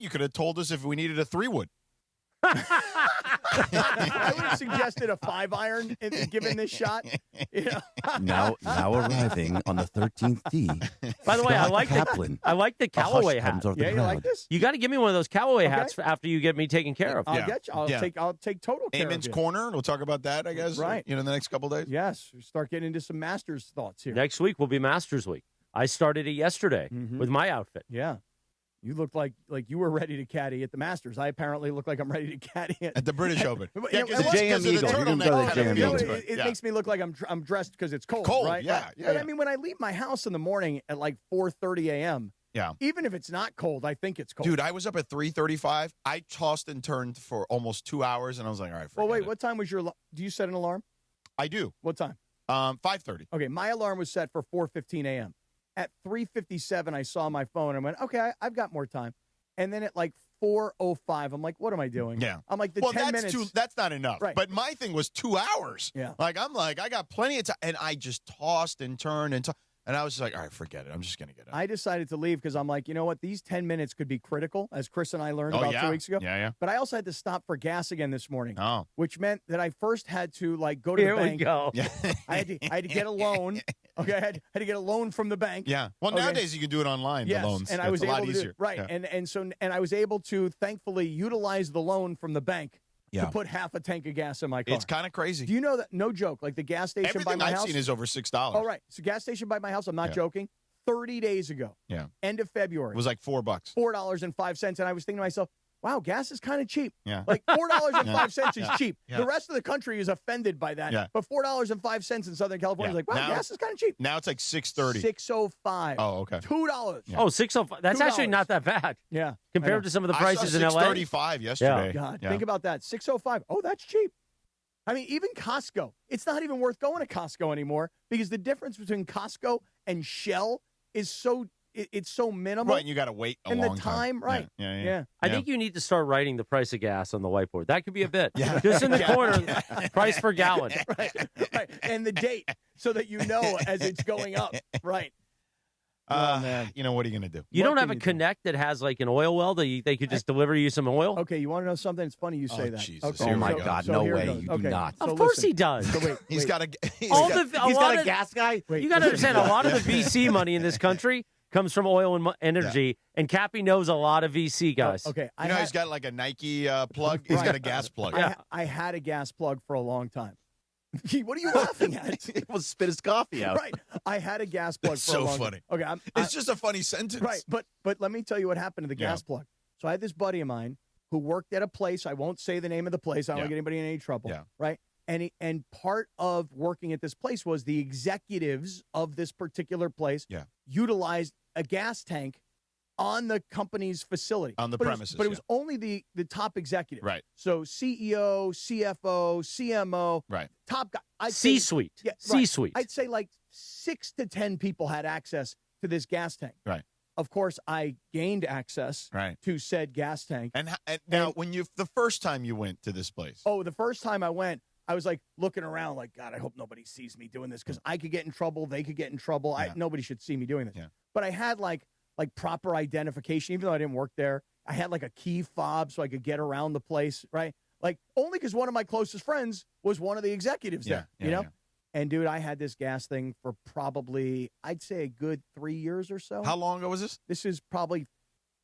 You could have told us if we needed a 3-wood. I would have suggested a 5-iron given this shot. You know? Now arriving on the 13th tee. By the way, I like the Callaway hat. Yeah, you like this? You got to give me one of those Callaway hats after you get me taken care of. I'll get you. I'll take total care Eamon's of you. Corner. We'll talk about that, I guess. Right. In the next couple of days. Yes. We start getting into some Masters thoughts here. Next week will be Masters Week. I started it yesterday with my outfit. Yeah. You look like you were ready to caddy at the Masters. I apparently look like I'm ready to caddy at the British Open. Yeah, the JM Eagle. It makes me look like I'm dressed because it's cold. Cold, right? yeah. But I mean, when I leave my house in the morning at like 4:30 a.m., yeah, even if it's not cold, I think it's cold. Dude, I was up at 3:35. I tossed and turned for almost 2 hours, and I was like, all right, well, wait, what time was your? Do you set an alarm? I do. What time? 5:30. Okay, my alarm was set for 4:15 a.m. At 3:57, I saw my phone and went, okay, I've got more time. And then at like 4:05, I'm like, what am I doing? Yeah. I'm like, 10 minutes. That's not enough. Right. But my thing was 2 hours. Yeah. I got plenty of time. And I just tossed and turned and I was just like, all right, forget it. I'm just going to get it. I decided to leave because I'm like, you know what? These 10 minutes could be critical, as Chris and I learned about 2 weeks ago. Yeah. But I also had to stop for gas again this morning. Oh. Which meant that I first had to go to the bank. We go. Yeah. I had to get a loan. Okay, I had to get a loan from the bank. Yeah. Well, nowadays you can do it online. Yes, the loans. and I was a lot able to easier. right, Yeah. and I was able to thankfully utilize the loan from the bank Yeah. to put half a tank of gas in my car. It's kind of crazy. Do you know that? No joke. Like the gas station Everything by my I've house. seen is over $6. Oh, right. So gas station by my house. I'm not joking. 30 days ago. Yeah. End of February. It was like $4. $4.05, and I was thinking to myself, wow, gas is kind of cheap. Yeah. Like $4.05 is cheap. Yeah. The rest of the country is offended by that. Yeah. But $4.05 in Southern California is like, wow, gas is kind of cheap. Now it's like $6.30. $6.05. Oh, okay. $2. Yeah. Oh, $6.05. That's actually not that bad. Yeah. Compared to some of the prices in LA. $6.35 yesterday. Yeah. God, think about that. $6.05. Oh, that's cheap. I mean, even Costco. It's not even worth going to Costco anymore because the difference between Costco and Shell is so minimal. Right, and you got to wait a long time. And the time, right. Yeah. I think you need to start writing the price of gas on the whiteboard. That could be a bit. Yeah. Just in the corner, price per gallon. Right. And the date so that you know as it's going up. Right. Man. You know, what are you going to do? You don't have a Connect that has like an oil well that they could just deliver you some oil? Okay, you want to know something? It's funny you say that. Jesus. Okay, Oh, my God. No way. You do not. Of course he does. So wait, He's got a gas guy? You got to understand, a lot of the VC money in this country comes from oil and energy, and Cappy knows a lot of VC guys. Okay. He's got like a Nike plug. He's got a gas plug. I had a gas plug for a long time. What are you laughing at? He will spit his coffee out. Right. I had a gas plug That's for a so long funny. time. Okay. It's just a funny sentence. Right. But let me tell you what happened to the gas plug. So I had this buddy of mine who worked at a place. I won't say the name of the place. I don't want to get anybody in any trouble. Yeah. Right. And part of working at this place was the executives of this particular place utilized a gas tank on the company's facility. On the premises. But it was only the top executive. Right. So CEO, CFO, CMO. Right. Top guy. C-suite. Yeah, C-suite. I'd say like 6 to 10 people had access to this gas tank. Right. Of course, I gained access to said gas tank. And now, when the first time you went to this place. Oh, the first time I went, I was like looking around like, God, I hope nobody sees me doing this because I could get in trouble. They could get in trouble. Nobody should see me doing this. Yeah. But I had like proper identification, even though I didn't work there. I had like a key fob so I could get around the place, right? Like only because one of my closest friends was one of the executives there, you know? And, dude, I had this gas thing for probably, I'd say a good 3 years or so. How long ago was this? This is probably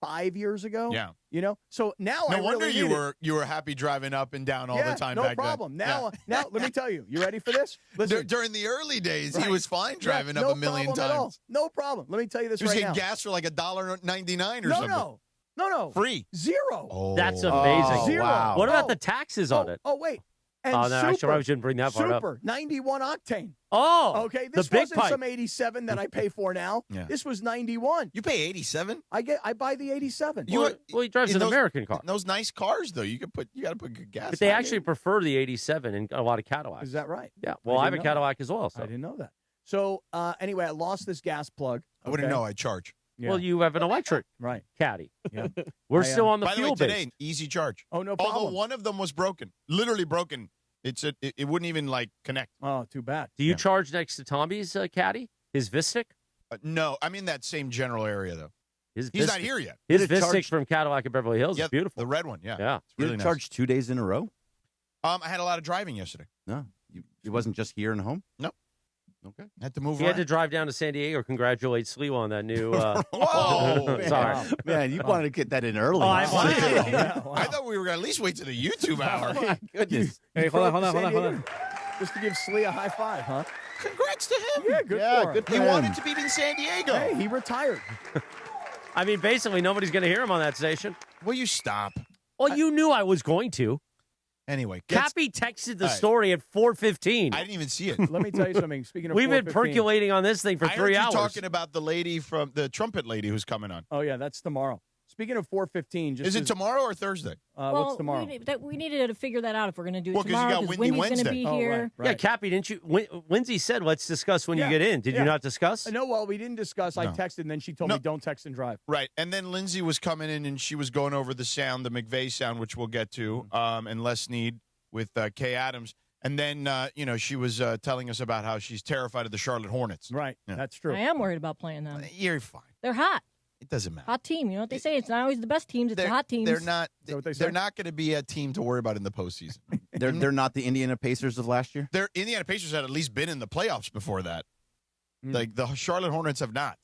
5 years ago. Yeah. You know? So now no I wonder really you were happy driving up and down all the time back then. No problem. Now, let me tell you. You ready for this? Listen. During the early days, he was fine driving up a million times. At all. No problem. Let me tell you this right now. He was getting gas for like $1.99 or something. No. Free. Zero. Oh. That's amazing. Zero. Wow. What about the taxes on it? Oh, wait. And no, super, I probably shouldn't bring that part up. Super, 91 octane. Oh, okay. This the big wasn't pipe. some 87 that I pay for now. This was 91. You pay 87? I buy the 87. Well, he drives an American car. Those nice cars, though, you got to put good gas. But they actually prefer the 87 in a lot of Cadillacs. Is that right? Yeah. Well, I have a Cadillac as well. So. I didn't know that. So anyway, I lost this gas plug. I wouldn't know. I'd charge. Yeah. Well, you have an electric caddy. Yeah. We're still on the fuel fuel base. base. Today, easy charge. Oh, no problem. Although one of them was broken, literally broken. It wouldn't even connect. Oh, too bad. Do you charge next to Tommy's caddy, his Vistic? No, I'm in that same general area though. He's not here yet. His V6 from Cadillac at Beverly Hills is beautiful. The red one, yeah. Yeah. It's really you nice. charged 2 days in a row? I had a lot of driving yesterday. No. It wasn't just here and home? No. Okay. Had to move He around. had to drive down to San Diego. Congratulate Sliwa on that new. Whoa! Sorry. Man, you wanted to get that in early. Oh, I wanted to. Yeah, wow. I thought we were going to at least wait to the YouTube hour. Oh, my goodness. Hey, hold on. Just to give Slee a high five, huh? Congrats to him. Yeah, good for him. good for He him. wanted to be in San Diego. Hey, he retired. I mean, basically, nobody's going to hear him on that station. Will you stop? Well, you knew I was going to. Anyway, Cappy texted the All right. story at 4:15. I didn't even see it. Let me tell you something. Speaking of We've been 4:15 percolating on this thing for I heard 3 you hours. talking about the lady from the trumpet lady who's coming on. Oh, yeah, that's tomorrow. Speaking of 4:15, just Is it tomorrow or Thursday? what's tomorrow? We needed to figure that out if we're going to do it Well, 'cause you tomorrow. got Windy Windy's going to Wednesday. be Oh, here. right. Yeah, Cappy, didn't you? Lindsay said, let's discuss when you Yeah, get in. Did yeah. you not discuss? No, well, we didn't discuss. I No. texted, and then she told No. me don't text and drive. Right. And then Lindsay was coming in and she was going over the sound, the McVeigh sound, which we'll get to, and Les Need with Kay Adams. And then, she was telling us about how she's terrified of the Charlotte Hornets. Right, Yeah. that's true. I am worried about playing them. You're fine. They're hot. It doesn't matter. Hot team. You know what they say? It's not always the best teams. It's the hot teams. They're not. that what they say? They're not going to be a team to worry about in the postseason. They're not the Indiana Pacers of last year? Their Indiana Pacers had at least been in the playoffs before that. Like the Charlotte Hornets have not.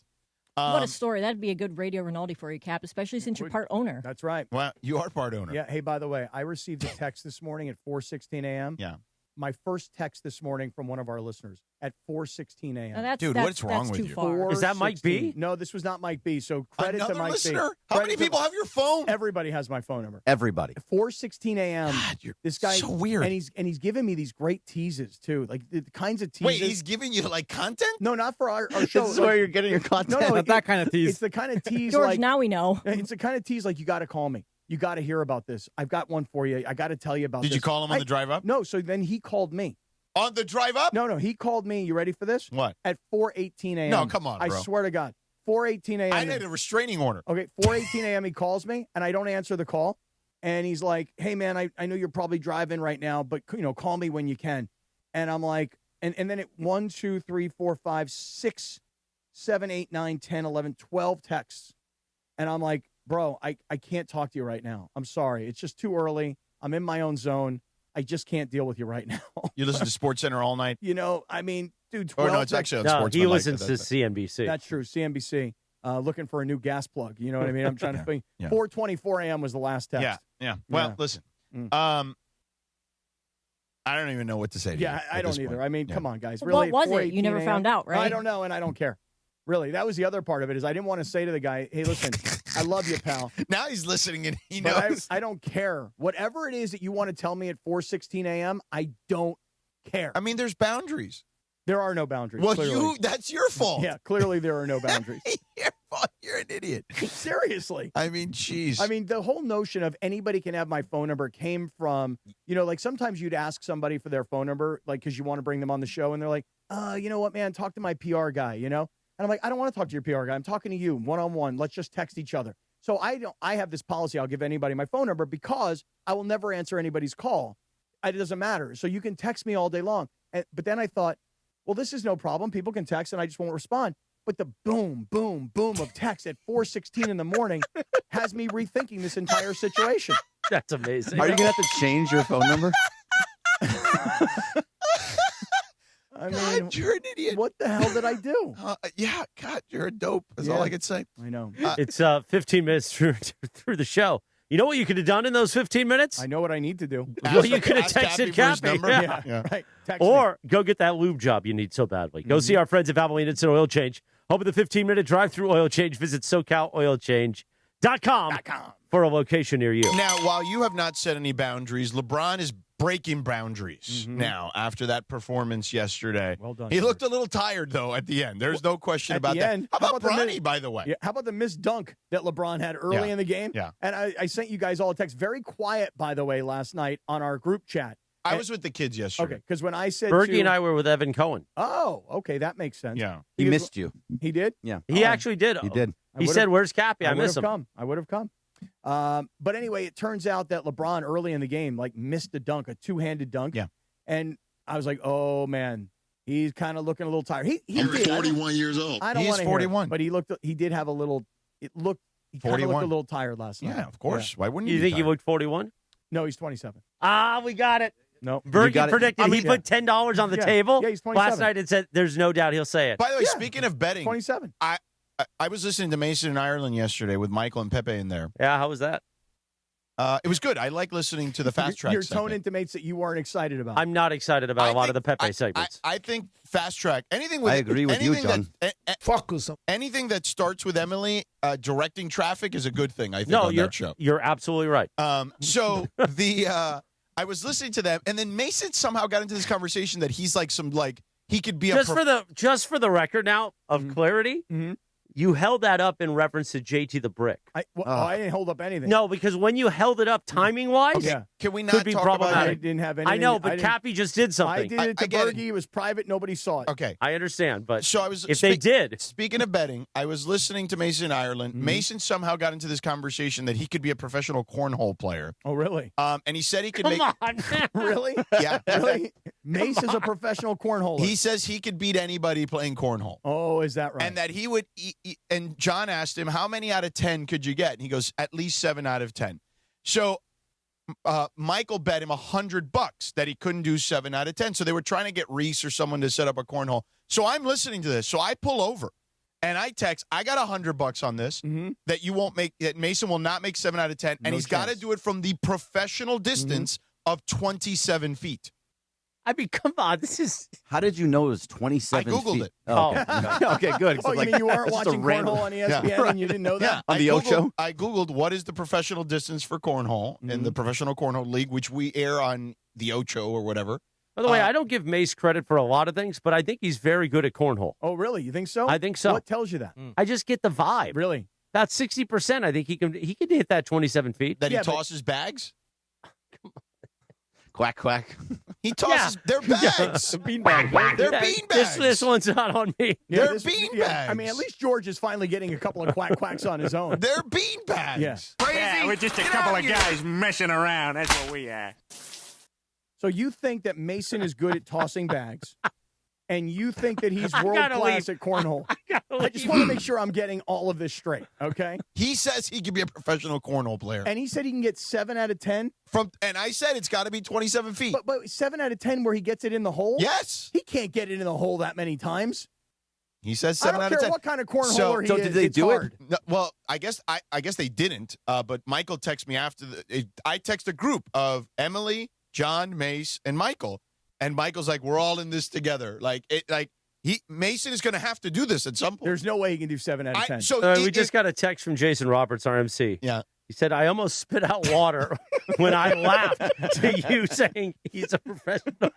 What a story. That'd be a good Radio Rinaldi for you, Cap, especially since you're part owner. That's right. Well, you are part owner. Yeah. Hey, by the way, I received a text this morning at 4:16 a.m. Yeah. My first text this morning from one of our listeners at 4:16 a.m. Now, Dude, what's wrong with too you? Far. Is that Mike B? No, this was not Mike B. So credit Another to Mike listener? B. How many people have your phone? Everybody has my phone number. Everybody. 4:16 a.m. God, you're This guy so weird. and he's giving me these great teases too, like the kinds of teases. Wait, he's giving you like content? no, not for our show. This is where you're getting your content. No, Not that kind of tease. It's the kind of tease George, like now we know. it's the kind of tease like you got to call me. You got to hear about this. I've got one for you. I got to tell you about Did this. you call him on the drive up? No, so then he called me. On the drive up? No, he called me. You ready for this? What? At 4:18 a.m. No, come on, bro. I swear to God. 4:18 a.m. I need a restraining order. Okay, 4:18 a.m. He calls me, and I don't answer the call. And he's like, "Hey, man, I know you're probably driving right now, but call me when you can." And I'm like, and then it 1, 2, 3, 4, 5, 6, 7, 8, 9, 10, 11, 12 texts, and I'm like, "Bro, I can't talk to you right now. I'm sorry. It's just too early. I'm in my own zone. I just can't deal with you right now." You listen to SportsCenter all night? I mean, dude, Or 12 no, it's actually on No, Sports. he listens to CNBC. That's true. CNBC. Looking for a new gas plug. You know what I mean? I'm trying to think. Yeah. 4:24 a.m. was the last text. Yeah. Well, Yeah. listen. Mm. I don't even know what to say to you. Yeah, I at don't this either. point. I mean, Yeah. come on, guys. But Really, what was it? 4:18 You never a.m.? found out, right? I don't know, and I don't care. Really, that was the other part of it is I didn't want to say to the guy, "Hey, listen, I love you, pal." Now he's listening and he But knows. I don't care. Whatever it is that you want to tell me at 4:16 a.m., I don't care. I mean, there's boundaries. There are no boundaries. Well, clearly. that's your fault. Yeah, clearly there are no boundaries. Your fault. You're an idiot. Seriously. I mean, jeez. I mean, the whole notion of anybody can have my phone number came from, like sometimes you'd ask somebody for their phone number, like, because you want to bring them on the show. And they're like, you know what, man, talk to my PR guy, And I'm like, I don't want to talk to your PR guy. I'm talking to you one-on-one. Let's just text each other. So I have this policy. I'll give anybody my phone number because I will never answer anybody's call. It doesn't matter. So you can text me all day long. But then I thought, well, this is no problem. People can text and I just won't respond. But the boom, boom, boom of text at 4:16 in the morning has me rethinking this entire situation. That's amazing. Are you going to have to change your phone number? I mean, God, you're an idiot. what the hell did I do? Yeah, God, you're a dope. That's Yeah. all I can say. I know. It's 15 minutes through the show. You know what you could have done in those 15 minutes? I know what I need to do. Well, you could have Ask Cappy texted for his Cappy. number. Yeah. Yeah. Right. Text me. Or go get that lube job you need so badly. Go see our friends at Valvoline Instant Oil Change. Home of the 15-minute drive-through oil change. Visit SoCalOilChange.com for a location near you. Now, while you have not set any boundaries, LeBron is breaking boundaries now after that performance yesterday. Well done, He George. looked a little tired, though, at the end. There's no question At about the that. end, How how about about the Bronny, mid- by the way? Yeah. How about the missed dunk that LeBron had early Yeah. in the game? Yeah. And I sent you guys all a text. Very quiet, by the way, last night on our group chat. I was with the kids yesterday. Okay, because when I said Bergie to, and I were with Evan Cohen. oh, okay, that makes sense. Yeah. He Because- missed you. He did? Yeah. He Oh. actually did. He did. He said, "Where's Cappy? I would miss have him." come. I would have come. But anyway, it turns out that LeBron early in the game missed a dunk, a two-handed dunk. Yeah. And I was like, oh man, he's kind of looking a little tired. He I'm did. 41 years old. I don't He is want to 41. but he did have a little He kind of looked 41. a little tired last night. Yeah, of course. Why wouldn't You be think he tired? looked 41? No, he's 27. We got it. No. Berkey got it. predicted he put $10 on the table Yeah, he's 27. last night and said there's no doubt he'll say it. By the way, speaking of betting, 27. I was listening to Mason in Ireland yesterday with Michael and Pepe in there. Yeah, how was that? It was good. I like listening to the Fast Track Your segment. tone intimates that you weren't excited about. I'm not excited about a lot of the Pepe segments. I think Fast Track, anything with I agree with you, anything John. anything that starts with Emily directing traffic is a good thing, I think, No, on that show. you're absolutely right. So I was listening to them, and then Mason somehow got into this conversation that he's like he could be Just for the record now of clarity, you held that up in reference to JT the Brick. I didn't hold up anything. No, because when you held it up timing wise, Yeah. Can we not could be talk problematic. I didn't have anything. I know, but Cappy just did I something. did it to I get it. Bergie. It was private. Nobody saw it. Okay. I understand, but So I was if they did, Speaking of betting, I was listening to Mason in Ireland. Mason somehow got into this conversation that he could be a professional cornhole player. Oh, really? And he said he could come make on. Really? Yeah. Really? Mace is a professional cornholer. He says he could beat anybody playing cornhole. Oh, is that right? And that he would and John asked him, how many out of 10 could you get? And he goes, at least 7 out of 10. So Michael bet him $100 that he couldn't do 7 out of 10. So they were trying to get Reese or someone to set up a cornhole. So I'm listening to this. So I pull over and I text, I got $100 on this that you won't make, that Mason will not make 7 out of 10. And No he's got to chance. do it from the professional distance of 27 feet. I mean, come on. This is. How did you know it was 27 I Googled feet? it. Oh, okay. Okay, good. Oh, you mean you weren't watching cornhole on ESPN and you didn't know that? On the Ocho? I Googled what is the professional distance for cornhole in the Professional Cornhole League, which we air on the Ocho or whatever. By the way, I don't give Mace credit for a lot of things, but I think he's very good at cornhole. Oh, really? You think so? I think so. What tells you that? I just get the vibe. Really? About 60%. I think he can hit that 27 feet. That Yeah, he but- tosses bags? Quack, quack. He tosses their bags. Beanbag. They're Yeah, beanbags. This one's not on me. They're beanbags. I mean, at least George is finally getting a couple of quacks on his own. They're beanbags. Yeah. Yeah, we're just a couple of guys messing around. That's what we are. So you think that Mason is good at tossing bags, and you think that he's I world gotta class leave. at cornhole. I just want to make sure I'm getting all of this straight, okay? He says he could be a professional cornhole player. And he said he can get 7 out of 10. And I said it's got to be 27 feet. But 7 out of 10 where he gets it in the hole? Yes. He can't get it in the hole that many times. He says I 7 don't out care of 10. what kind of cornholer So- he so is. did they it's do it? hard. No, well, I guess they didn't. But Michael texted me after I text a group of Emily, John, Mace, and Michael, and Michael's like, "We're all in this together." Mason is going to have to do this at some point. There's no way he can do 7 out of 10. We just got a text from Jason Roberts, our MC. Yeah. He said, I almost spit out water when I laughed to you saying he's a professional.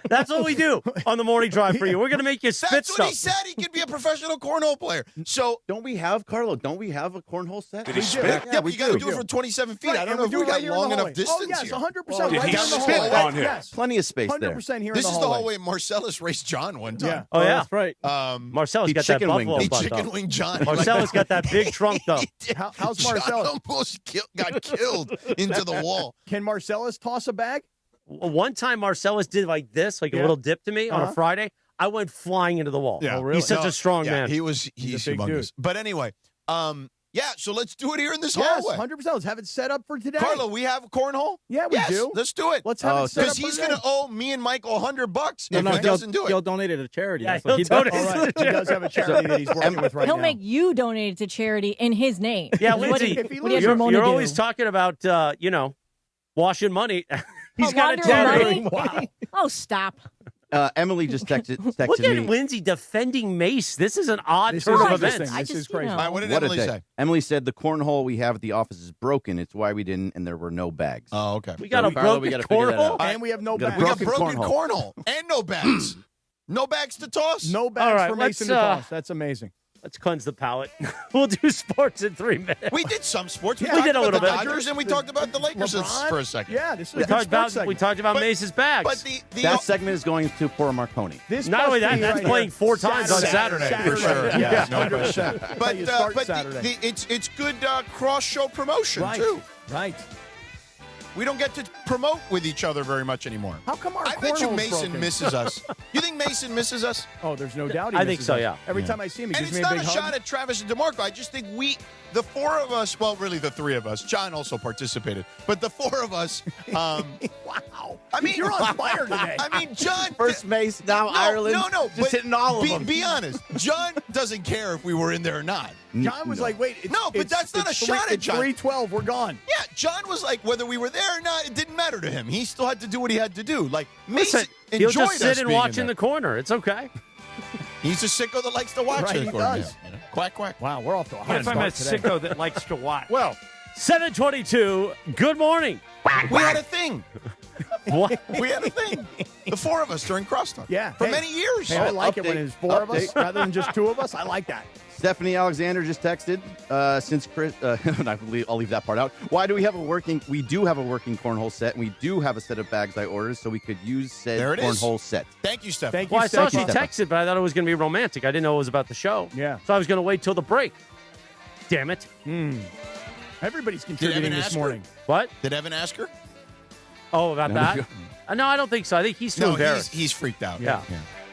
That's what we do on the morning drive for you. We're going to make you spit That's stuff. what he said. He could be a professional cornhole player. So Don't we have, Carlo, don't we have a cornhole set? Did he do. spit? yeah, but you got to do it from 27 feet. Right, I don't and know if do we it got right here in long the enough hallway. distance Oh, yes, here. 100% Did right he down the spit hallway. on him? Yes. Plenty of space there. 100% here This in is the the hallway. hallway Marcellus raced John one time. Yeah. Oh, yeah. That's right. Marcellus He got that chicken winged buffalo him. He butt, chicken though. wing John. Marcellus got that big trunk, though. How's John Marcellus? almost got killed into the wall. Can Marcellus toss a bag? One time Marcellus did like this, like a little dip to me on a Friday. I went flying into the wall. Yeah. Oh, really? He's such a strong man. He's a big humongous. dude. But anyway, yeah, so let's do it here in this Yes, hallway. 100%. Let's have it set up for today. Carlo, we have a cornhole? Yeah, we Yes, do. let's do it. Let's have it set Because up he's for going to today. owe me and Michael $100 if he doesn't do it. He'll donate it to charity. Yeah, That's what he'll he does. donate All right. He does have a charity that he's working with right He'll now. make you donate it to charity in his name. Yeah, What Lindsay, did- if he what did loses- Ramona you're do? always talking about, washing money. He's Oh, got a laundering charity. money? Oh, stop. Emily just texted Look at me. Lindsay defending Mace. This is an odd This turn is of interesting. events. I This just, is crazy. you know. All right, what did What a Emily day. say? Emily said the cornhole we have at the office is broken. It's why we didn't, and there were no bags. Oh, okay. We got a Carlo, broken we gotta figure that cornhole. out. And we have no We got a bags. We got broken broken cornhole and no bags. No bags to toss? No bags All right, for Mason let's, to toss. That's amazing. Let's cleanse the palate. We'll do sports in 3 minutes. We did some sports. We Yeah, talked we did a about the little bit. Dodgers and we talked about the Lakers LeBron? for a second. Yeah, this is We a good talked sports about segment. Mace's bags. But the That segment is going to poor Marconi. This Not must only that, be that's right playing here. 4 times on Saturday. For sure. Yeah, Yeah, no 100%. That's how you But start Saturday. it's good cross-show promotion, Right. too. Right. We don't get to promote with each other very much anymore. How come our I bet you cornhole's Mason broken? misses us. You think Mason misses us? Oh, there's no doubt he I think misses so, us. yeah. Every time I see him, he And gives it's me a not big a hug. shot at Travis and DeMarco. I just think the four of us, well, really the three of us. John also participated. But the four of us. Wow. I mean, you're on fire today. I mean, John. First Mace, now Ireland. No. Just hitting all of them. Be honest. John doesn't care if we were in there or not. John was like, wait. But that's not a shot at John. 3:12. We're gone. Yeah, John was like, whether we were there or not, it didn't matter to him. He still had to do what he had to do. Like, Mason He'll enjoyed just sit us and being watch in there. the corner. It's okay. He's a sicko that likes to watch Right, in the he corner. does. Yeah. Quack, quack. Wow, we're off to a hot What if I'm a start today. sicko that likes to watch? Well, 7:22. Good morning. we had a thing. What? We had a thing. The four of us during crosstalk. Yeah. For Hey. many years. Hey, I like it when update. it's four of us Update. rather than just two of us. I like that. Stephanie Alexander just texted, since Chris, I'll leave that part out. Why do we have we do have a working cornhole set, and we do have a set of bags I ordered, so we could use said There it is. cornhole set. Thank you, Steph. Thank you, Well, I saw Steph. she texted, but I thought it was going to be romantic. I didn't know it was about the show. Yeah. So I was going to wait till the break. Damn it. Everybody's Evan contributing this ask her? morning. What? Did Evan ask her? Oh, about that? No, I don't think so. I think he's too No, embarrassed. he's freaked out. Yeah.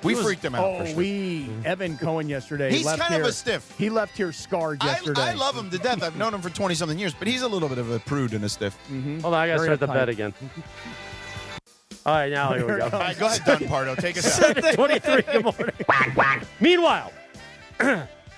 We freaked him out. for Oh, sure. Evan Cohen yesterday. He's left kind of here, a stiff. He left here scarred yesterday. I love him to death. I've known him for 20-something years, but he's a little bit of a prude and a stiff. Hold on, I got to Very start the uptight. bet again. All right, now here we go. All right, go ahead, Don Pardo. Take us out. 7:23. Good morning. Meanwhile,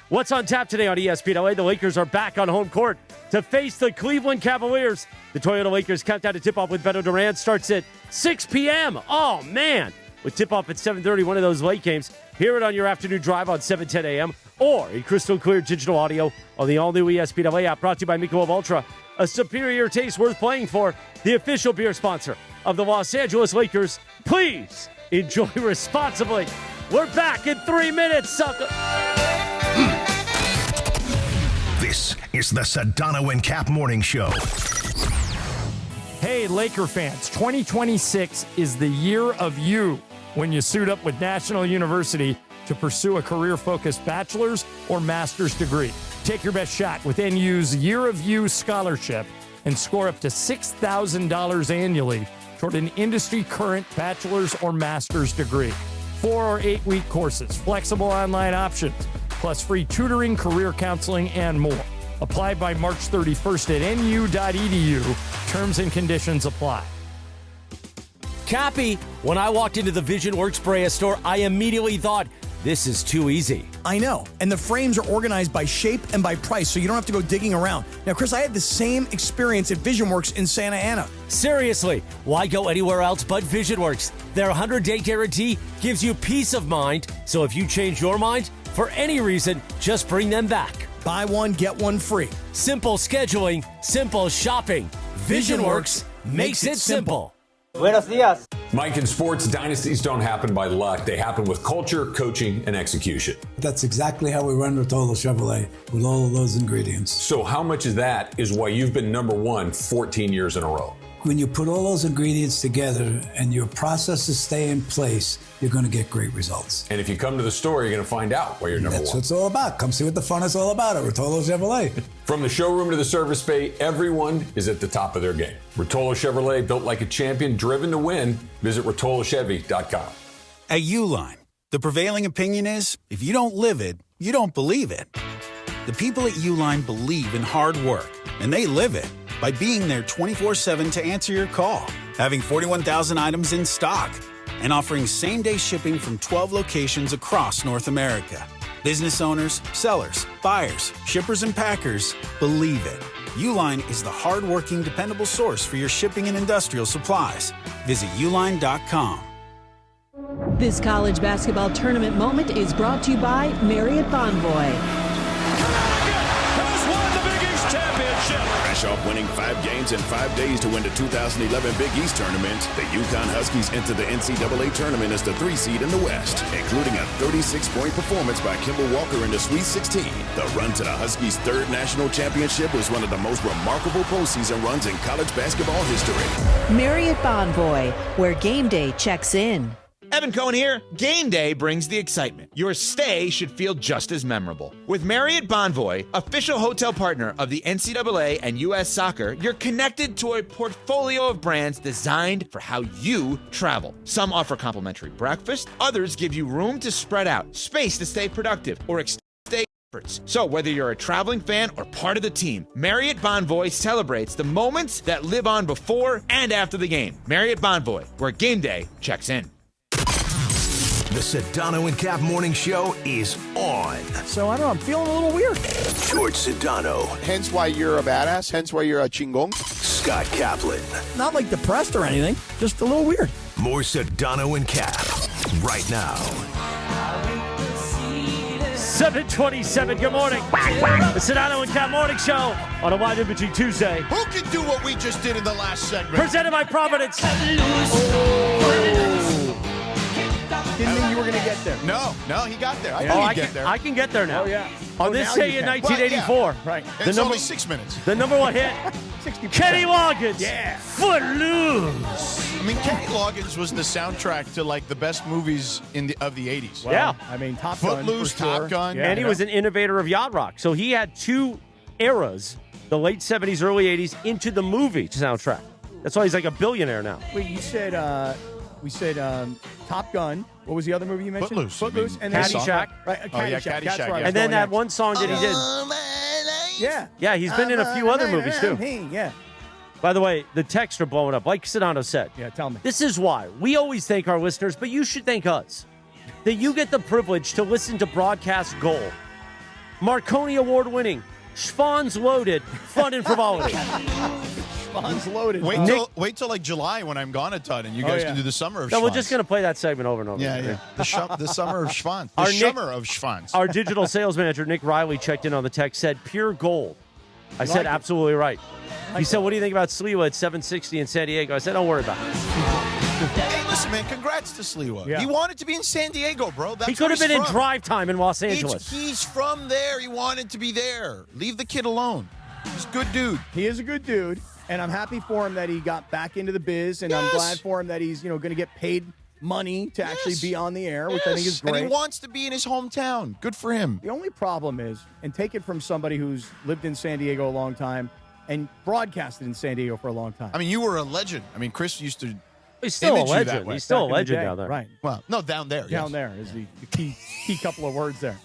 what's on tap today on ESPN LA? The Lakers are back on home court to face the Cleveland Cavaliers. The Toyota Lakers countdown to tip-off with Beto Durant starts at 6 p.m. Oh, man. With tip-off at 7:30, one of those late games. Hear it on your afternoon drive on 7:10 a.m. or in crystal clear digital audio on the all-new ESPN LA app, brought to you by Michelob Ultra. A superior taste worth playing for. The official beer sponsor of the Los Angeles Lakers. Please enjoy responsibly. We're back in 3 minutes, sucker. This is the Sedano and Kap Morning Show. Hey, Laker fans, 2026 is the year of you when you suit up with National University to pursue a career-focused bachelor's or master's degree. Take your best shot with NU's Year of You scholarship and score up to $6,000 annually toward an industry-current bachelor's or master's degree. 4 or 8 week courses, flexible online options, plus free tutoring, career counseling, and more. Apply by March 31st at nu.edu. Terms and conditions apply. Cappy, when I walked into the VisionWorks Brea store, I immediately thought, this is too easy. I know. And the frames are organized by shape and by price, so you don't have to go digging around. Now, Chris, I had the same experience at VisionWorks in Santa Ana. Seriously, why go anywhere else but VisionWorks? Their 100-day guarantee gives you peace of mind, so if you change your mind, for any reason, just bring them back. Buy one, get one free. Simple scheduling, simple shopping. VisionWorks makes it simple. Buenos dias. Mike, in sports, dynasties don't happen by luck. They happen with culture, coaching, and execution. That's exactly how we run Rotolo Chevrolet, with all of those ingredients. So how much of that is why you've been number one 14 years in a row? When you put all those ingredients together and your processes stay in place, you're going to get great results. And if you come to the store, you're going to find out why you're number That's one. what it's all about. Come see what the fun is all about at Rotolo Chevrolet. From the showroom to the service bay, everyone is at the top of their game. Rotolo Chevrolet, built like a champion, driven to win. Visit RotoloChevy.com. At Uline, the prevailing opinion is, if you don't live it, you don't believe it. The people at Uline believe in hard work, and they live it by being there 24/7 to answer your call, having 41,000 items in stock, and offering same-day shipping from 12 locations across North America. Business owners, sellers, buyers, shippers, and packers believe it. Uline is the hard-working, dependable source for your shipping and industrial supplies. Visit uline.com. This college basketball tournament moment is brought to you by Marriott Bonvoy. Fresh off winning 5 games in 5 days to win the 2011 Big East Tournament, the UConn Huskies enter the NCAA tournament as the 3 seed in the West, including a 36-point performance by Kemba Walker in the Sweet 16. The run to the Huskies' 3rd national championship was one of the most remarkable postseason runs in college basketball history. Marriott Bonvoy, where game day checks in. Evan Cohen here. Game day brings the excitement. Your stay should feel just as memorable. With Marriott Bonvoy, official hotel partner of the NCAA and U.S. Soccer, you're connected to a portfolio of brands designed for how you travel. Some offer complimentary breakfast, others give you room to spread out, space to stay productive, or extend stay efforts. So whether you're a traveling fan or part of the team, Marriott Bonvoy celebrates the moments that live on before and after the game. Marriott Bonvoy, where game day checks in. The Sedano and Kap Morning Show is on. So, I don't know, I'm feeling a little weird. George Sedano. Hence why you're a badass. Hence why you're a chingong. Scott Kaplan. Not like depressed or anything, just a little weird. More Sedano and Kap right now. 7:27. Good morning. The Sedano and Kap Morning Show on a wide in between Tuesday. Who can do what we just did in the last segment? Presented by Providence. Didn't think you were going to get there. No, he got there. I can get there. I can get there now. Oh, yeah. On this day in 1984. Well, yeah. Right. It's only 6 minutes. The number one hit. 60%. Kenny Loggins. Yeah. Footloose. I mean, Kenny Loggins was the soundtrack to like the best movies of the 80s. Well, yeah. I mean, Top Gun. Footloose, for sure. Top Gun. Yeah, And he was an innovator of yacht rock. So he had two eras, the late 70s, early 80s, into the movie soundtrack. That's why he's like a billionaire now. Wait, you said, we said Top Gun. What was the other movie you mentioned? Footloose. And then Caddyshack. Right, Caddyshack. Caddyshack. That's where I was And then going that next. one song that he did. Yeah. Yeah, he's been in a few other movies, too. Yeah. By the way, the texts are blowing up. Like Sedano said. Yeah, tell me. This is why. We always thank our listeners, but you should thank us. That you get the privilege to listen to Broadcast Gold. Marconi Award-winning, Schwann's Loaded, Fun and Frivolity. Schwann's Loaded. Wait till like July when I'm gone a ton and you guys can do the summer of No, Schwanz. we're just going to play that segment over and over. Yeah. The summer of Schwanz. Our Summer of Schwanz. Our digital sales manager, Nick Riley, checked in on the text, said pure gold. I said absolutely right. He said, what do you think about Sliwa at 760 in San Diego? I said, don't worry about it. Hey, listen, man, congrats to Sliwa. Yeah. He wanted to be in San Diego, bro. That's He could have where been he's in from. drive time in Los Angeles. He's from there. He wanted to be there. Leave the kid alone. He's a good dude. He is a good dude, and I'm happy for him that he got back into the biz, and I'm glad for him that he's going to get paid money to actually be on the air, which I think is great. And he wants to be in his hometown. Good for him. The only problem is, and take it from somebody who's lived in San Diego a long time and broadcasted in San Diego for a long time. I mean, you were a legend. I mean, Chris used to He's still a image you that legend. way. He's still a Back in the legend day, down there. Right. Well, no, down there. Down yes. there is the key couple of words there.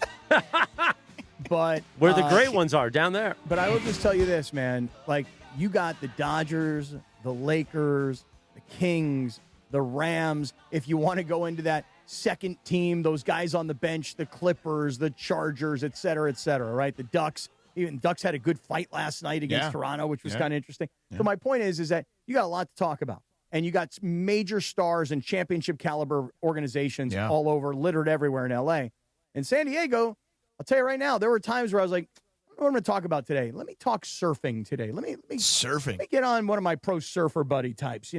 But Where the great ones are, down there. But I will just tell you this, man. Like, you got the Dodgers, the Lakers, the Kings, the Rams. If you want to go into that second team, those guys on the bench, the Clippers, the Chargers, et cetera, right? The Ducks. Even Ducks had a good fight last night against Toronto, which was kind of interesting. Yeah. So my point is that you got a lot to talk about. And you got major stars and championship caliber organizations all over, littered everywhere in L.A. In San Diego, I'll tell you right now, there were times where I was like, what am I going to talk about today? Let me talk surfing today. Let me surfing. Let me get on one of my pro surfer buddy types,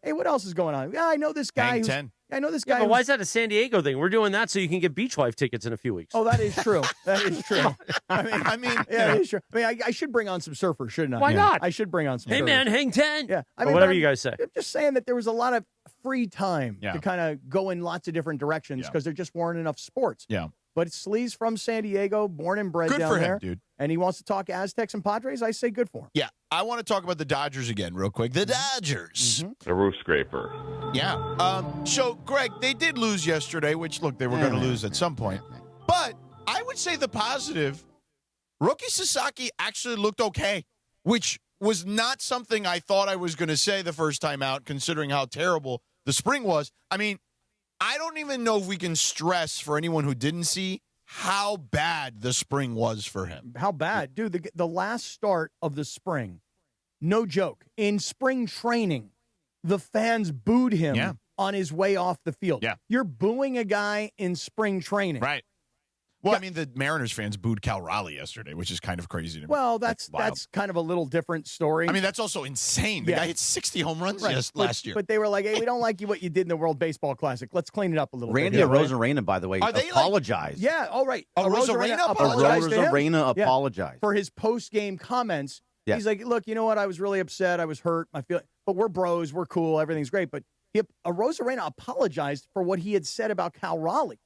Hey, what else is going on? Yeah, I know this guy. I know this guy. But why is that a San Diego thing? We're doing that so you can get Beach Life tickets in a few weeks. Oh, that is true. That is true. I mean, yeah, it is true. I mean, I should bring on some surfers, shouldn't I? Why not? I should bring on some. Hey, surfers. man, hang 10. Yeah, or whatever you guys say. I'm just saying that there was a lot of free time to kind of go in lots of different directions because there just weren't enough sports. Yeah. But Slee's from San Diego, born and bred Good down for him, there, dude. And he wants to talk Aztecs and Padres. I say good for him. Yeah, I want to talk about the Dodgers again real quick. The Dodgers. The roof scraper. Yeah. So, Greg, they did lose yesterday, which, look, they were going to lose at some point. But I would say the positive, Rookie Sasaki actually looked okay, which was not something I thought I was going to say the first time out, considering how terrible the spring was. I mean, I don't even know if we can stress for anyone who didn't see how bad the spring was for him. How bad? Dude, the last start of the spring, no joke, in spring training, the fans booed him on his way off the field. Yeah. You're booing a guy in spring training. Right. Well, I mean, the Mariners fans booed Cal Raleigh yesterday, which is kind of crazy to me. Well, that's kind of a little different story. I mean, that's also insane. The guy hit 60 home runs last year. But they were like, hey, we don't like what you did in the World Baseball Classic. Let's clean it up a little bit. Randy Arozarena, by the way, apologized. All right. Arozarena apologized for his post-game comments. Yeah. He's like, look, you know what? I was really upset. I was hurt. But we're bros. We're cool. Everything's great. But Rosarena apologized for what he had said about Cal Raleigh.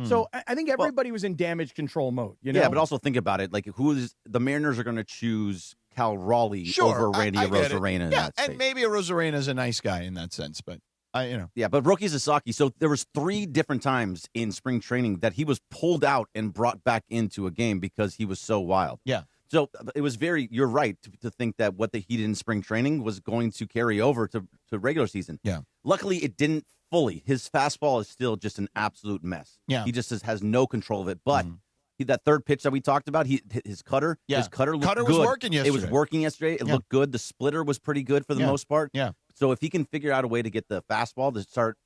So I think everybody was in damage control mode. You know? Yeah, but also think about it. Like, the Mariners are going to choose Cal Raleigh over Randy Rosarena. Yeah, and maybe a Rosarena is a nice guy in that sense, but Yeah, but Roki Sasaki. So there was 3 different times in spring training that he was pulled out and brought back into a game because he was so wild. Yeah. So it was you're right to think that what he did in spring training was going to carry over to regular season. Yeah. Luckily, it didn't fully. His fastball is still just an absolute mess. Yeah. He just has no control of it. But that third pitch that we talked about, his cutter looked good. Was working yesterday. It was working yesterday. It looked good. The splitter was pretty good for the most part. Yeah. So if he can figure out a way to get the fastball to start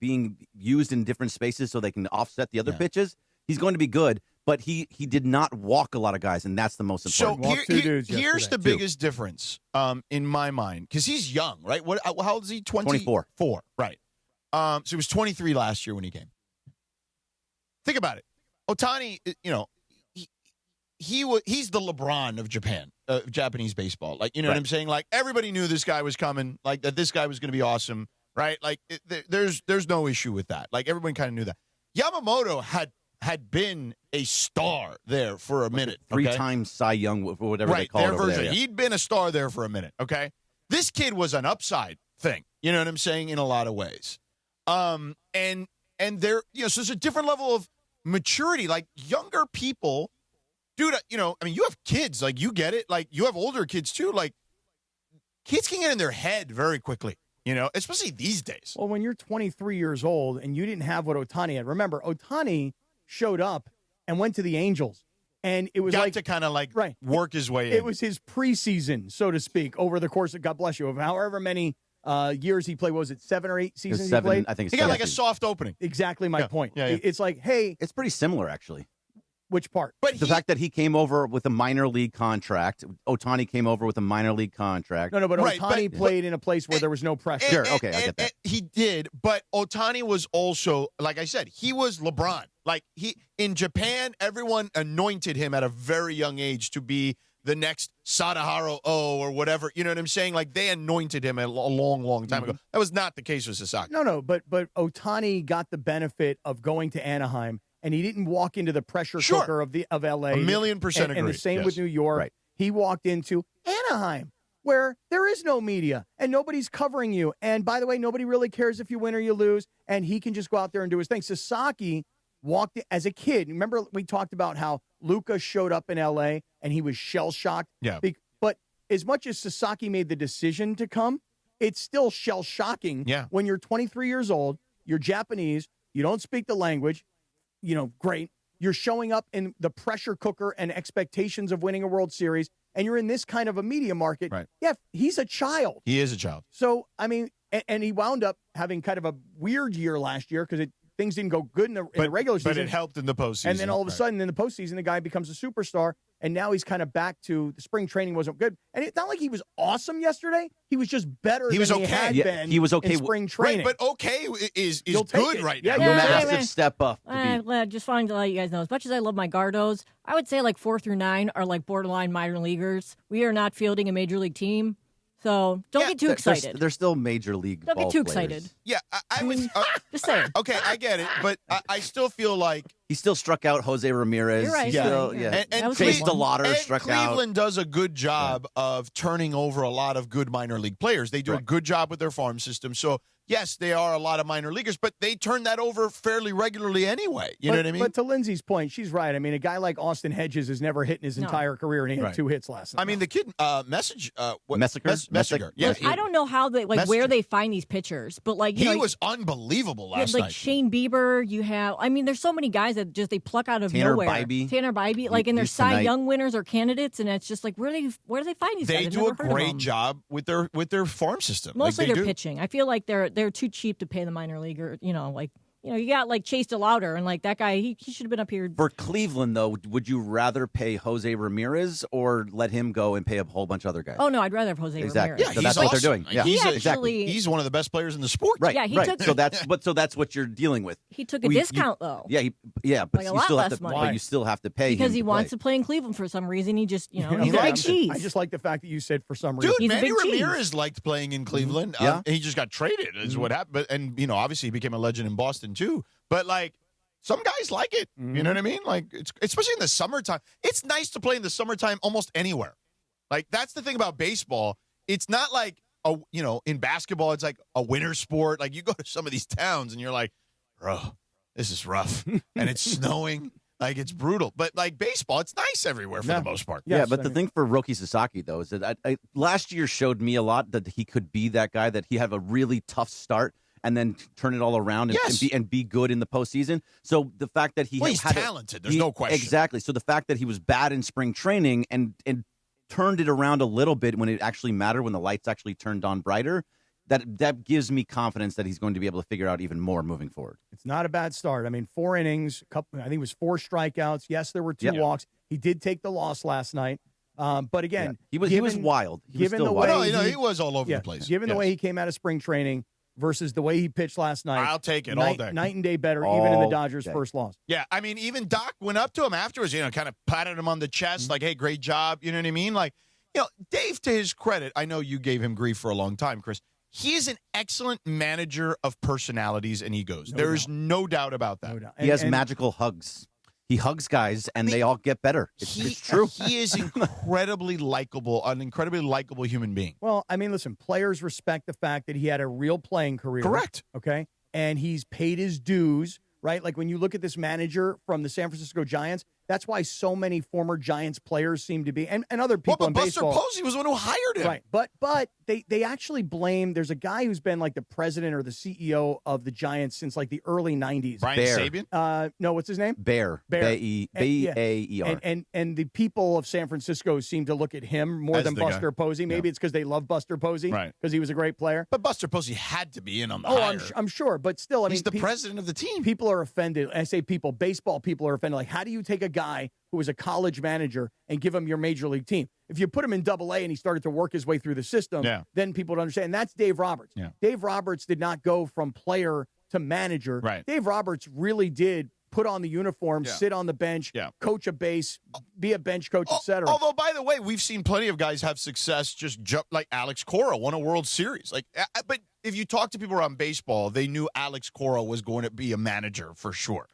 being used in different spaces so they can offset the other pitches, he's going to be good. But he did not walk a lot, of guys, and that's the most important. So here's the biggest difference in my mind, because he's young, right? How old is he? 24. Right. So he was 23 last year when he came. Think about it. Ohtani, he's the LeBron of Japan, Japanese baseball. Like, you know what I'm saying? Like, everybody knew this guy was coming, like that this guy was going to be awesome, right? Like, there's no issue with that. Like, everyone kind of knew that. Yamamoto had been a star there for a minute. 3 times Cy Young, whatever they call it over there. He'd been a star there for a minute, okay? This kid was an upside thing, you know what I'm saying, in a lot of ways. And there, so there's a different level of maturity. Like, younger people, dude, you have kids, like, you get it. Like, you have older kids too. Like, kids can get in their head very quickly, especially these days. Well, when you're 23 years old and you didn't have what Ohtani had, remember, Ohtani showed up and went to the Angels, and it was to kind of work his way in. It was his preseason, so to speak, over the course of, God bless you, of however many years he played. What was it, 7 or 8 seasons he played? I think he got like a soft opening. Exactly my point. Yeah. It's like, hey, it's pretty similar actually. Which part? But the fact that he came over with a minor league contract, Ohtani came over with a minor league contract. No, but Ohtani played in a place where there was no pressure. Sure, okay, I get that. He did, but Ohtani was also, like I said, he was LeBron. Like, in Japan, everyone anointed him at a very young age to be the next Sadaharu or whatever. You know what I'm saying? Like, they anointed him a long, long time ago. That was not the case with Sasaki. No, but Ohtani got the benefit of going to Anaheim, and he didn't walk into the pressure cooker of L.A. 1,000,000% agree. And the same with New York. Right. He walked into Anaheim, where there is no media, and nobody's covering you. And by the way, nobody really cares if you win or you lose, and he can just go out there and do his thing. Sasaki walked in as a kid. Remember, we talked about how Luka showed up in L.A., and he was shell-shocked? Yeah. But as much as Sasaki made the decision to come, it's still shell-shocking when you're 23 years old, you're Japanese, you don't speak the language, great. You're showing up in the pressure cooker and expectations of winning a World Series, and you're in this kind of a media market. Right. Yeah, he's a child. He is a child. So, I mean, and he wound up having kind of a weird year last year because things didn't go good in the regular season. But it helped in the postseason. And then all of a sudden, in the postseason, the guy becomes a superstar, and now he's kind of back to the spring training wasn't good. And it's not like he was awesome yesterday. He was just better than he had been he was okay in spring training. Right, but okay is good right now. Massive step up. Just wanted to let you guys know, as much as I love my Gardos, I would say like 4 through 9 are like borderline minor leaguers. We are not fielding a major league team. So don't get too excited. They're still major league Don't ball get too players. excited. Yeah, I was just saying. Okay, I get it, but I still feel like he still struck out Jose Ramirez. You're right. And Chase DeLauder struck out. Cleveland does a good job of turning over a lot of good minor league players. They do a good job with their farm system. So yes, they are a lot of minor leaguers, but they turn that over fairly regularly anyway. You know what I mean? But to Lindsay's point, she's right. I mean, a guy like Austin Hedges has never hit in his entire career, and he had 2 hits last night. I mean, the kid, Messinger. Yeah, I don't know how they where they find these pitchers, but he was unbelievable last night. Like Shane Bieber, there's so many guys that just they pluck out of nowhere. Tanner Bybee, and they're Cy Young winners or candidates, and it's just like where do they find these guys? They do a great job with their farm system. Mostly they're pitching. I feel like they're too cheap to pay the minor leaguer, you got like Chase DeLauder, and like that guy, he should have been up here. For Cleveland, though, would you rather pay Jose Ramirez or let him go and pay a whole bunch of other guys? Oh no, I'd rather have Jose exactly. Ramirez. So that's what they're doing. Yeah, He's one of the best players in the sport. Right. Yeah, he right. took. So that's what you're dealing with. He took a discount though. Yeah, but like you still have to. money. But you still have to pay because him he wants to play in Cleveland for some reason. He just, he's like cheese. I just like the fact that you said for some reason. Dude, Manny Ramirez liked playing in Cleveland. Yeah. He just got traded is what happened. And obviously he became a legend in Boston too. But like some guys like it. You know what I mean? Like it's especially in the summertime. It's nice to play in the summertime almost anywhere. Like that's the thing about baseball. It's not like in basketball it's like a winter sport. Like you go to some of these towns and you're like, bro, this is rough. And it's snowing. Like, it's brutal. But, like, baseball, it's nice everywhere for the most part. Yeah, but the thing for Roki Sasaki, though, is that last year showed me a lot that he could be that guy, that he had a really tough start and then turn it all around and be good in the postseason. So the fact that he's talented. There's no question. Exactly. So the fact that he was bad in spring training and turned it around a little bit when it actually mattered, when the lights actually turned on brighter, that gives me confidence that he's going to be able to figure out even more moving forward. It's not a bad start. I mean, 4 innings, I think it was 4 strikeouts. Yes, there were 2 walks. He did take the loss last night. But again, he was wild. He was all over the place. Given the way he came out of spring training versus the way he pitched last night, I'll take it all day. Night and day better, even in the Dodgers' first loss. Yeah, I mean, even Doc went up to him afterwards, kind of patted him on the chest, like, hey, great job. You know what I mean? Like, Dave, to his credit, I know you gave him grief for a long time, Chris. He is an excellent manager of personalities and egos. There's no doubt about that. He has magical hugs. He hugs guys, and they all get better. It's true. He is an incredibly likable human being. Well, I mean, listen, players respect the fact that he had a real playing career. Correct. Okay? And he's paid his dues, right? Like when you look at this manager from the San Francisco Giants, that's why so many former Giants players seem to be, and other people in baseball. Buster Posey was the one who hired him. Right. But they actually blame, there's a guy who's been like the president or the CEO of the Giants since like the early 90s. Brian Sabian? No, what's his name? Bear. B-A-E-R. And the people of San Francisco seem to look at him more than Buster Posey. Maybe it's because they love Buster Posey. Right. Because he was a great player. But Buster Posey had to be in on the hire. I'm sure. But still, he's the president of the team. People are offended. I say people, baseball people are offended. Like, how do you take a guy who was a college manager and give him your major league team? If you put him in Double-A and he started to work his way through the system, then people would understand. And that's Dave Roberts. Yeah. Dave Roberts did not go from player to manager. Right. Dave Roberts really did put on the uniform, sit on the bench, coach a base, be a bench coach, etc. Although, by the way, we've seen plenty of guys have success just jump, like Alex Cora won a World Series. But if you talk to people around baseball, they knew Alex Cora was going to be a manager for sure.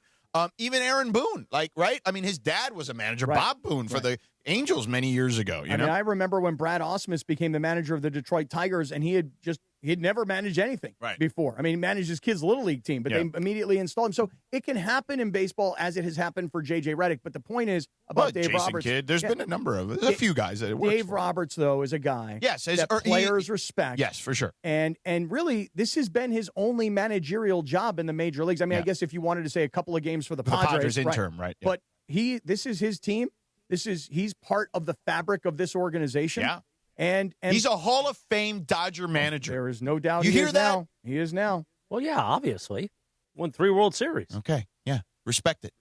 Even Aaron Boone, right? I mean, his dad was a manager, Bob Boone, for the Angels many years ago. You know? I remember when Brad Ausmus became the manager of the Detroit Tigers, and he had never managed anything before. I mean, he managed his kids' Little League team, but they immediately installed him. So it can happen in baseball as it has happened for J.J. Redick. But the point is about Dave Jason Roberts. Kidd, there's been a number of a few guys that it works Dave for. Roberts, though, is a guy that players respect. Yes, for sure. And really, this has been his only managerial job in the major leagues. I mean, I guess if you wanted to say a couple of games for the Padres interim, right? But this is his team. He's part of the fabric of this organization. Yeah. And he's a Hall of Fame Dodger manager. There is no doubt. You hear that? He is now. Well, yeah, obviously. Won 3 World Series. Okay. Yeah. Respect it.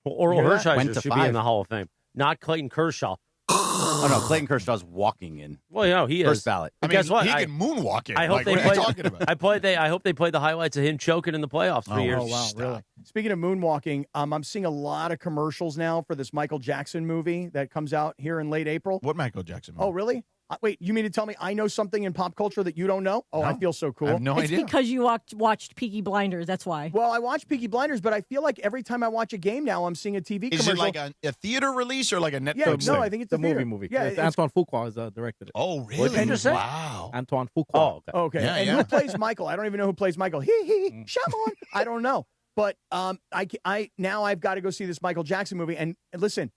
Well, Oral Hershiser should be in the Hall of Fame, not Clayton Kershaw. Oh, no, Clayton Kershaw's walking in. Well, he is. First ballot. Guess what? He can moonwalk in. I hope what are you talking about? I hope they played the highlights of him choking in the playoffs 3 years. Oh, wow, really? Speaking of moonwalking, I'm seeing a lot of commercials now for this Michael Jackson movie that comes out here in late April. What Michael Jackson movie? Oh, really? Wait, you mean to tell me I know something in pop culture that you don't know? Oh, no. I feel so cool. I have no idea. It's because you watched Peaky Blinders, that's why. Well, I watched Peaky Blinders, but I feel like every time I watch a game now, I'm seeing a TV commercial. Is it like a theater release or like a Netflix thing? I think it's a movie. Yeah, Antoine Fuqua has directed it. Oh, really? Wow. Antoine Fuqua. Oh, okay. Yeah, and who plays Michael? I don't even know who plays Michael. Shamon. I don't know. But now I've got to go see this Michael Jackson movie. And listen,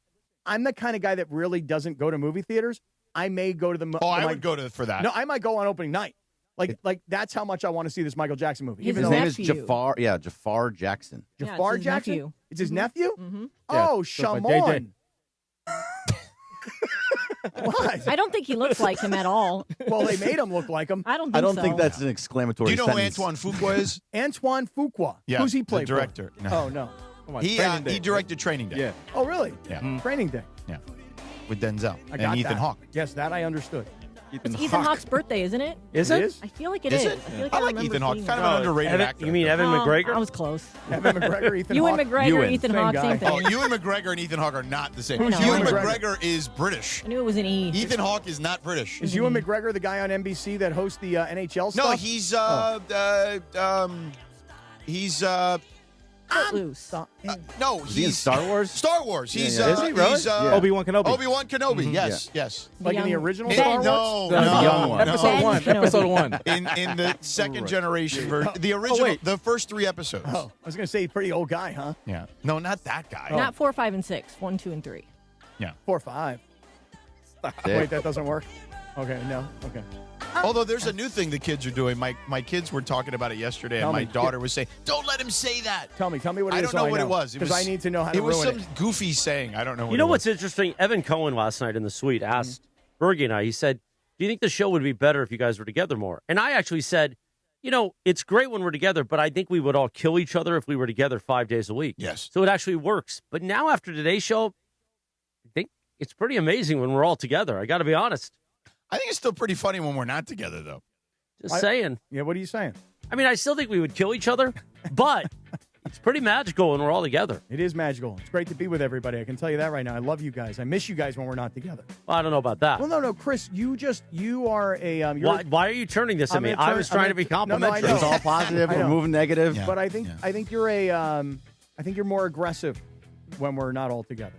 I'm the kind of guy that really doesn't go to movie theaters. I may go to the. I would go for that. No, I might go on opening night. Like that's how much I want to see this Michael Jackson movie. His name is Jafar. Yeah, Jafar Jackson. Jafar it's Jackson. Nephew. It's his nephew. Mm-hmm. Oh, Shamon. What? I don't think he looks like him at all. Well, they made him look like him. I don't think I don't so. think that's an exclamatory Do you know sentence. who Antoine Fuqua is? Antoine Fuqua. Yeah, Who's he the play director. for? No. Oh, no. He directed Training Day. Yeah. Oh, really? Yeah. Training Day. Yeah. With Denzel I and got Ethan that. Hawke. Yes, that I understood. It's Ethan Hawke's birthday, isn't it? Is It it? is? I feel like it Is is. it? I feel like I I like remember Ethan Hawke. seeing Kind it. of an underrated Evan, actor. you mean Evan Oh, McGregor? I was close. Evan McGregor, Ethan Ewan Hawke. McGregor, Ewan. Ethan Same Hawke, guy. same thing. Oh, Ewan McGregor and Ethan Hawke are not the same. Who's Ewan Ewan McGregor is British. I knew it was an E. Ethan Hawke is not British. Is Ewan McGregor the guy on NBC that hosts the NHL stuff? No, he's Footloose. no, Is he in he's Star Wars? Star Wars. He's yeah. Is he really? he's, Obi-Wan Kenobi. Obi-Wan Kenobi. Yes, yes. Like in the Young- original In- Star Wars? no, The no, young one. Episode Ben 1. Kenobi. Episode 1. in the second generation version, the original, wait. the first 3 episodes. Oh, I was going to say pretty old guy, huh? Yeah, no, not that guy. Not 4, 5, and 6. 1, 2, and 3. 4 or 5. Wait, that doesn't work? Okay, no. Okay. Although there's a new thing the kids are doing. My kids were talking about it yesterday, and Tell my me. daughter was saying, "Don't let him say that." Tell me what it is. I don't so know what it was. Because I need to know how to It was ruin some goofy saying. I don't know. What You know it what's was. interesting? Evan Cohen last night in the suite asked Bergie and I, he said, do you think the show would be better if you guys were together more? And I actually said, you know, it's great when we're together, but I think we would all kill each other if we were together 5 days a week. Yes. So it actually works. But now after today's show, I think it's pretty amazing when we're all together. I got to be honest. I think it's still pretty funny when we're not together, though. Just saying. Yeah, what are you saying? I mean, I still think we would kill each other, but it's pretty magical when we're all together. It is magical. It's great to be with everybody. I can tell you that right now. I love you guys. I miss you guys when we're not together. Well, I don't know about that. Well, no, Chris, you are a. You're Why are you turning this at me? I was trying to be complimentary. No, I know. It's all positive. I We're know. moving negative. But I think you're I think you're more aggressive when we're not all together.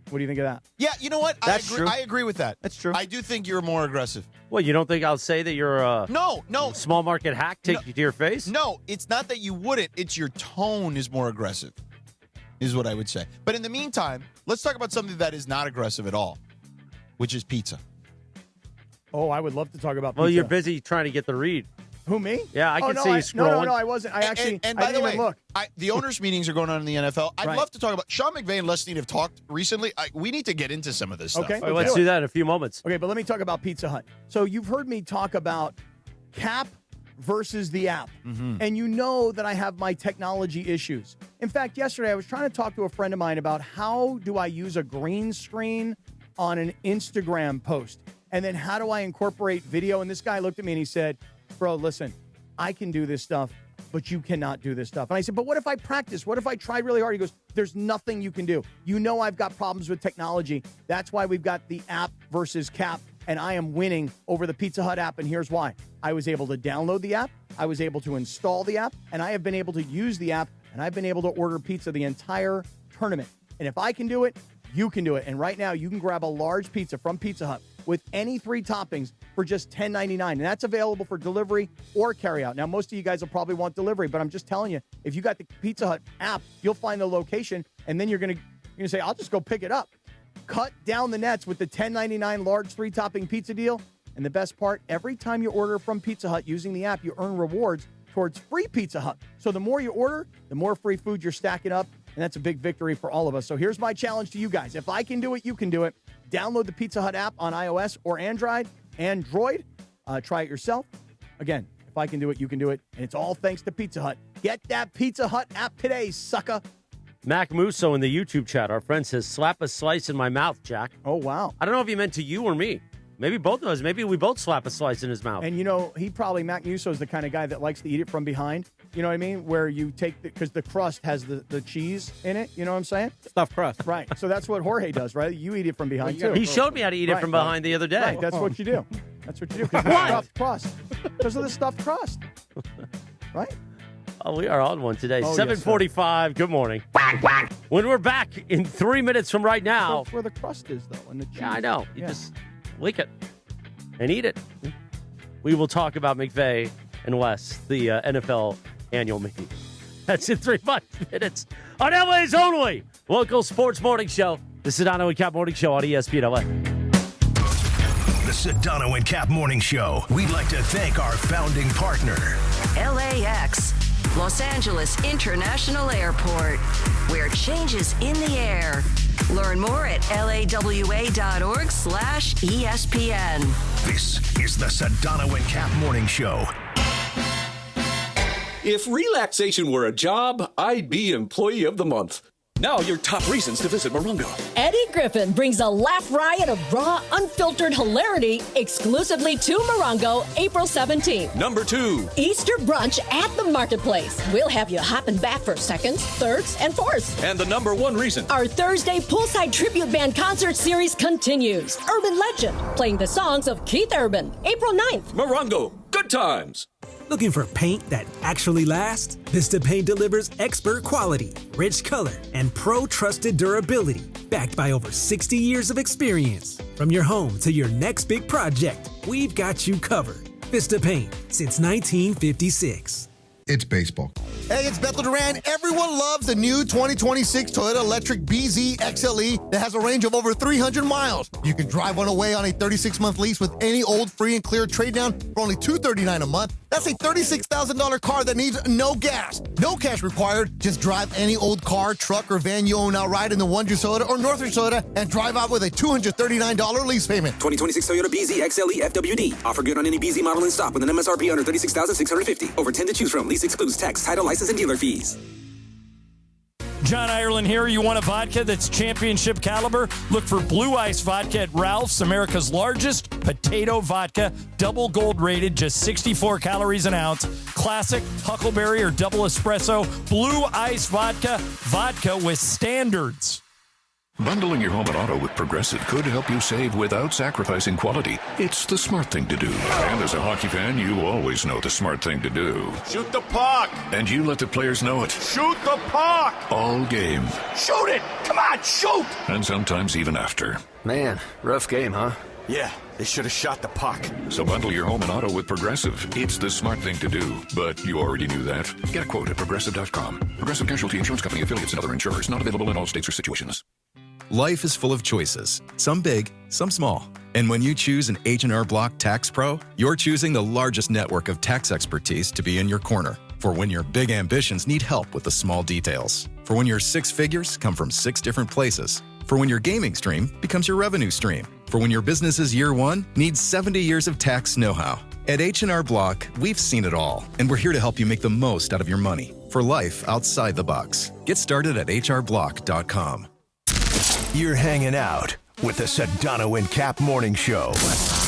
What do you think of that? Yeah, you know what? That's true. I agree with that. That's true. I do think you're more aggressive. Well, you don't think I'll say that you're a No. small market hack take you to your face? No, it's not that you wouldn't. It's your tone is more aggressive, is what I would say. But in the meantime, let's talk about something that is not aggressive at all, which is pizza. Oh, I would love to talk about pizza. Well, you're busy trying to get the read. Who, me? Yeah, I can no, see you No, scrolling. I wasn't. I actually, And I by didn't the way, even look. the owners' meetings are going on in the NFL. I'd Right. love to talk about Sean McVay and Les Snead have talked recently. We need to get into some of this stuff. Okay. All right, let's do that in a few moments. Okay, but let me talk about Pizza Hut. So you've heard me talk about Cap versus the app. And you know that I have my technology issues. In fact, yesterday I was trying to talk to a friend of mine about how do I use a green screen on an Instagram post? And then how do I incorporate video? And this guy looked at me and he said, bro, listen, I can do this stuff, but you cannot do this stuff. And I said, but what if I practice? What if I try really hard? He goes, there's nothing you can do. You know I've got problems with technology. That's why we've got the app versus Cap, and I am winning over the Pizza Hut app, and here's why. I was able to download the app, I was able to install the app, and I have been able to use the app, and I've been able to order pizza the entire tournament. And if I can do it, you can do it. And right now, you can grab a large pizza from Pizza Hut with any 3 toppings for just $10.99. And that's available for delivery or carryout. Now, most of you guys will probably want delivery, but I'm just telling you, if you got the Pizza Hut app, you'll find the location, and then you're going to say, I'll just go pick it up. Cut down the nets with the $10.99 large 3-topping pizza deal. And the best part, every time you order from Pizza Hut using the app, you earn rewards towards free Pizza Hut. So the more you order, the more free food you're stacking up. And that's a big victory for all of us. So here's my challenge to you guys. If I can do it, you can do it. Download the Pizza Hut app on iOS or Android. Try it yourself. Again, if I can do it, you can do it. And it's all thanks to Pizza Hut. Get that Pizza Hut app today, sucker. Mac Musso in the YouTube chat, our friend says, slap a slice in my mouth, Jack. Oh, wow. I don't know if he meant to you or me. Maybe both of us. Maybe we both slap a slice in his mouth. And, you know, Mac Musso is the kind of guy that likes to eat it from behind. You know what I mean? Where you take because the crust has the cheese in it. You know what I'm saying? Stuffed crust. Right. So that's what Jorge does, right? You eat it from behind, too. He showed me how to eat it from behind the other day. Right. That's what you do. That's what you do. Because of the stuffed crust. Because of the stuffed crust. Right? Oh, we are on one today. Oh, 7:45. Good morning. When we're back in 3 minutes from right now. That's where the crust is, though. And the cheese. Yeah, I know. You just lick it and eat it. We will talk about McVay and Wes, the NFL annual meeting. That's in 3 minutes on LA's only local sports morning show, the Sedano and Kap Morning Show on ESPN LA. The Sedano and Kap Morning Show. We'd like to thank our founding partner, LAX, Los Angeles International Airport, where change is in the air. Learn more at lawa.org/ESPN. This is the Sedano and Kap Morning Show. If relaxation were a job, I'd be Employee of the Month. Now your top reasons to visit Morongo. Eddie Griffin brings a laugh riot of raw, unfiltered hilarity exclusively to Morongo, April 17th. Number 2. Easter brunch at the marketplace. We'll have you hopping back for seconds, thirds, and fourths. And the number 1 reason. Our Thursday poolside tribute band concert series continues. Urban Legend, playing the songs of Keith Urban, April 9th. Morongo, good times. Looking for paint that actually lasts? Vista Paint delivers expert quality, rich color, and pro-trusted durability, backed by over 60 years of experience. From your home to your next big project, we've got you covered. Vista Paint, since 1956. It's baseball. Hey, it's Bethel Duran. Everyone loves the new 2026 Toyota Electric BZ XLE that has a range of over 300 miles. You can drive one away on a 36-month lease with any old free and clear trade down for only $239 a month. That's a $36,000 car that needs no gas. No cash required. Just drive any old car, truck, or van you own outright in the Wonders Toyota or Northridge Toyota and drive out with a $239 lease payment. 2026 Toyota BZ XLE FWD. Offer good on any BZ model in stock with an MSRP under $36,650. Over 10 to choose from. Lease excludes tax, title, license, and dealer fees. John Ireland here. You want a vodka that's championship caliber? Look for Blue Ice Vodka at Ralph's, America's largest potato vodka. Double gold rated, just 64 calories an ounce. Classic, huckleberry, or double espresso. Blue Ice Vodka. Vodka with standards. Bundling your home and auto with Progressive could help you save without sacrificing quality. It's the smart thing to do. And as a hockey fan, you always know the smart thing to do. Shoot the puck! And you let the players know it. Shoot the puck! All game. Shoot it! Come on, shoot! And sometimes even after. Man, rough game, huh? Yeah, they should have shot the puck. So bundle your home and auto with Progressive. It's the smart thing to do. But you already knew that. Get a quote at Progressive.com. Progressive Casualty Insurance Company affiliates and other insurers. Not available in all states or situations. Life is full of choices, some big, some small. And when you choose an H&R Block Tax Pro, you're choosing the largest network of tax expertise to be in your corner. For when your big ambitions need help with the small details. For when your 6 figures come from 6 different places. For when your gaming stream becomes your revenue stream. For when your business's year 1 needs 70 years of tax know-how. At H&R Block, we've seen it all, and we're here to help you make the most out of your money for life outside the box. Get started at hrblock.com. You're hanging out with the Sedano and Kap Morning Show.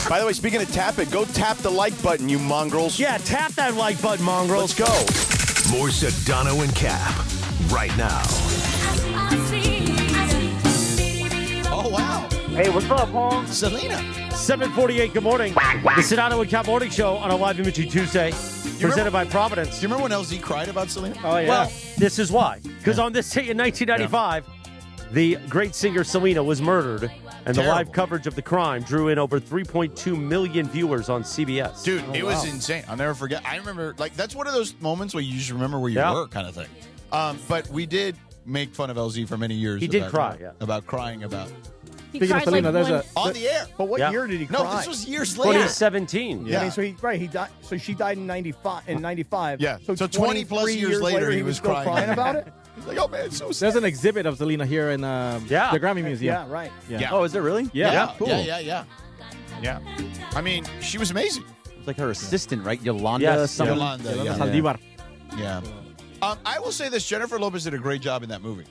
By the way, speaking of tap it, go tap the like button, you mongrels. Yeah, tap that like button, mongrels. Let's go. More Sedano and Kap right now. Oh, wow. Hey, what's up, Paul? Selena. 7:48, good morning. The Sedano and Kap Morning Show on a live imaging Tuesday, presented by Providence. Do you remember when LZ cried about Selena? Oh, yeah. Well, this is why. Because on this day in 1995, the great singer Selena was murdered, and the live coverage of the crime drew in over 3.2 million viewers on CBS. Dude, it was insane. I'll never forget. I remember, like, that's one of those moments where you just remember where you were kind of thing. But we did make fun of LZ for many years. He did cry, about crying about. Speaking of Selena, on the air. But what year did he cry? No, this was years later. 2017. Yeah. I mean, he died. So she died in 95. Yeah. So 20 plus years later, he was still crying about it. He's like, oh man, it's so sad. There's an exhibit of Selena here in the Grammy Museum. Yeah, right. Yeah. Oh, is it really? Yeah. Cool. Yeah. I mean, she was amazing. It was like her assistant, right? Yolanda. Yolanda Saldivar. Yeah. I will say this: Jennifer Lopez did a great job in that movie.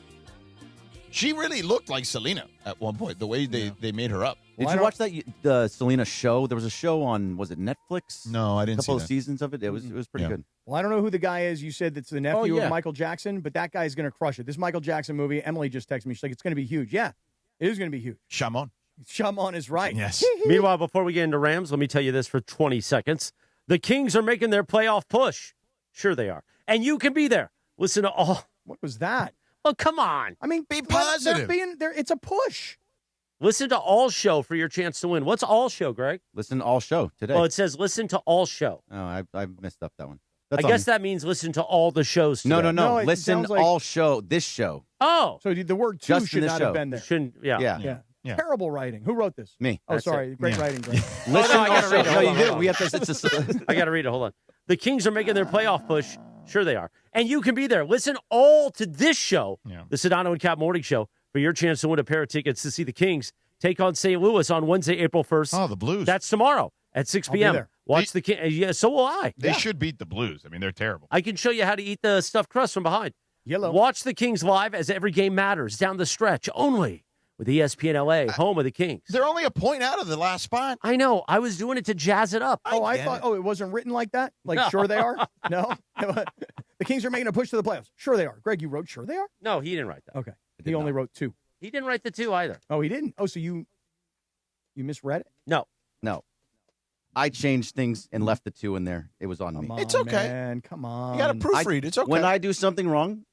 She really looked like Selena at one point, the way they made her up. Did you watch that Selena show? There was a show on, was it Netflix? No, I didn't see that. A couple of seasons of it. It was pretty good. Well, I don't know who the guy is. You said that's the nephew of Michael Jackson, but that guy's going to crush it. This Michael Jackson movie, Emily just texted me. She's like, it's going to be huge. Yeah, it is going to be huge. Shamon is right. Yes. Meanwhile, before we get into Rams, let me tell you this for 20 seconds. The Kings are making their playoff push. Sure they are. And you can be there. Listen to all. What was that? Oh, come on. I mean, be positive. It's a push. Listen to All Show for your chance to win. What's All Show, Greg? Listen to All Show today. Oh, it says listen to All Show. Oh, I messed up that one. I guess that means listen to all the shows today. No. Listen, all show, this show. Oh. So the word "to" should not have been there. Yeah. Terrible writing. Who wrote this? Me. Oh, sorry. Great writing, Greg. Listen, I got to read it. No, you did. We have to. I got to read it. Hold on. The Kings are making their playoff push. Sure they are. And you can be there. Listen all to this show, the Sedano and Kap Morning Show, for your chance to win a pair of tickets to see the Kings take on St. Louis on Wednesday, April 1st. Oh, the Blues. That's tomorrow at 6 p.m. Watch the Kings. Yeah, so will I. They should beat the Blues. I mean, they're terrible. I can show you how to eat the stuffed crust from behind. Yellow. Watch the Kings live as every game matters down the stretch only with ESPN LA, home of the Kings. They're only a point out of the last spot. I know. I was doing it to jazz it up. I thought, it wasn't written like that? Like, No. sure they are? No? The Kings are making a push to the playoffs. Sure they are. Greg, you wrote sure they are? No, he didn't write that. Okay. He only wrote 2. He didn't write the 2 either. Oh, he didn't? Oh, so you misread it? No. I changed things and left the 2 in there. It was on me. It's okay. Man, come on. You got to proofread. It's okay. When I do something wrong,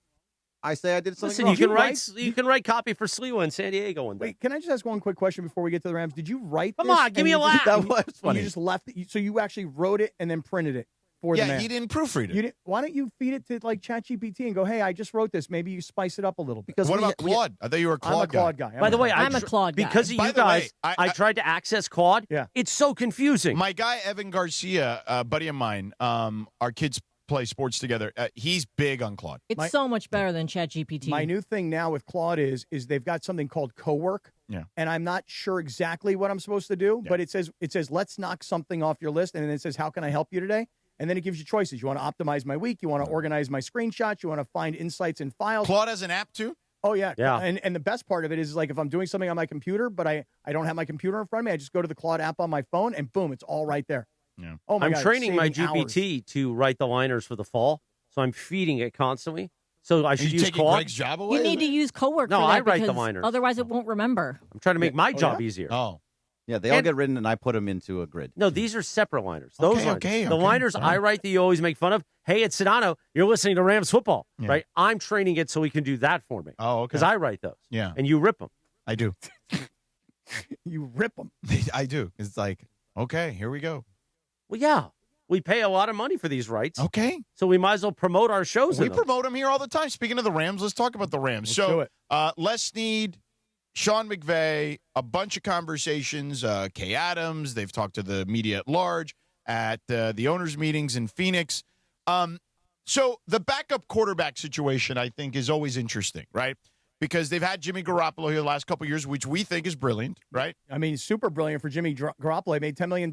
I say I did something Listen, wrong. you can write copy for Sliwa in San Diego one day. Wait, can I just ask one quick question before we get to the Rams? Did you write Come this on, give and me you a just- laugh. That was funny. You just left it. So you actually wrote it and then printed it for the man. he didn't proofread it. You didn't, why don't you feed it to like ChatGPT and go, hey, I just wrote this. Maybe you spice it up a little bit. What about Claude? I thought you were a Claude I'm a Claude guy. By the way, I'm a Claude guy. because of By you the way, guys, I tried to access Claude. Yeah. It's so confusing. My guy, Evan Garcia, a buddy of mine, our kids play sports together. He's big on Claude. It's so much better than ChatGPT. My new thing now with Claude is they've got something called co-work. Yeah. And I'm not sure exactly what I'm supposed to do, but it says let's knock something off your list, and then it says how can I help you today? And then it gives you choices. You want to optimize my week, you want to organize my screenshots, you want to find insights in files. Claude has an app too? Oh yeah. Yeah. And the best part of it is like if I'm doing something on my computer, but I don't have my computer in front of me, I just go to the Claude app on my phone and boom, it's all right there. Yeah. Oh my I'm God, training my saving hours. GPT to write the liners for the fall, so I'm feeding it constantly. So I should you use taking Claude. Greg's job away? You need to use cowork No, for that I write the because liners. Otherwise, it won't remember. I'm trying to make my Oh, job yeah? easier. Oh. Yeah, they all And- get written, and I put them into a grid. No, these are separate liners. Those liners. Okay. The liners I write that you always make fun of. Hey, it's Sedano. You're listening to Rams football, Yeah. right? I'm training it so he can do that for me. Oh, okay. Because I write those. Yeah. And you rip them. I do. You rip them. I do. It's like, okay, here we go. Well, yeah. We pay a lot of money for these rights. Okay. So we might as well promote our shows. We in them. promote them here all the time. Speaking of the Rams, let's talk about the Rams. Let's do it. Les Snead, Sean McVay, a bunch of conversations. Kay Adams, they've talked to the media at large at the owners' meetings in Phoenix. So the backup quarterback situation, I think, is always interesting, right? Because they've had Jimmy Garoppolo here the last couple of years, which we think is brilliant, right? I mean, super brilliant for Jimmy Garoppolo. He made $10 million,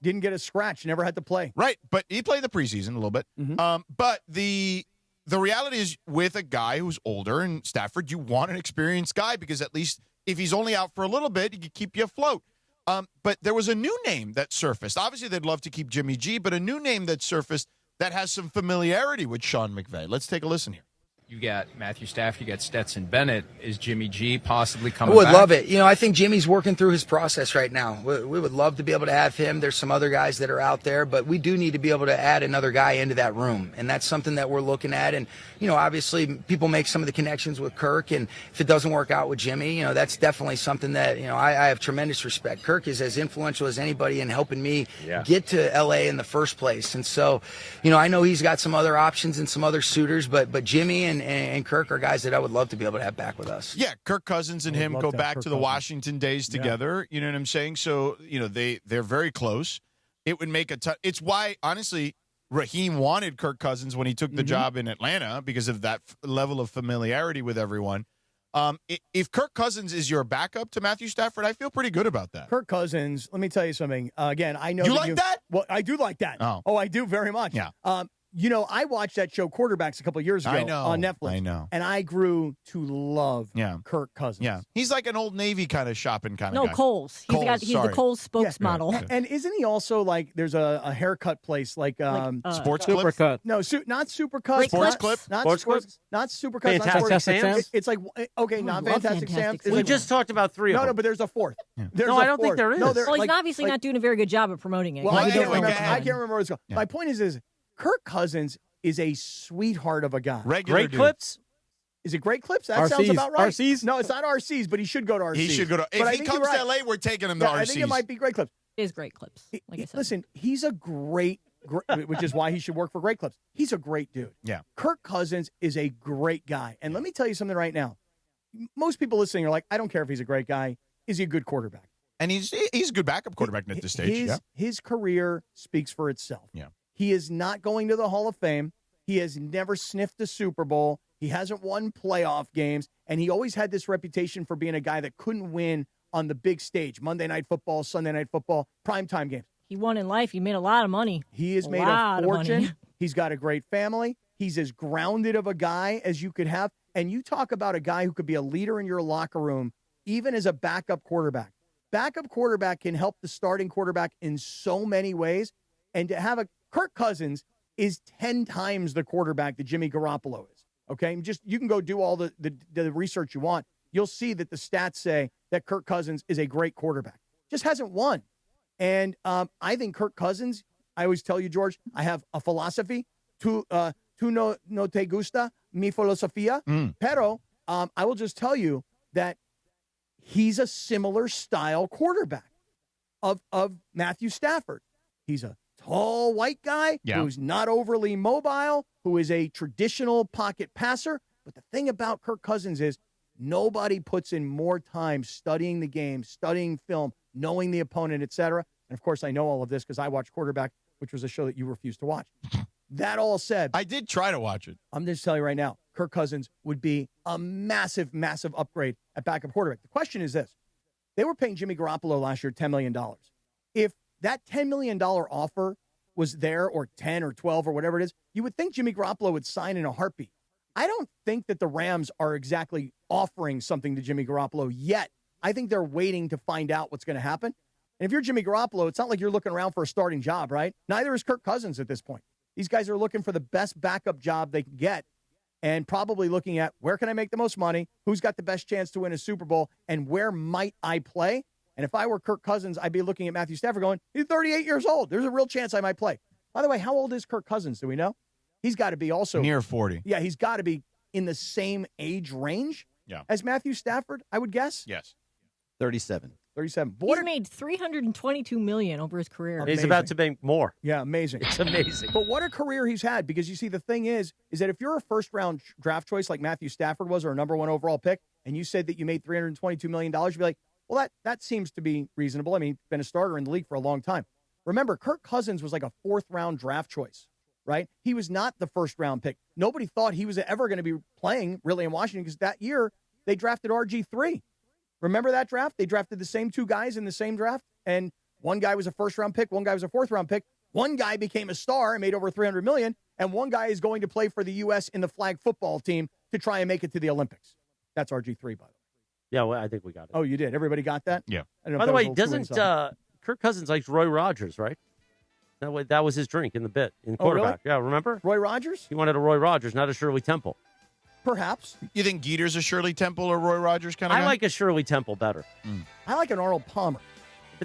didn't get a scratch, never had to play. Right, but he played the preseason a little bit. But the reality is with a guy who's older and Stafford, you want an experienced guy because at least if he's only out for a little bit, he can keep you afloat. But there was a new name that surfaced. Obviously, they'd love to keep Jimmy G, but a new name that surfaced that has some familiarity with Sean McVay. Let's take a listen here. You got Matthew Stafford, you got Stetson Bennett. Is Jimmy G possibly I coming would back? love it. You know, I think Jimmy's working through his process right now. We would love to be able to have him. There's some other guys that are out there, but we do need to be able to add another guy into that room. And that's something that we're looking at. And, you know, obviously people make some of the connections with Kirk. And if it doesn't work out with Jimmy, you know, that's definitely something that, you know, I have tremendous respect. Kirk is as influential as anybody in helping me get to L.A. in the first place. And so, you know, I know he's got some other options and some other suitors, but Jimmy and Kirk are guys that I would love to be able to have back with us. Yeah, Kirk Cousins and him go back to the Washington days together. You know what I'm saying? So, you know, they're very close. It would make a ton. It's why, honestly, Raheem wanted Kirk Cousins when he took the job in Atlanta because of that level of familiarity with everyone. If Kirk Cousins is your backup to Matthew Stafford, I feel pretty good about that. Kirk Cousins, let me tell you something. Again, I know You like that? Well, I do like that. Oh, I do very much. Yeah. You know, I watched that show Quarterbacks a couple of years ago on Netflix. I know. And I grew to love Kirk Cousins. Yeah. He's like an Old Navy kind of shopping kind of No, guy. Kohl's. He's the Kohl's spokesmodel. And isn't he also like, there's a haircut place like Sports Clip? Supercut. No, not Supercut. Sports Clip? Not Sports Clip? Not Supercut. Fantastic not Sam's? It's like, okay, not love Fantastic Sam's. Fantastic We just talked about three of them. No, but there's a fourth. There's No, a I don't think fourth. there is. No, there, Well, he's like- obviously like- not doing a very good job at promoting it. Well, I anyway, can't remember. go ahead. I can't remember what it's called. Yeah. My point is Kirk Cousins is a sweetheart of a guy. Regular Great dude. clips? Is it Great Clips? That sounds RCs. about right. RCs? No, it's not RCs, but he should go to RCs. He should go to. But I If he think comes you're to right. LA, we're taking him to Yeah, RCs. I think it might be Great Clips. It is great clips. Like I said. Listen, he's a great, which is why he should work for Great Clips. He's a great dude. Yeah. Kirk Cousins is a great guy. And let me tell you something right now. Most people listening are like, I don't care if he's a great guy. Is he a good quarterback? And he's a good backup quarterback at this stage. His career speaks for itself. Yeah. He is not going to the Hall of Fame. He has never sniffed a Super Bowl. He hasn't won playoff games, and he always had this reputation for being a guy that couldn't win on the big stage, Monday Night Football, Sunday Night Football, primetime games. He won in life. He made a lot of money. He has made a fortune. He's got a great family. He's as grounded of a guy as you could have. And you talk about a guy who could be a leader in your locker room, even as a backup quarterback. Backup quarterback can help the starting quarterback in so many ways. And to have Kirk Cousins is 10 times the quarterback that Jimmy Garoppolo is. Okay? You can go do all the research you want. You'll see that the stats say that Kirk Cousins is a great quarterback. Just hasn't won. And I think Kirk Cousins, I always tell you, George, I have a philosophy. Tu no te gusta mi filosofía. Pero I will just tell you that he's a similar style quarterback of Matthew Stafford. He's a tall white guy who's not overly mobile, who is a traditional pocket passer. But the thing about Kirk Cousins is nobody puts in more time studying the game, studying film, knowing the opponent, etc. And, of course, I know all of this because I watched Quarterback, which was a show that you refused to watch. That all said, I did try to watch it. I'm just telling you right now, Kirk Cousins would be a massive, massive upgrade at backup quarterback. The question is this. They were paying Jimmy Garoppolo last year $10 million. If that $10 million offer was there, or 10 or 12 or whatever it is, you would think Jimmy Garoppolo would sign in a heartbeat. I don't think that the Rams are exactly offering something to Jimmy Garoppolo yet. I think they're waiting to find out what's going to happen. And if you're Jimmy Garoppolo, it's not like you're looking around for a starting job, right? Neither is Kirk Cousins at this point. These guys are looking for the best backup job they can get and probably looking at where can I make the most money, who's got the best chance to win a Super Bowl, and where might I play? And if I were Kirk Cousins, I'd be looking at Matthew Stafford going, he's 38 years old. There's a real chance I might play. By the way, how old is Kirk Cousins? Do we know? He's got to be also near 40. Yeah, he's got to be in the same age range as Matthew Stafford, I would guess. Yes. 37. He's made $322 million over his career. Amazing. He's about to make more. Yeah, amazing. It's amazing. But what a career he's had, because you see, the thing is that if you're a first-round draft choice like Matthew Stafford was, or a number one overall pick, and you said that you made $322 million, you'd be like, well, that seems to be reasonable. I mean, he's been a starter in the league for a long time. Remember, Kirk Cousins was like a fourth-round draft choice, right? He was not the first-round pick. Nobody thought he was ever going to be playing, really, in Washington, because that year they drafted RG3. Remember that draft? They drafted the same two guys in the same draft, and one guy was a first-round pick, one guy was a fourth-round pick. One guy became a star and made over $300 million, and one guy is going to play for the U.S. in the flag football team to try and make it to the Olympics. That's RG3, by the way. Yeah, well, I think we got it. Oh, you did? Everybody got that? Yeah. By the way, doesn't Kirk Cousins likes Roy Rogers, right? That was his drink in the bit in quarterback. Really? Yeah, remember? Roy Rogers? He wanted a Roy Rogers, not a Shirley Temple. Perhaps. You think Geeter's a Shirley Temple or Roy Rogers kind of guy? I like a Shirley Temple better. I like an Arnold Palmer.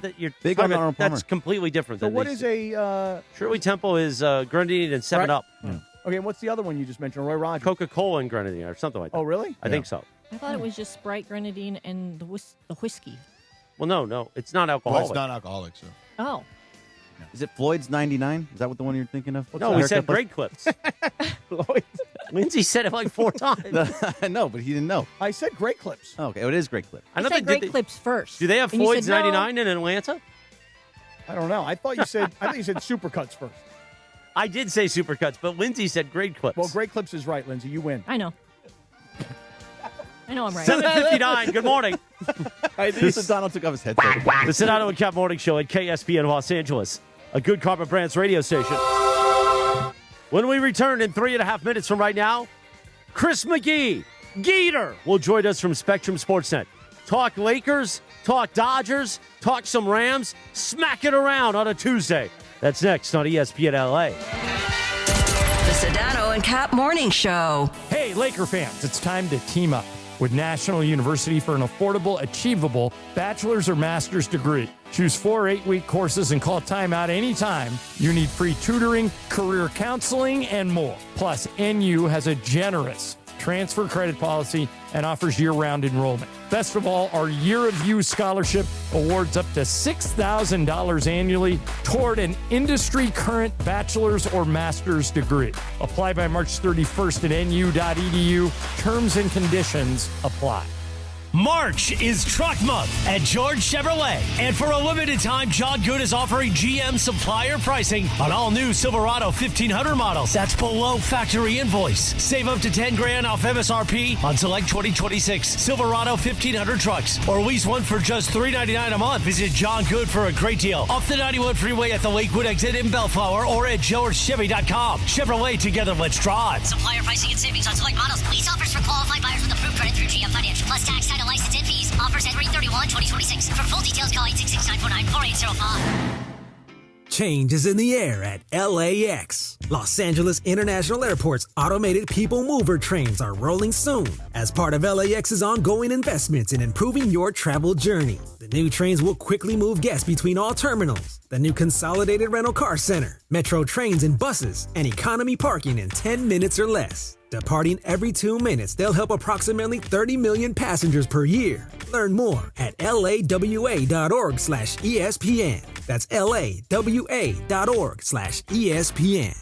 But you're big on Arnold Palmer. That's completely different. So what is a... Shirley Temple is grenadine and 7-Up. Okay, and what's the other one you just mentioned? Roy Rogers? Coca-Cola and grenadine or something like that. Oh, really? I think so. I thought it was just Sprite, grenadine, and the whiskey. Well, no. It's not alcoholic. Well, it's not alcoholic, so. Oh. Is it Floyd's 99? Is that what the one you're thinking of? No, we said Great Clips. Lindsay said it like 4 times. No, but he didn't know. I said Great Clips. Oh, okay, it is Great Clips. I said Great Clips first. Do they have And you Floyd's said no. 99 in Atlanta? I don't know. I thought you said Supercuts first. I did say Supercuts, but Lindsay said Great Clips. Well, Great Clips is right, Lindsay. You win. I know. I know I'm right. 7:59. Good morning. Sedano took off his headset. The Sedano Kap Morning Show at KSPN Los Angeles, a Good Karma Brands radio station. When we return in 3.5 minutes from right now, Chris McGee, Geeter, will join us from Spectrum Sportsnet. Talk Lakers, talk Dodgers, talk some Rams, smack it around on a Tuesday. That's next on ESPN LA. The Sedano and Kap Morning Show. Hey, Laker fans, it's time to team up with National University for an affordable, achievable bachelor's or master's degree. Choose 4 8-week courses and call timeout anytime. You need free tutoring, career counseling, and more. Plus, NU has a generous transfer credit policy and offers year-round enrollment. Best of all, our Year of You scholarship awards up to $6,000 annually toward an industry-current bachelor's or master's degree. Apply by March 31st at nu.edu. Terms and conditions apply. March is Truck Month at George Chevrolet. And for a limited time, John Good is offering GM supplier pricing on all new Silverado 1500 models. That's below factory invoice. Save up to $10,000 off MSRP on select 2026 Silverado 1500 trucks. Or lease one for just $399 a month. Visit John Good for a great deal off the 91 freeway at the Lakewood exit in Bellflower or at georgechevy.com. Chevrolet, together, let's drive. Supplier pricing and savings on select models. Lease offers for qualified buyers with approved credit through GM Financial. Plus tax, title, license, and fees. Offers at 3/31/2026. For full details, call 866-949-4805. Change is in the air at LAX. Los Angeles International Airport's automated people mover trains are rolling soon as part of LAX's ongoing investments in improving your travel journey. The new trains will quickly move guests between all terminals. The new consolidated rental car center, metro trains and buses, and economy parking in 10 minutes or less. Departing every 2 minutes, they'll help approximately 30 million passengers per year. Learn more at lawa.org/ESPN. That's lawa.org/ESPN.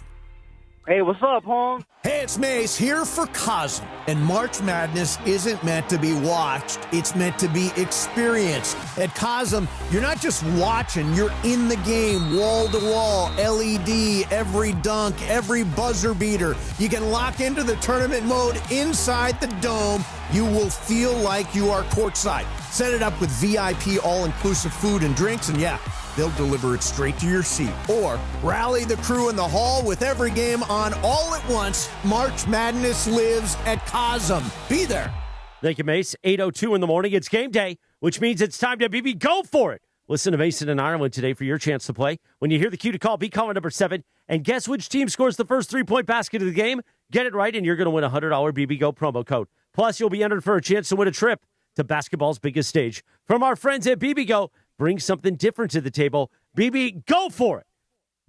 Hey, what's up, home? Hey, it's Mace here for Cosm. And March Madness isn't meant to be watched. It's meant to be experienced. At Cosm, you're not just watching, you're in the game, wall to wall, LED, every dunk, every buzzer beater. You can lock into the tournament mode inside the dome. You will feel like you are courtside. Set it up with VIP all-inclusive food and drinks, and yeah, they'll deliver it straight to your seat. Or rally the crew in the hall with every game on all at once. March Madness lives at Cosm. Be there. Thank you, Mace. 8:02 in the morning. It's game day, which means it's time to go for it. Listen to Mason in Ireland today for your chance to play. When you hear the cue to call, be caller number 7 and guess which team scores the first 3-point basket of the game. Get it right, and you're going to win a $100 BBGO promo code. Plus, you'll be entered for a chance to win a trip to basketball's biggest stage. From our friends at BBGO, bring something different to the table. BB, go for it.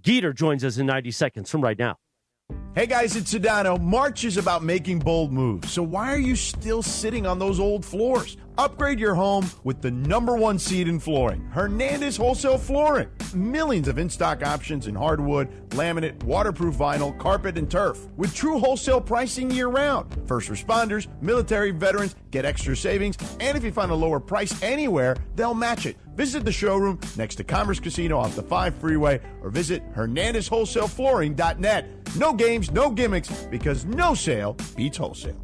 Geeter joins us in 90 seconds from right now. Hey guys, it's Sedano. March is about making bold moves. So why are you still sitting on those old floors? Upgrade your home with the #1 seed in flooring, Hernandez Wholesale Flooring. Millions of in-stock options in hardwood, laminate, waterproof vinyl, carpet, and turf. With true wholesale pricing year-round. First responders, military veterans get extra savings, and if you find a lower price anywhere, they'll match it. Visit the showroom next to Commerce Casino off the 5 freeway or visit HernandezWholesaleFlooring.net. No games, no gimmicks, because no sale beats wholesale.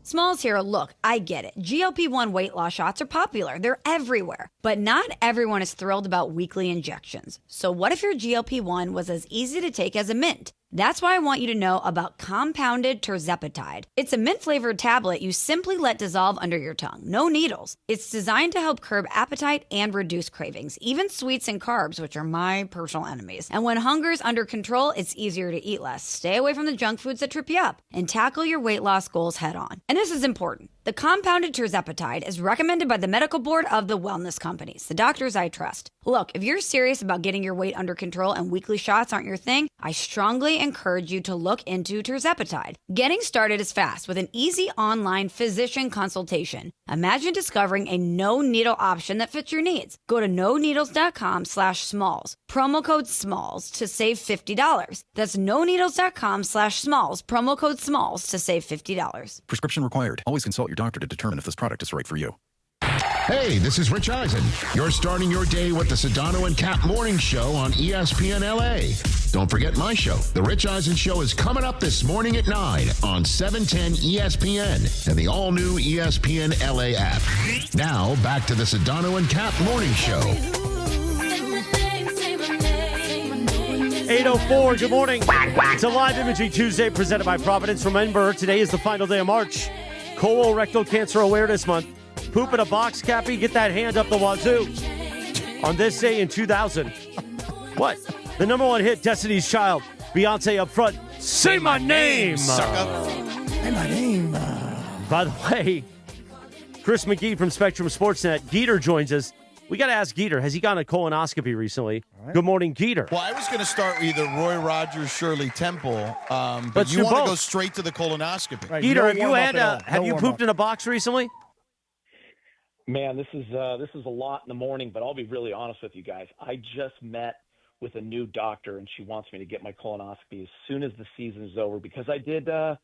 Smalls here. Look, I get it. GLP-1 weight loss shots are popular. They're everywhere. But not everyone is thrilled about weekly injections. So what if your GLP-1 was as easy to take as a mint? That's why I want you to know about compounded terzepatide. It's a mint-flavored tablet you simply let dissolve under your tongue. No needles. It's designed to help curb appetite and reduce cravings, even sweets and carbs, which are my personal enemies. And when hunger is under control, it's easier to eat less. Stay away from the junk foods that trip you up and tackle your weight loss goals head on. And this is important. The compounded terzepatide is recommended by the medical board of the wellness companies, the doctors I trust. Look, if you're serious about getting your weight under control and weekly shots aren't your thing, I strongly encourage you to look into terzepatide. Getting started is fast with an easy online physician consultation. Imagine discovering a no-needle option that fits your needs. Go to noneedles.com/smalls. Promo code SMALLS to save $50. That's noneedles.com/smalls. Promo code SMALLS to save $50. Prescription required. Always consult your doctor to determine if this product is right for you. Hey, this is Rich Eisen. You're starting your day with the Sedano and Kap Morning Show on ESPN LA. Don't forget my show. The Rich Eisen Show is coming up this morning at 9 on 710 ESPN and the all-new ESPN LA app. Now, back to the Sedano and Kap Morning Show. 8:04, good morning. It's a live imaging Tuesday presented by Providence. Remember, today is the final day of March. Colorectal Cancer Awareness Month. Poop in a box, Cappy, get that hand up the wazoo. On this day in 2000, what? The #1 hit, Destiny's Child. Beyonce up front, say my name. Sucker. Say my name. By the way, Chris McGee from Spectrum Sportsnet, Geeter joins us. We got to ask Geeter, has he gotten a colonoscopy recently? Right. Good morning, Geeter. Well, I was going to start with either Roy Rogers, Shirley Temple, but you want to go straight to the colonoscopy. Right, Geeter, have you pooped in a box recently? Man, this is a lot in the morning, but I'll be really honest with you guys. I just met with a new doctor, and she wants me to get my colonoscopy as soon as the season is over because I did the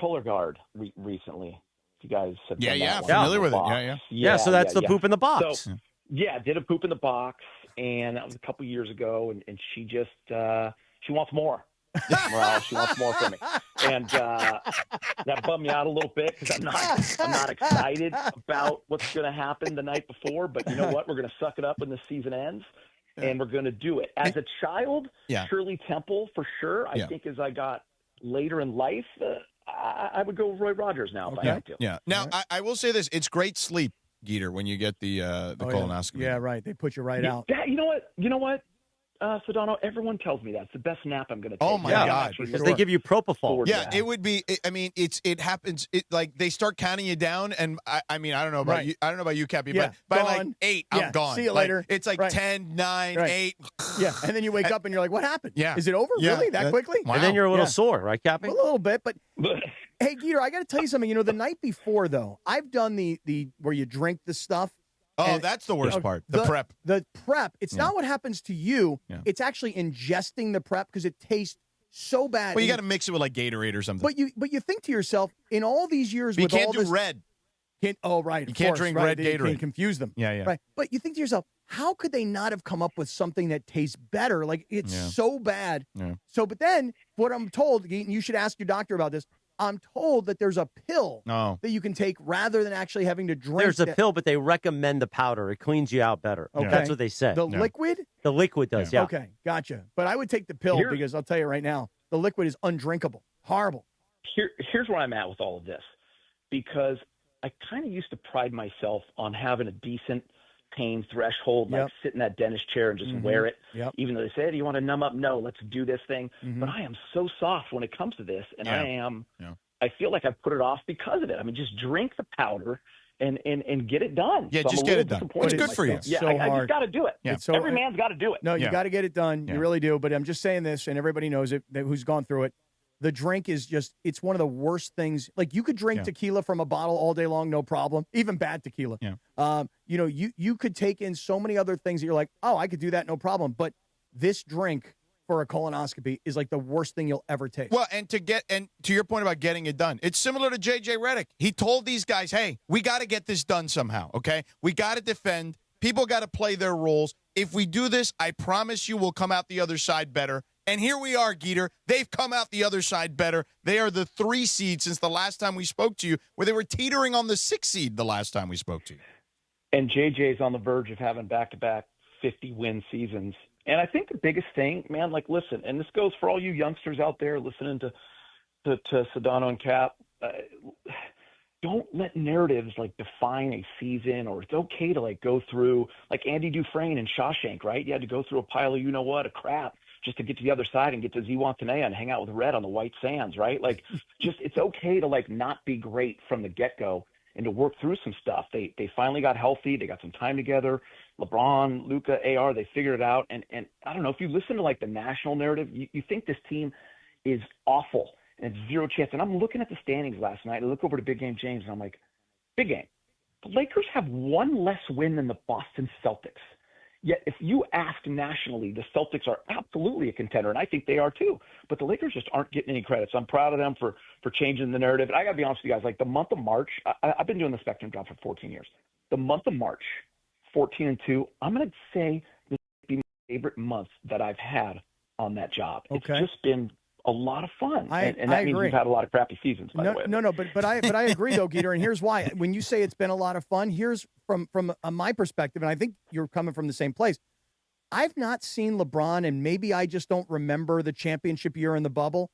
Cologuard recently. You guys have Yeah, done yeah, that familiar with it. box. Yeah, so that's the poop in the box. So, yeah, did a poop in the box, and that was a couple years ago, and she just she wants more. Well, she wants more from me, and that bummed me out a little bit because I'm not excited about what's going to happen the night before. But you know what? We're going to suck it up when the season ends, and we're going to do it. As a child, Shirley Temple for sure. I think as I got later in life, I would go Roy Rogers now if I had to. Yeah. Now I will say this: it's great sleep, Geeter, when you get the colonoscopy. Yeah, right. They put you right out. You know what? Sedano, everyone tells me that. It's the best nap I'm going to take. Oh, my God. Because they give you propofol. Yeah, it would be. I mean, it happens. Like they start counting you down, and I mean, I don't know about you. I don't know about you, Cappy, but by like 8, I'm gone. See you later. It's like 10, 9, 8. Yeah, and then you wake up and you're like, "What happened? Yeah, is it over? Really that quickly?" Wow. And then you're a little sore, right, Cappy? A little bit, but hey, Geeter, I got to tell you something. You know, the night before though, I've done the where you drink the stuff. Oh, that's the worst part. The prep. The prep. It's not what happens to you. Yeah. It's actually ingesting the prep because it tastes so bad. Well, you got to mix it with like Gatorade or something. But you think to yourself, in all these years, but with you can't all do this, red. Right. You can't drink red Gatorade. You can confuse them. Yeah. Right. But you think to yourself, how could they not have come up with something that tastes better? Like it's so bad. Yeah. So, but then what I'm told, and you should ask your doctor about this. I'm told that there's a pill that you can take rather than actually having to drink. There's a pill, but they recommend the powder. It cleans you out better. Okay. That's what they say. The liquid? The liquid does, yeah. Okay, gotcha. But I would take the pill because I'll tell you right now, the liquid is undrinkable. Horrible. Here's where I'm at with all of this, because I kind of used to pride myself on having a decent pain threshold, like sit in that dentist chair and just wear it. Yep. Even though they say, "Do you want to numb up?" No, let's do this thing. But I am so soft when it comes to this, and I feel like I put it off because of it. I mean, just drink the powder and get it done. Yeah, so just get it done. It's good for you. Yeah, so I hard. just got to do it. Yeah. Every man's got to do it. No, you got to get it done. You really do. But I'm just saying this, and everybody knows it who's gone through it. The drink is it's one of the worst things. Like you could drink tequila from a bottle all day long, no problem. Even bad tequila. Yeah. You could take in so many other things that you're like, oh, I could do that, no problem. But this drink for a colonoscopy is like the worst thing you'll ever taste. Well, and to your point about getting it done, it's similar to JJ Redick. He told these guys, hey, we got to get this done somehow, okay? We got to defend. People got to play their roles. If we do this, I promise you we'll come out the other side better. And here we are, Geeter. They've come out the other side better. They are the 3 seed since the last time we spoke to you, where they were teetering on the 6 seed the last time we spoke to you. And JJ's on the verge of having back-to-back 50-win seasons. And I think the biggest thing, man, like, listen, and this goes for all you youngsters out there listening to Sedano and Cap, don't let narratives, like, define a season, or it's okay to, like, go through, like Andy Dufresne in Shawshank, right? You had to go through a pile of a crap just to get to the other side and get to Ziwantanea and hang out with Red on the white sands, right? Like, just it's okay to, like, not be great from the get-go and to work through some stuff. They finally got healthy. They got some time together. LeBron, Luka, AR, they figured it out. And I don't know, if you listen to, like, the national narrative, you think this team is awful and it's zero chance. And I'm looking at the standings last night. I look over to Big Game James, and I'm like, Big Game, the Lakers have one less win than the Boston Celtics. Yet if you ask nationally, the Celtics are absolutely a contender, and I think they are too. But the Lakers just aren't getting any credit. So I'm proud of them for changing the narrative. And I got to be honest with you guys, like the month of March, I've been doing the Spectrum job for 14 years. The month of March, 14-2, I'm going to say this will be my favorite month that I've had on that job. Okay. It's just been a lot of fun. And I that means agree. you've had a lot of crappy seasons, by the way. No, but I agree though, Geeter, and here's why. When you say it's been a lot of fun, here's from my perspective, and I think you're coming from the same place. I've not seen LeBron, and maybe I just don't remember the championship year in the bubble.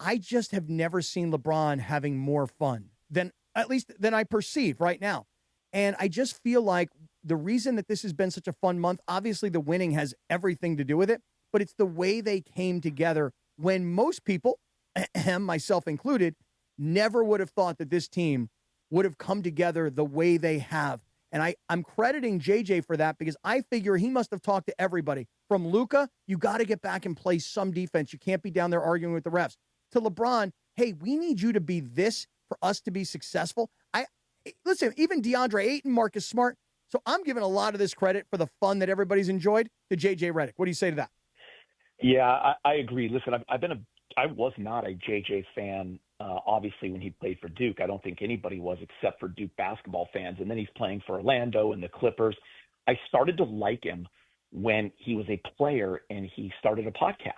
I just have never seen LeBron having more fun than I perceive right now. And I just feel like the reason that this has been such a fun month, obviously the winning has everything to do with it, but it's the way they came together when most people, myself included, never would have thought that this team would have come together the way they have. And I'm crediting JJ for that because I figure he must have talked to everybody. From Luka, you got to get back and play some defense. You can't be down there arguing with the refs. To LeBron, hey, we need you to be this for us to be successful. Listen, even DeAndre Ayton, Marcus Smart. So I'm giving a lot of this credit for the fun that everybody's enjoyed to JJ Redick. What do you say to that? Yeah, I agree. Listen, I was not a JJ fan obviously, when he played for Duke. I don't think anybody was except for Duke basketball fans. And then he's playing for Orlando and the Clippers. I started to like him when he was a player and he started a podcast.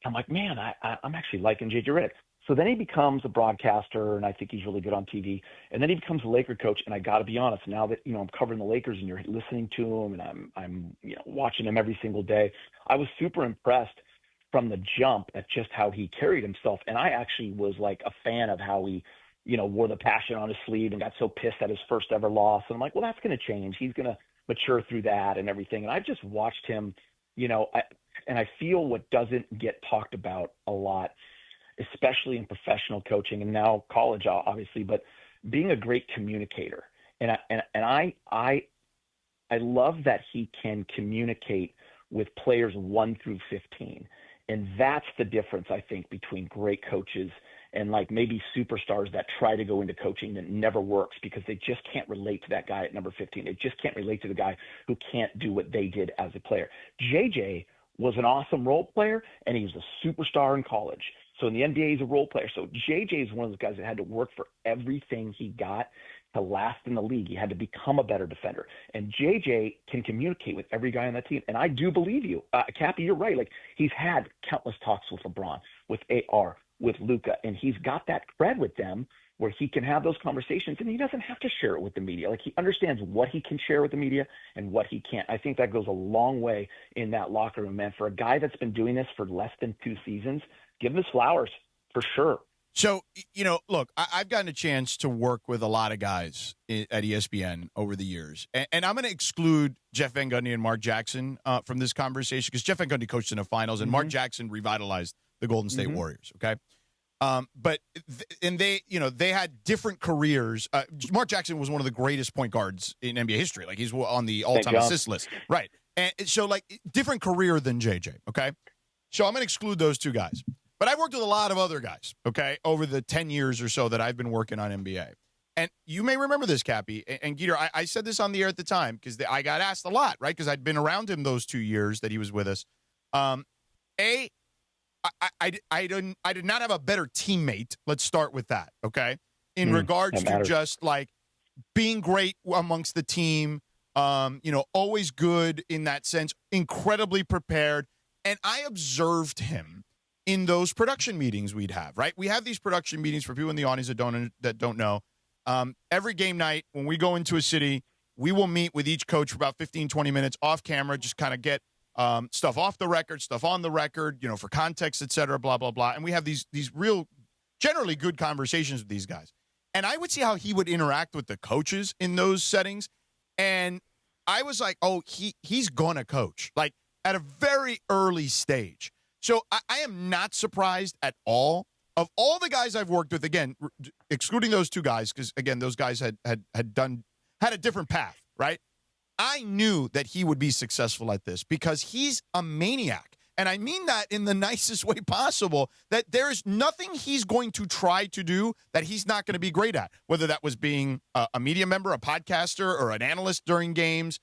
I'm like, man, I'm actually liking J.J. Redick. So then he becomes a broadcaster, and I think he's really good on TV. And then he becomes a Laker coach. And I got to be honest, now that I'm covering the Lakers and you're listening to him, and I'm watching him every single day, I was super impressed from the jump at just how he carried himself. And I actually was like a fan of how he, wore the passion on his sleeve and got so pissed at his first ever loss. And I'm like, well, that's going to change. He's going to mature through that and everything. And I've just watched him, and I feel what doesn't get talked about a lot, especially in professional coaching and now college, obviously, but being a great communicator. And I love that he can communicate with players 1 through 15. And that's the difference, I think, between great coaches and like maybe superstars that try to go into coaching that never works because they just can't relate to that guy at number 15. They just can't relate to the guy who can't do what they did as a player. JJ was an awesome role player, and he was a superstar in college. So in the NBA, he's a role player. So JJ is one of those guys that had to work for everything he got to last in the league. He had to become a better defender. And JJ can communicate with every guy on that team. And I do believe you. Cappy, you're right. Like, he's had countless talks with LeBron, with AR, with Luka, and he's got that cred with them where he can have those conversations, and he doesn't have to share it with the media. Like, he understands what he can share with the media and what he can't. I think that goes a long way in that locker room, man. For a guy that's been doing this for less than 2 seasons, give him his flowers, for sure. So, look, I've gotten a chance to work with a lot of guys at ESPN over the years. And I'm going to exclude Jeff Van Gundy and Mark Jackson from this conversation because Jeff Van Gundy coached in the finals and Mark Jackson revitalized the Golden State Warriors, okay? But they had different careers. Mark Jackson was one of the greatest point guards in NBA history. Like, he's on the all-time assist list. Right. And so, like, different career than JJ, okay? So I'm going to exclude those 2 guys. But I've worked with a lot of other guys, okay, over the 10 years or so that I've been working on NBA. And you may remember this, Cappy. And Geeter, I said this on the air at the time because I got asked a lot, right, because I'd been around him those 2 years that he was with us. I did not have a better teammate. Let's start with that, okay, in regards to just, like, being great amongst the team, always good in that sense, incredibly prepared. And I observed him in those production meetings we'd have, right? We have these production meetings for people in the audience that don't know. Every game night, when we go into a city, we will meet with each coach for about 15, 20 minutes off camera, just kind of get stuff off the record, stuff on the record, for context, et cetera, blah, blah, blah. And we have these real, generally good conversations with these guys. And I would see how he would interact with the coaches in those settings. And I was like, oh, he's going to coach, like, at a very early stage. So I am not surprised at all. Of all the guys I've worked with, again, excluding those 2 guys, because, again, those guys had a different path, right? I knew that he would be successful at this because he's a maniac. And I mean that in the nicest way possible, that there is nothing he's going to try to do that he's not going to be great at, whether that was being a media member, a podcaster, or an analyst during games.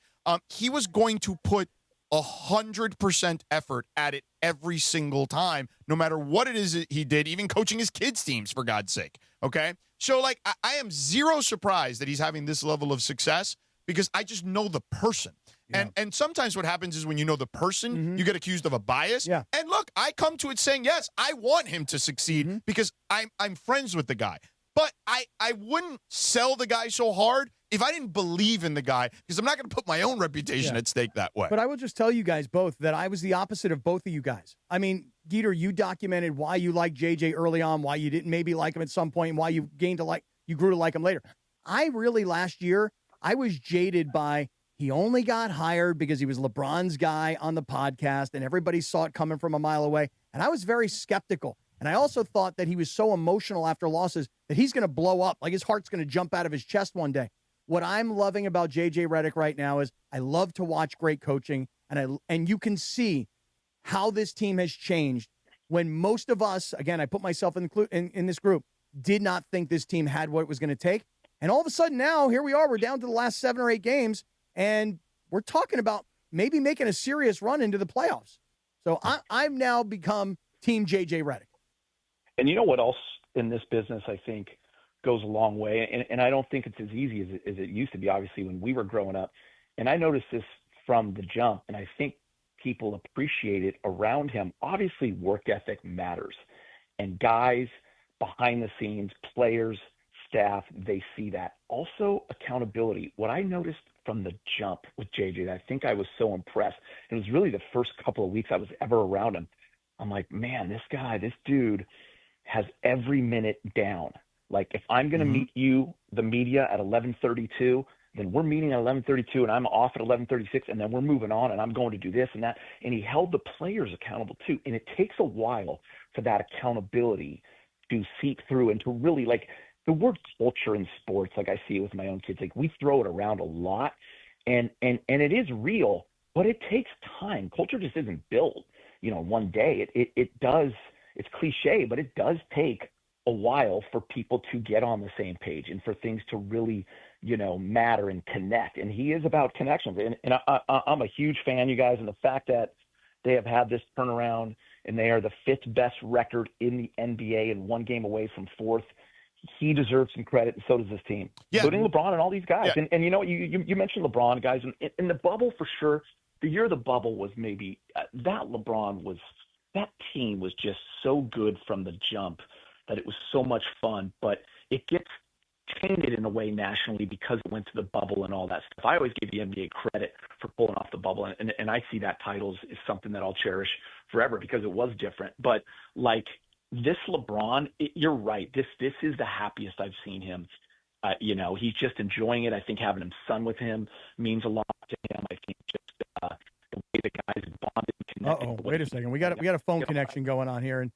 He was going to put 100% effort at it every single time, no matter what it is that he did, even coaching his kids' teams, for God's sake, okay? So, like, I am zero surprised that he's having this level of success because I just know the person. Yeah. And sometimes what happens is when you know the person, you get accused of a bias. Yeah. And look, I come to it saying, yes, I want him to succeed because I'm friends with the guy. But I wouldn't sell the guy so hard if I didn't believe in the guy, because I'm not going to put my own reputation at stake that way. But I will just tell you guys both that I was the opposite of both of you guys. I mean, Geeter, you documented why you liked JJ early on, why you didn't maybe like him at some point, and why you grew to like him later. I really, last year, I was jaded by he only got hired because he was LeBron's guy on the podcast, and everybody saw it coming from a mile away. And I was very skeptical. And I also thought that he was so emotional after losses that he's going to blow up, like his heart's going to jump out of his chest one day. What I'm loving about J.J. Redick right now is I love to watch great coaching, and you can see how this team has changed when most of us, again, I put myself in this group, did not think this team had what it was going to take. And all of a sudden now, here we are, we're down to the last 7 or 8 games, and we're talking about maybe making a serious run into the playoffs. So I've now become Team J.J. Redick. And you know what else in this business, I think, goes a long way. And I don't think it's as easy as it used to be, obviously, when we were growing up. And I noticed this from the jump, and I think people appreciate it around him. Obviously, work ethic matters. And guys behind the scenes, players, staff, they see that. Also, accountability. What I noticed from the jump with JJ, I think I was so impressed. It was really the first couple of weeks I was ever around him. I'm like, man, this dude has every minute down. Like, if I'm going to meet you, the media, at 11:32, then we're meeting at 11:32 and I'm off at 11:36, and then we're moving on and I'm going to do this and that. And he held the players accountable too. And it takes a while for that accountability to seep through and to really, like, the word culture in sports, like I see it with my own kids, like we throw it around a lot, and it is real, but it takes time. Culture just isn't built, one day. It does. It's cliche, but it does take a while for people to get on the same page and for things to really, matter and connect. And he is about connections. And I'm a huge fan, you guys, and the fact that they have had this turnaround and they are the 5th best record in the NBA and 1 game away from 4th. He deserves some credit, and so does his team, including LeBron and all these guys. Yeah. And you mentioned LeBron, guys, and in the bubble for sure. The year of the bubble was maybe that team was just so good from the jump that it was so much fun. But it gets tainted in a way nationally because it went to the bubble and all that stuff. I always give the NBA credit for pulling off the bubble, and I see that title is something that I'll cherish forever because it was different. But like, this LeBron, you're right. This is the happiest I've seen him. He's just enjoying it. I think having him son with him means a lot to him. I think just the way the guys bonded and connected. Wait a second. We got a phone connection going on here, and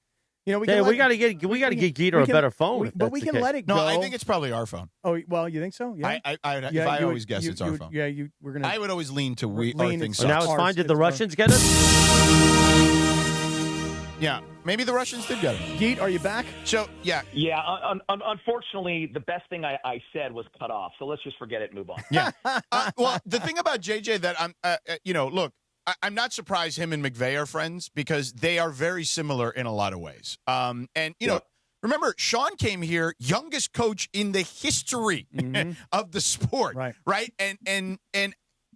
we got to get Geeter a better phone. But we can let it go. No, I think it's probably our phone. Oh well, you think so? Yeah. I always guess it's our phone. Yeah, we're gonna. I would always lean to our thing. So now it's fine. Did the Russians get it? Yeah, maybe the Russians did get it. Geet, are you back? So, yeah. Yeah, unfortunately, the best thing I said was cut off, so let's just forget it and move on. Yeah. Well, the thing about JJ that look, I'm not surprised him and McVay are friends because they are very similar in a lot of ways. Remember, Sean came here, youngest coach in the history of the sport, right? And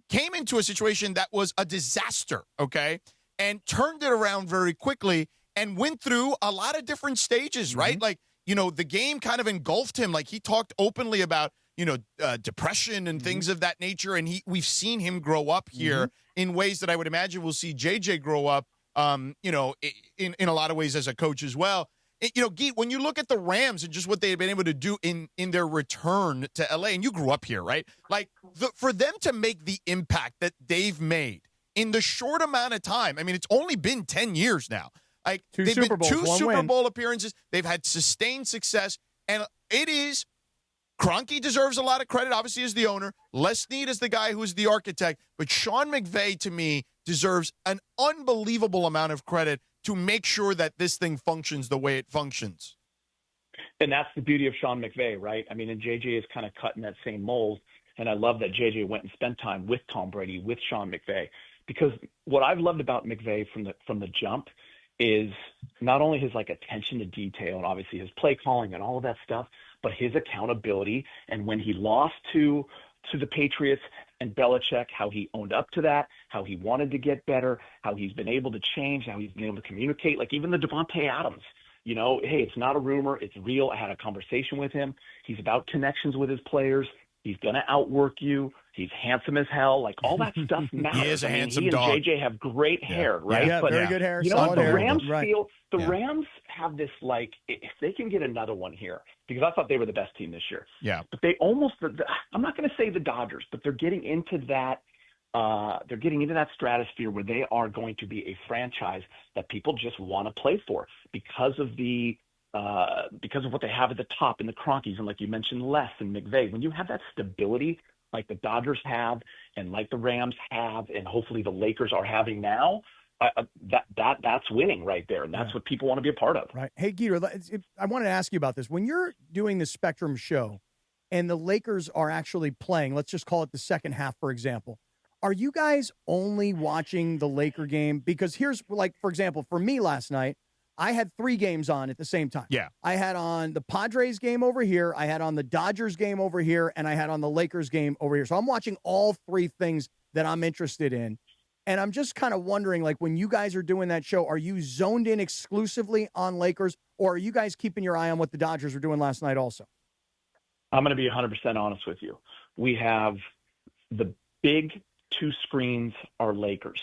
came into a situation that was a disaster, okay? And turned it around very quickly and went through a lot of different stages, right? Like, the game kind of engulfed him. Like, he talked openly about, depression and things of that nature. And we've seen him grow up here in ways that I would imagine we'll see JJ grow up, in a lot of ways as a coach as well. Geet, when you look at the Rams and just what they've been able to do in their return to LA, and you grew up here, right? Like, for them to make the impact that they've made in the short amount of time, I mean, it's only been 10 years now. Like, they've been two Super Bowl appearances. They've had sustained success, and it is Kroenke deserves a lot of credit, obviously, as the owner. Les Snead is the guy who is the architect, but Sean McVay, to me, deserves an unbelievable amount of credit to make sure that this thing functions the way it functions. And that's the beauty of Sean McVay, right? I mean, and JJ is kind of cutting that same mold, and I love that JJ went and spent time with Tom Brady, with Sean McVay. Because what I've loved about McVay from the jump is not only his attention to detail and obviously his play calling and all of that stuff, but his accountability. And when he lost to the Patriots and Belichick, how he owned up to that, how he wanted to get better, how he's been able to change, how he's been able to communicate. Like even the Devonte Adams, hey, it's not a rumor, it's real. I had a conversation with him. He's about connections with his players. He's going to outwork you. He's handsome as hell. Like, all that stuff matters. He is a handsome dog. He and JJ have great hair, right? Yeah, very good hair. The Rams Rams have this, if they can get another one here, because I thought they were the best team this year. Yeah. But they almost, I'm not going to say the Dodgers, but they're getting into that. They're getting into that stratosphere where they are going to be a franchise that people just want to play for because of what they have at the top in the Kroenkes and, like you mentioned, Les and McVay. When you have that stability like the Dodgers have and like the Rams have and hopefully the Lakers are having now, that's winning right there, and that's what people want to be a part of. Right. Hey, Geeter, I wanted to ask you about this. When you're doing the Spectrum show and the Lakers are actually playing, let's just call it the second half, for example, are you guys only watching the Laker game? Because here's, for example, for me last night, I had 3 games on at the same time. Yeah. I had on the Padres game over here, I had on the Dodgers game over here, and I had on the Lakers game over here. So I'm watching all 3 things that I'm interested in. And I'm just kind of wondering, like, when you guys are doing that show, are you zoned in exclusively on Lakers, or are you guys keeping your eye on what the Dodgers were doing last night also? I'm going to be 100% honest with you. We have the big 2 screens are Lakers.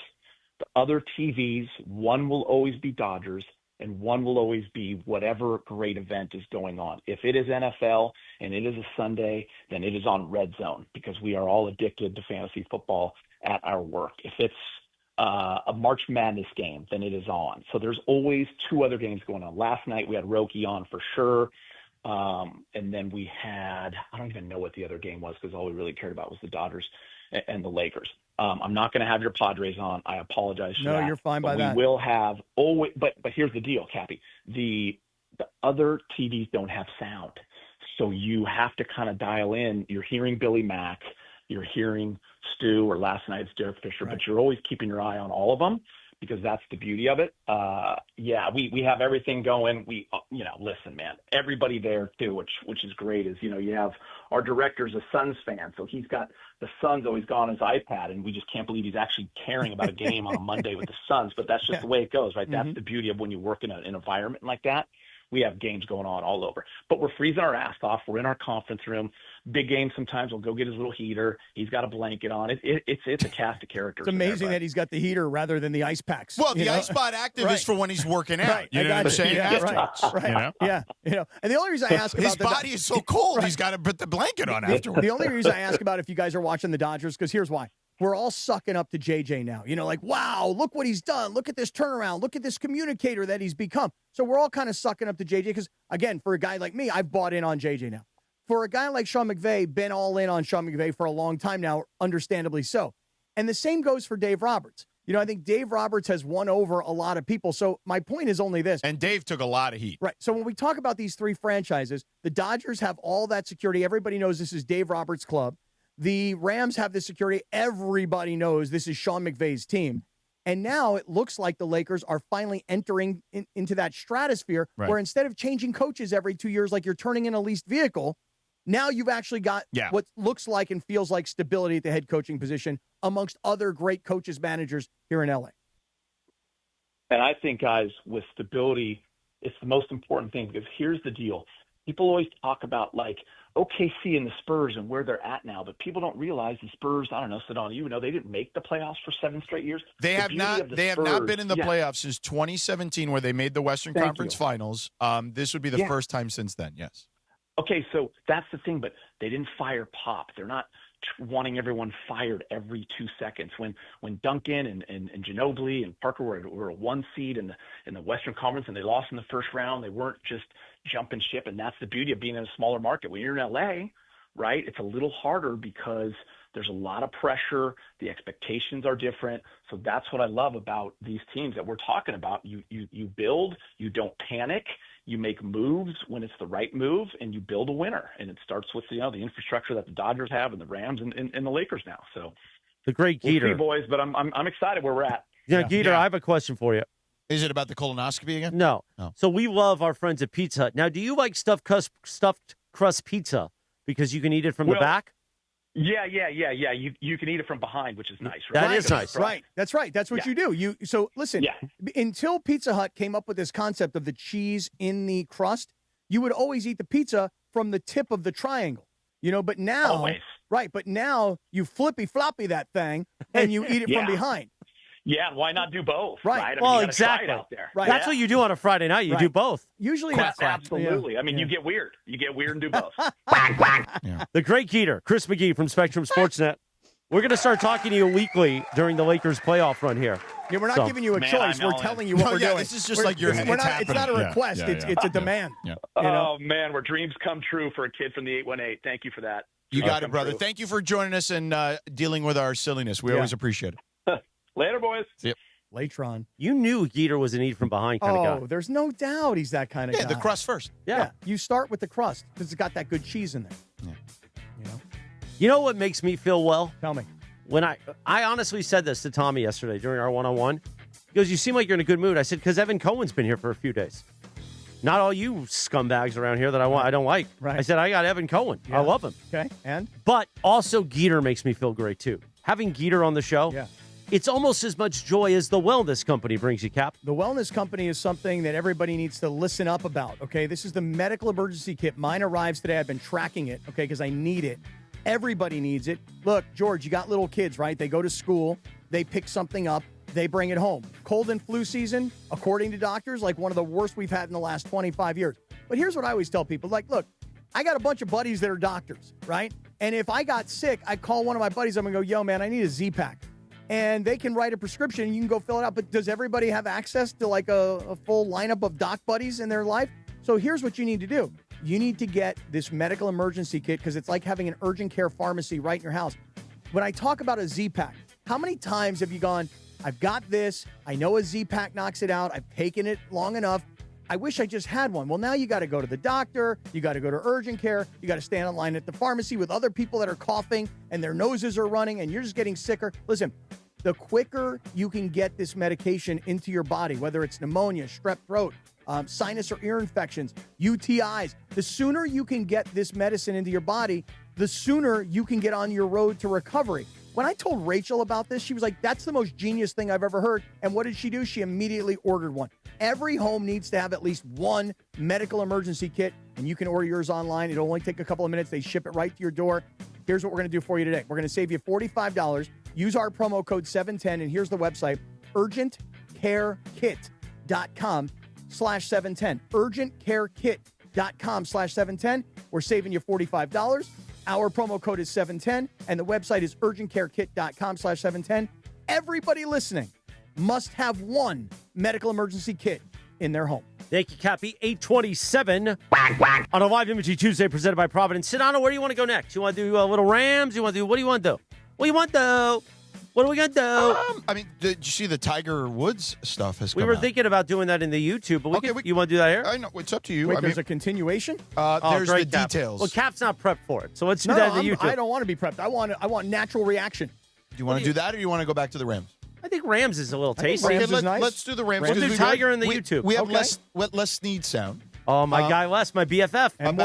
The other TVs, one will always be Dodgers, and one will always be whatever great event is going on. If it is NFL and it is a Sunday, then it is on Red Zone, because we are all addicted to fantasy football at our work. If it's a March Madness game, then it is on. So there's always 2 other games going on. Last night we had Roki on for sure. And then we had, I don't even know what the other game was, because all we really cared about was the Dodgers and the Lakers. I'm not going to have your Padres on. I apologize for that. No, you're fine by that. We will have always, but here's the deal, Cappy. The other TVs don't have sound. So you have to kind of dial in. You're hearing Billy Mack, you're hearing Stu, or last night's Derek Fisher, Right. but you're always keeping your eye on all of them, because that's the beauty of it. We have everything going. Listen, man, everybody there too, which is great, is, you have our director's a Suns fan. So he's got the Suns always got on his iPad, and we just can't believe he's actually caring about a game on a Monday with the Suns, but that's just the way it goes, right? That's the beauty of when you work in an environment like that. We have games going on all over, but we're freezing our ass off. We're in our conference room. Big games, sometimes we'll go get his little heater. He's got a blanket on. It's a cast of characters. It's amazing that he's got the heater rather than the ice packs. Well, the Ice Pod Active is for when he's working out. Right. You know what I'm saying? Yeah, Afterwards, right. Yeah. And the only reason I ask about his body is so cold, he's got to put the blanket on afterwards. The only reason I ask about if you guys are watching the Dodgers, because here's why. We're all sucking up to JJ now. Like, wow, look what he's done. Look at this turnaround. Look at this communicator that he's become. So we're all kind of sucking up to JJ because, again, for a guy like me, I've bought in on JJ now. For a guy like Sean McVay, been all in on Sean McVay for a long time now, understandably so. And the same goes for Dave Roberts. I think Dave Roberts has won over a lot of people. So my point is only this. And Dave took a lot of heat. Right. So when we talk about these 3 franchises, the Dodgers have all that security. Everybody knows this is Dave Roberts' club. The Rams have the security. Everybody knows this is Sean McVay's team. And now it looks like the Lakers are finally entering into that stratosphere where instead of changing coaches every 2 years like you're turning in a leased vehicle, now you've actually got what looks like and feels like stability at the head coaching position amongst other great coaches, managers here in LA. And I think, guys, with stability, it's the most important thing, because here's the deal. People always talk about, like, OKC and the Spurs and where they're at now, but people don't realize the Spurs, I don't know, Sedano, they didn't make the playoffs for 7 straight years. They have not been in the playoffs since 2017, where they made the Western Conference Finals. This would be the first time since then, yes. Okay, so that's the thing, but they didn't fire Pop. They're not wanting everyone fired every 2 seconds. When Duncan and Ginobili and Parker were a 1 seed in the Western Conference and they lost in the first round, they weren't just jumping ship, and that's the beauty of being in a smaller market. When you're in LA, right, it's a little harder because there's a lot of pressure. The expectations are different. So that's what I love about these teams that we're talking about. You build, you don't panic. You make moves when it's the right move, and you build a winner. And it starts with the infrastructure that the Dodgers have and the Rams and the Lakers now. So the great Geeter, we'll see, boys. But I'm excited where we're at. Yeah, Geeter, I have a question for you. Is it about the colonoscopy again? No. So we love our friends at Pizza Hut. Now, do you like stuffed crust pizza because you can eat it from the back? Yeah. You can eat it from behind, which is nice. Right? That is nice. Right. That's right. That's what you do. So listen, until Pizza Hut came up with this concept of the cheese in the crust, you would always eat the pizza from the tip of the triangle, but now, but now you flippy floppy that thing and you eat it from behind. Yeah, why not do both? Right. Well, exactly. Try it out there. Right. That's what you do on a Friday night. You do both. Usually, absolutely. I mean, you get weird. You get weird and do both. The great Geeter, Chris McGee from Spectrum Sportsnet. We're going to start talking to you weekly during the Lakers playoff run here. Yeah, we're not giving you a choice. We're telling you what we're doing. This is just like your. It's not a request. It's a demand. Yeah. Oh man, where dreams come true for a kid from the 818. Thank you for that. You got it, brother. Thank you for joining us and dealing with our silliness. We always appreciate it. Later, boys. See ya. Latron. You knew Geeter was an eat from behind kind of guy. Oh, there's no doubt he's that kind of guy. Yeah, the crust first. Yeah. You start with the crust because it's got that good cheese in there. Yeah. You know what makes me feel well? Tell me. When I honestly said this to Tommy yesterday during our one-on-one. He goes, you seem like you're in a good mood. I said, because Evan Cohen's been here for a few days. Not all you scumbags around here that I don't like. Right. I said, I got Evan Cohen. Yeah. I love him. Okay, and? But also Geeter makes me feel great, too. Having Geeter on the show, it's almost as much joy as the wellness company brings you, Cap. The wellness company is something that everybody needs to listen up about, okay? This is the medical emergency kit. Mine arrives today. I've been tracking it, okay, because I need it. Everybody needs it. Look, George, you got little kids, right? They go to school. They pick something up. They bring it home. Cold and flu season, according to doctors, like one of the worst we've had in the last 25 years. But here's what I always tell people. Like, look, I got a bunch of buddies that are doctors, right? And if I got sick, I call one of my buddies. I'm going to go, yo, man, I need a Z-Pack. And they can write a prescription and you can go fill it out. But does everybody have access to like a full lineup of doc buddies in their life? So here's what you need to do. You need to get this medical emergency kit because it's like having an urgent care pharmacy right in your house. When I talk about a Z-Pack, how many times have you gone, I've got this. I know a Z-Pack knocks it out. I've taken it long enough. I wish I just had one. Well, now you got to go to the doctor. You got to go to urgent care. You got to stand in line at the pharmacy with other people that are coughing and their noses are running and you're just getting sicker. Listen, the quicker you can get this medication into your body, whether it's pneumonia, strep throat, sinus or ear infections, UTIs, the sooner you can get this medicine into your body, the sooner you can get on your road to recovery. When I told Rachel about this, she was like, that's the most genius thing I've ever heard. And what did she do? She immediately ordered one. Every home needs to have at least one medical emergency kit, and you can order yours online. It'll only take a couple of minutes. They ship it right to your door. Here's what we're going to do for you today. We're going to save you $45. Use our promo code 710, and here's the website, urgentcarekit.com/710. urgentcarekit.com/710. We're saving you $45. Our promo code is 710, and the website is urgentcarekit.com/710. Everybody listening must have one medical emergency kit in their home. Thank you, Cappy. 827 on a live imaging Tuesday presented by Providence. Sedano, where do you want to go next? You want to do little Rams? What do you want to do? What do you want to do? What are we going to do? I mean, did you see the Tiger Woods stuff has come We were out? thinking about doing that in the YouTube, but you want to do that here? I know. It's up to you. Wait, there's a continuation? There's the great, Cap. details. Well, Cap's not prepped for it, so let's do that in the YouTube. I don't want to be prepped. I want natural reaction. Do you want to do that, or do you want to go back to the Rams? I think Rams is a little tasty. Okay, let's do the Rams. We'll do Tiger in the YouTube. We have less Snead sound. Oh, my guy Les, my BFF. And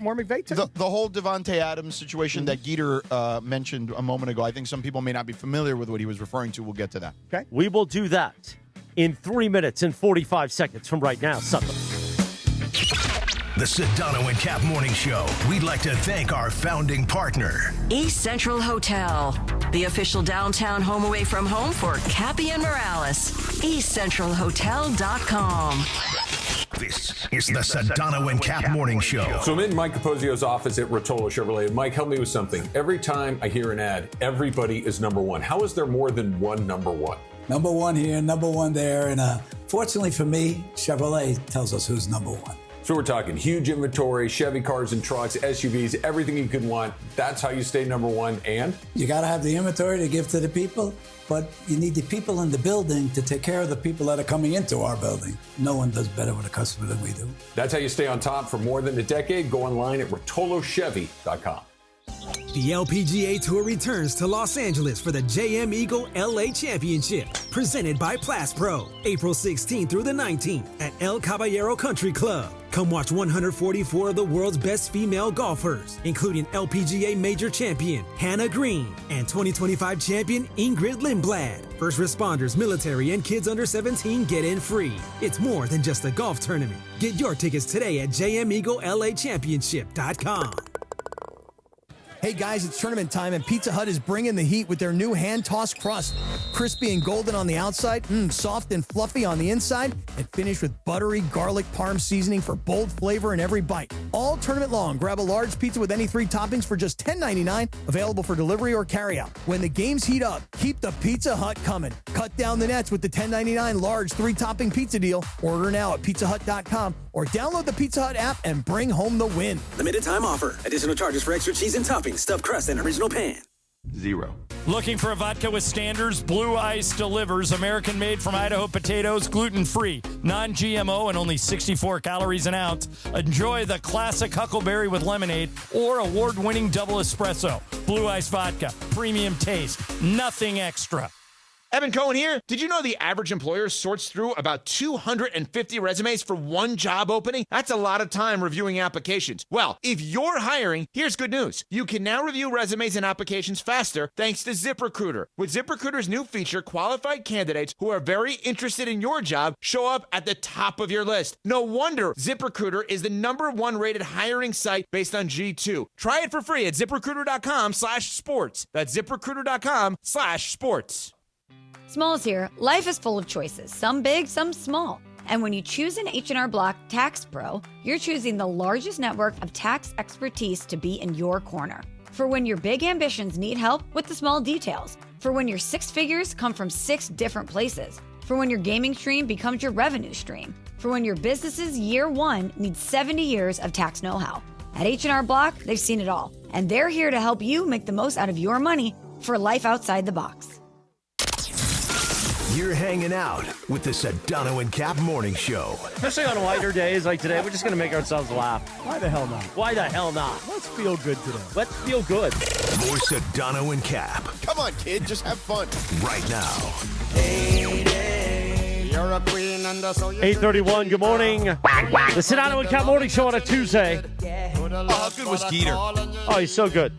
more McVay, too. The whole Devonte Adams situation that Geeter mentioned a moment ago, I think some people may not be familiar with what he was referring to. We'll get to that. Okay. We will do that in 3 minutes and 45 seconds from right now. Sucker. The Sedano and Cap Morning Show. We'd like to thank our founding partner, East Central Hotel, the official downtown home away from home for Cappy and Morales. EastCentralHotel.com. This is the Sedano and Cap Morning Show. So I'm in Mike Capozio's office at Rotolo Chevrolet. Mike, help me with something. Every time I hear an ad, everybody is number one. How is there more than one number one? Number one here, number one there. And fortunately for me, Chevrolet tells us who's number one. So we're talking huge inventory, Chevy cars and trucks, SUVs, everything you could want. That's how you stay number one. And you got to have the inventory to give to the people, but you need the people in the building to take care of the people that are coming into our building. No one does better with a customer than we do. That's how you stay on top for more than a decade. Go online at rotolochevy.com. The LPGA Tour returns to Los Angeles for the JM Eagle LA Championship, presented by Plas Pro, April 16th through the 19th at El Caballero Country Club. Come watch 144 of the world's best female golfers, including LPGA Major Champion Hannah Green and 2025 champion Ingrid Lindblad. First responders, military, and kids under 17 get in free. It's more than just a golf tournament. Get your tickets today at jmeaglelachampionship.com. Hey guys, it's tournament time, and Pizza Hut is bringing the heat with their new hand-tossed crust. Crispy and golden on the outside, soft and fluffy on the inside, and finished with buttery garlic parm seasoning for bold flavor in every bite. All tournament long, grab a large pizza with any 3 toppings for just $10.99, available for delivery or carryout. When the games heat up, keep the Pizza Hut coming. Cut down the nets with the $10.99 large 3-topping pizza deal. Order now at pizzahut.com or download the Pizza Hut app and bring home the win. Limited time offer. Additional charges for extra cheese and toppings, stuffed crust, and original pan. 0. Looking for a vodka with standards? Blue Ice delivers. American made from Idaho potatoes, gluten-free, non-GMO, and only 64 calories an ounce. Enjoy the classic Huckleberry with lemonade or award-winning double espresso. Blue Ice vodka, premium taste, nothing extra. Evan Cohen here. Did you know the average employer sorts through about 250 resumes for one job opening? That's a lot of time reviewing applications. Well, if you're hiring, here's good news. You can now review resumes and applications faster thanks to ZipRecruiter. With ZipRecruiter's new feature, qualified candidates who are very interested in your job show up at the top of your list. No wonder ZipRecruiter is the #1 rated hiring site based on G2. Try it for free at ZipRecruiter.com/sports. That's ZipRecruiter.com/sports. Smalls here. Life is full of choices, some big, some small. And when you choose an H&R Block Tax Pro, you're choosing the largest network of tax expertise to be in your corner. For when your big ambitions need help with the small details. For when your 6 figures come from 6 different places. For when your gaming stream becomes your revenue stream. For when your business's year 1 needs 70 years of tax know-how. At H&R Block, they've seen it all. And they're here to help you make the most out of your money for life outside the box. You're hanging out with the Sedano and Kap Morning Show. Especially on lighter days like today, we're just going to make ourselves laugh. Why the hell not? Why the hell not? Let's feel good today. Let's feel good. More Sedano and Kap. Come on, kid. Just have fun. Right now. 8:31, good morning. The Sedano and Kap Morning Show on a Tuesday. Oh, how good was Geeter? Oh, he's so good.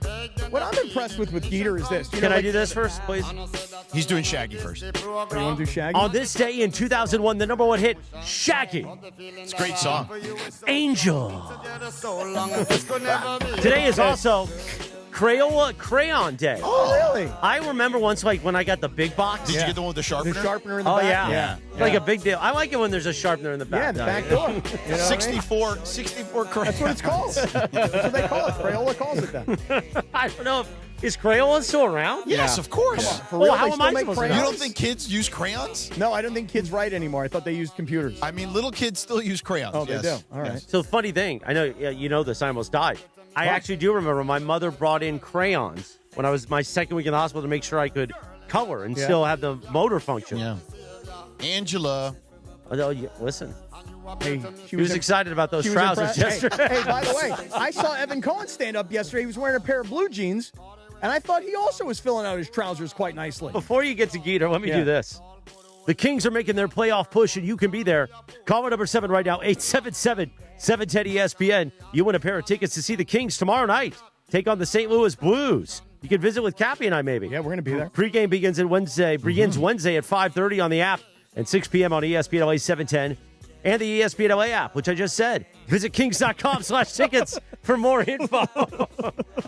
What I'm impressed with Geeter is this. Can I do this first, please? He's doing Shaggy first. You want to do Shaggy? On this day in 2001, the #1 hit, Shaggy. It's a great song. Angel. Today is also Crayon Day. Oh, really? I remember once, like, when I got the big box. Did you get the one with the sharpener? The sharpener in the back? Yeah. Like a big deal. I like it when there's a sharpener in the back. Yeah, the back door. You know 64 Crayon. That's what it's called. That's what they call it. Crayola calls it that. I don't know. Is Crayon still around? Yes, of course. Come on, for real, how they am still I make supposed to crayons? You don't think kids use crayons? No, I don't think kids write anymore. I thought they used computers. I mean, little kids still use crayons. Oh, they yes. do. All right. Yes. So, funny thing, I know you know this, I almost died. I actually do remember my mother brought in crayons when I was my second week in the hospital to make sure I could color and still have the motor function. Yeah. Angela. Oh, listen. Hey, She was excited about those trousers yesterday. Hey, by the way, I saw Evan Cohen stand up yesterday. He was wearing a pair of blue jeans, and I thought he also was filling out his trousers quite nicely. Before you get to Geeter, let me do this. The Kings are making their playoff push, and you can be there. Call number 7 right now, 877-710-ESPN. You win a pair of tickets to see the Kings tomorrow night. Take on the St. Louis Blues. You can visit with Cappy and I, maybe. Yeah, we're going to be there. Pregame begins Wednesday at 5:30 on the app and 6 p.m. on ESPN LA 710 and the ESPN LA app, which I just said. Visit kings.com/tickets for more info.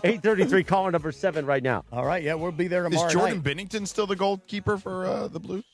833, caller number 7 right now. All right, yeah, we'll be there tomorrow Is Jordan night. Bennington still the goalkeeper for the Blues?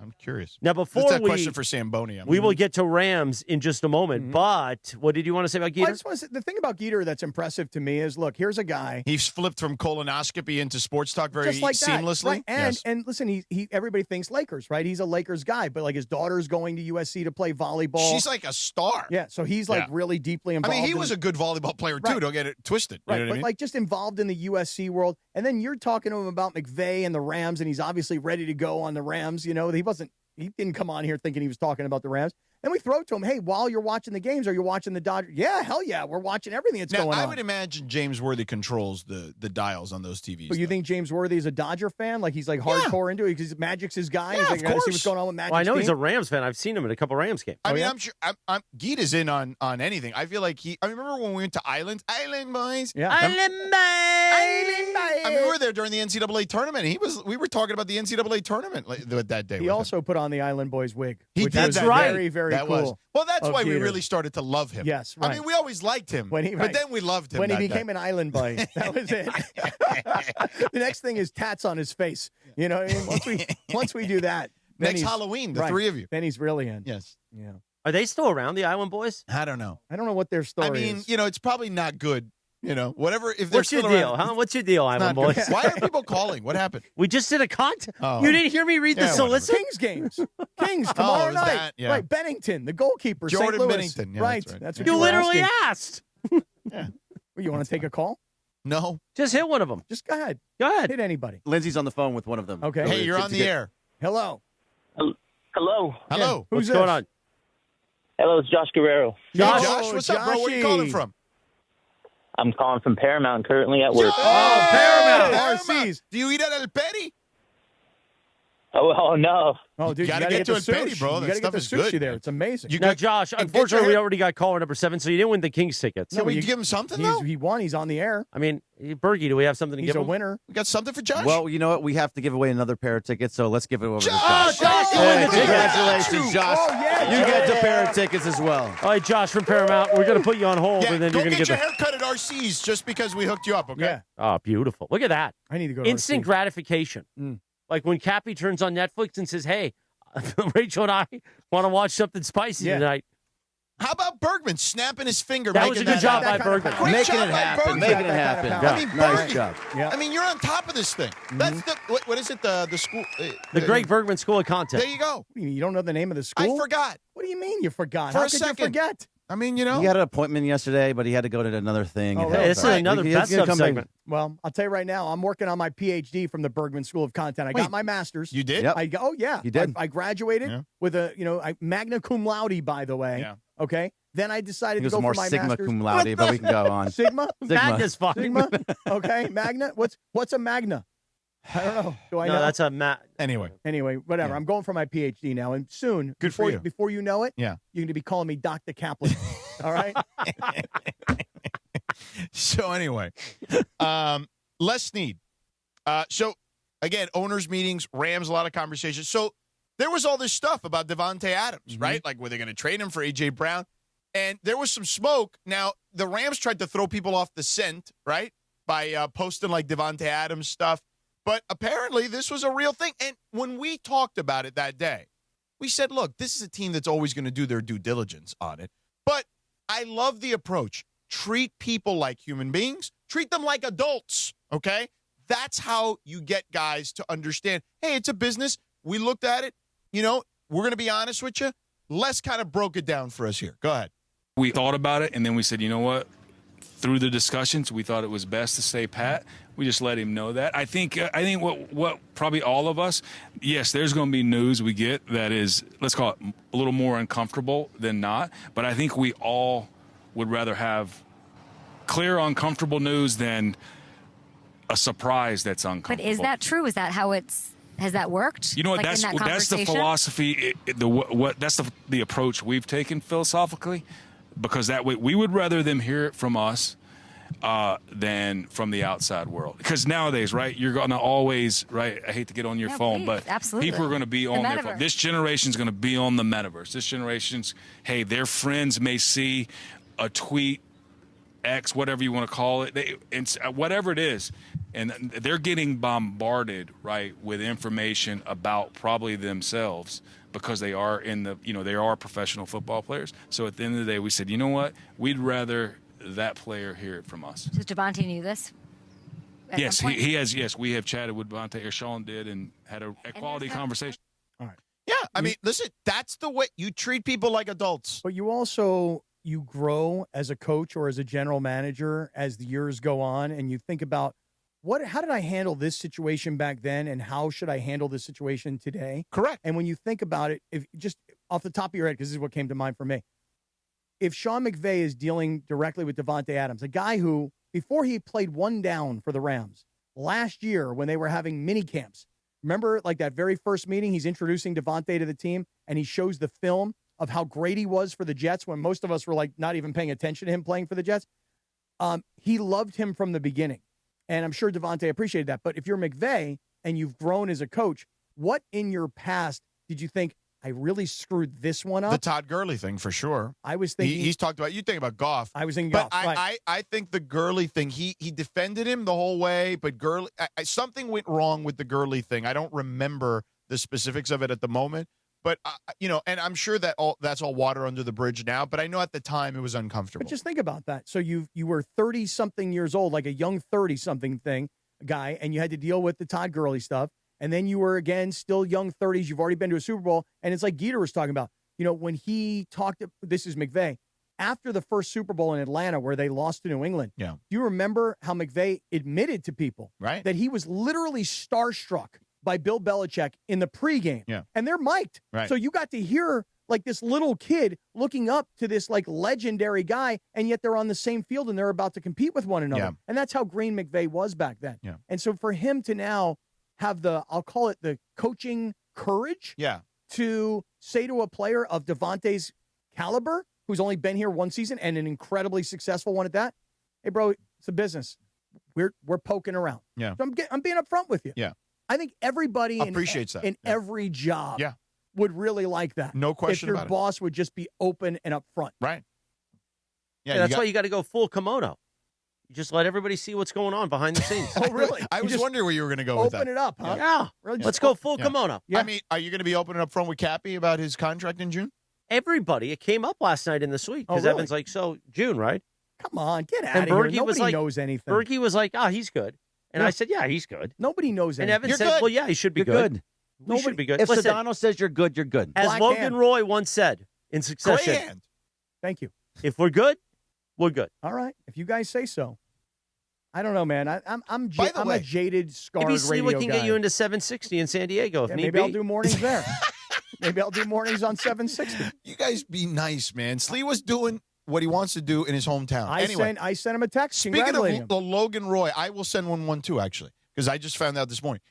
I'm curious. Now, before That's a question for Samboni. we will get to Rams in just a moment. But what did you want to say about Well, I Geeter? just want to say, the thing about Geeter that's impressive to me is, look, here's a guy. He's flipped from colonoscopy into sports talk very Just like that, seamlessly. right? And Yes. and listen, he everybody thinks Lakers, right? He's a Lakers guy, but like his daughter's going to USC to play volleyball. She's like a star. Yeah, so he's like really deeply I involved. mean, he was a good volleyball player, too. Right. Don't get it twisted. You Right, know what but I mean? like just involved in the USC world. And then you're talking to him about McVay and the Rams, and he's obviously ready to go on the Rams. You know, he didn't come on here thinking he was talking about the Rams. Then we throw to him, hey, while you're watching the games, are you watching the Dodgers? Yeah, hell yeah, we're watching everything that's Now, going I on. would imagine James Worthy controls the dials on those TVs. But you think James Worthy is a Dodger fan? Like he's like hardcore into it because Magic's his guy? Yeah, he's like, of gotta see course. what's going on with Magic's Well, I know he's team? a Rams fan. I've seen him at a couple Rams games. I mean, I'm sure Geet is in on anything. I feel like I remember when we went to Island Boys. Yeah. Island Boys. I mean, we were there during the NCAA tournament. We were talking about the NCAA tournament that day. He also put on the Island Boys wig. He which did was that. very, very that cool. Was. Well, that's of why we Jeter. really started to love him. Yes, right. I mean, we always liked him, But then we loved him. when he that became day. an Island Boy. That was it. The next thing is tats on his face. You know, what I mean? once we do that, then Next he's- Halloween, the right, three of you. Then he's really in. Yes. Yeah. Are they still around, the Island Boys? I don't know. I don't know what their story I mean, is. it's probably not good. Whatever. If they're What's your still deal, around, huh? What's your deal, Island not good. Boys? Why are people calling? What happened? We just did a contest. Oh. You didn't hear me read the Yeah, solicit? Kings games. Kings tomorrow is night. that? Yeah. Right. Bennington, the goalkeeper. St. Jordan Louis. Bennington. Yeah, right. that's what You you were literally asking. asked. Yeah. Well, you want to take a call? No. Just hit one of them. Just go ahead. Go ahead. Hit anybody. Lindsay's on the phone with one of them. Okay. Hey, you're on the air. Hello. Hello. Hello. Who's What's going this? on? Hello, it's Josh Guerrero. Josh, what's up, bro? Where you Joshy. calling from? I'm calling from Paramount, currently at work. Oh, Paramount. Paramount. RCs. Do you eat at El Peri? Oh no! Oh, dude, you gotta get to it, Petty, bro. You gotta get the sushi there. It's amazing. Now, Josh, unfortunately, we already got caller number 7, so you didn't win the Kings tickets. No, you give him something, though? He won. He's on the air. I mean, Bergie, do we have something to give him? He's a winner. We got something for Josh? Well, you know what? We have to give away another pair of tickets, so let's give it over to Josh! Josh. You win the tickets. Congratulations, Josh. Oh, yeah, you get a pair of tickets as well. All right, Josh from Paramount, we're going to put you on hold, and then go you're going to get your the haircut at RC's just because we hooked you up, okay? Yeah. Oh, beautiful. Look at that. I need to go to Instant RC. gratification. Like when Cappy turns on Netflix and says, hey, Rachel and I want to watch something spicy tonight. How about Bergman snapping his finger? That was a good job by Bergman. Making it happen. Making it happen. I mean, Nice Bergie. job. I mean, you're on top of this thing. That's the what is it? The school. The Greg Bergman School of Content. There you go. You don't know the name of the school? I forgot. What do you mean you forgot? For How a could second. you forget? I mean, you know. He had an appointment yesterday, but he had to go to another thing. Oh, and really? This is another best of segment. Well, I'll tell you right now, I'm working on my PhD from the Bergman School of Content. I got my master's. You did? Yep. Oh, yeah. You did. I graduated with a, magna cum laude, by the way. Yeah. Okay. Then I decided He to was go more for my Sigma master's. cum laude, but we can go on. Sigma? Magna's fine. Sigma? Okay. Magna? What's a magna? I don't know. Do I know? No, that's a Anyway, whatever. Yeah. I'm going for my PhD now, and soon, Good for you. Before you know it, Yeah. you're going to be calling me Dr. Kaplan. All right? So anyway, Les Snead. So again, owners meetings, Rams, a lot of conversations. So there was all this stuff about Devonte Adams, right? Like, were they going to trade him for A.J. Brown? And there was some smoke. Now, the Rams tried to throw people off the scent, right, by posting like Devonte Adams stuff. But apparently this was a real thing. And when we talked about it that day, we said, look, this is a team that's always going to do their due diligence on it. But I love the approach. Treat people like human beings. Treat them like adults, okay? That's how you get guys to understand, hey, it's a business. We looked at it. You know, we're going to be honest with you. Les kind of broke it down for us here. Go ahead. We thought about it, and then we said, you know what? Through the discussions, we thought it was best to stay pat. We just let him know that. I think what probably all of us, yes, there's going to be news we get that is, let's call it a little more uncomfortable than not. But I think we all would rather have clear, uncomfortable news than a surprise that's uncomfortable. But is that true? Is that how has that worked? You know what? Like That's the philosophy. That's the approach we've taken philosophically, because that way we would rather them hear it from us than from the outside world. Because nowadays, right, you're going to always, right, I hate to get on your phone, please, but absolutely. people are going to be on their phone. This generation's going to be on the metaverse. This generation's, hey, their friends may see a tweet, X, whatever you want to call it, whatever it is, and they're getting bombarded, right, with information about probably themselves, because they are they are professional football players. So at the end of the day, we said, you know what, we'd rather that player hear it from us. Does Devonte knew this? Yes, he has. Yes, we have chatted with Devonte, or Sean did, and had a quality conversation. All right. Yeah, I mean, listen, that's the way you treat people like adults. But you grow as a coach or as a general manager as the years go on, and you think about how did I handle this situation back then, and how should I handle this situation today? Correct. And when you think about it, if just off the top of your head, because this is what came to mind for me, if Sean McVay is dealing directly with Devonte Adams, a guy who, before he played one down for the Rams last year when they were having mini camps, remember like that very first meeting, he's introducing Devonte to the team, and he shows the film of how great he was for the Jets when most of us were like not even paying attention to him playing for the Jets. He loved him from the beginning. And I'm sure Devonte appreciated that. But if you're McVay and you've grown as a coach, what in your past did you think, I really screwed this one up? The Todd Gurley thing, for sure. I was thinking. He's talked about, you think about Goff. I was thinking But Goff. I think the Gurley thing, he defended him the whole way, but Gurley, something went wrong with the Gurley thing. I don't remember the specifics of it at the moment. But, and I'm sure that that's all water under the bridge now. But I know at the time it was uncomfortable. But just think about that. So you were 30-something years old, like a young 30-something guy, and you had to deal with the Todd Gurley stuff. And then you were, again, still young 30s. You've already been to a Super Bowl. And it's like Geeter was talking about. When he talked, this is McVay, after the first Super Bowl in Atlanta where they lost to New England. Yeah. Do you remember how McVay admitted to people that he was literally starstruck by Bill Belichick in the pregame? Yeah. And they're mic'd. Right. So you got to hear like this little kid looking up to this like legendary guy, and yet they're on the same field and they're about to compete with one another. Yeah. And that's how Green McVay was back then. Yeah. And so for him to now have I'll call it the coaching courage Yeah. to say to a player of Devonte's caliber, who's only been here one season and an incredibly successful one at that, hey, bro, it's a business. We're poking around. Yeah. So I'm being upfront with you. Yeah. I think everybody appreciates that. in every job Yeah. would really like that. No question if your about it. boss would just be open and upfront. Right. Yeah, that's why you got to go full kimono. You just let everybody see what's going on behind the scenes. Oh, really? I was wondering where you were going to go with that. Open it up, huh? Yeah. Really just Let's go full kimono. Yeah. I mean, are you going to be opening up front with Cappy about his contract in June? Everybody. It came up last night in the suite because really? Evan's like, so June, right? Come on, get out And of here. Berkey Nobody was like, knows anything. Berkey was like, he's good. And Yeah. I said, yeah, he's good. Nobody knows And anything. Evan said, well, yeah, he should be You're good. We should be good. If Listen, Sedano says you're good, you're good. as Black Logan hand. Roy once said in Succession, Great hand. Thank you. if we're good, we're good. All right, if you guys say so. I don't know, man. I'm By the I'm way, a jaded, scarred Maybe radio Sliwa can guy. get you into 760 in San Diego if Yeah, need maybe be. I'll do mornings there. Maybe I'll do mornings on 760. You guys be nice, man. Slee was doing what he wants to do in his hometown. I sent him a text. Speaking congratulating of him. the Logan Roy, I will send one too, actually, because I just found out this morning.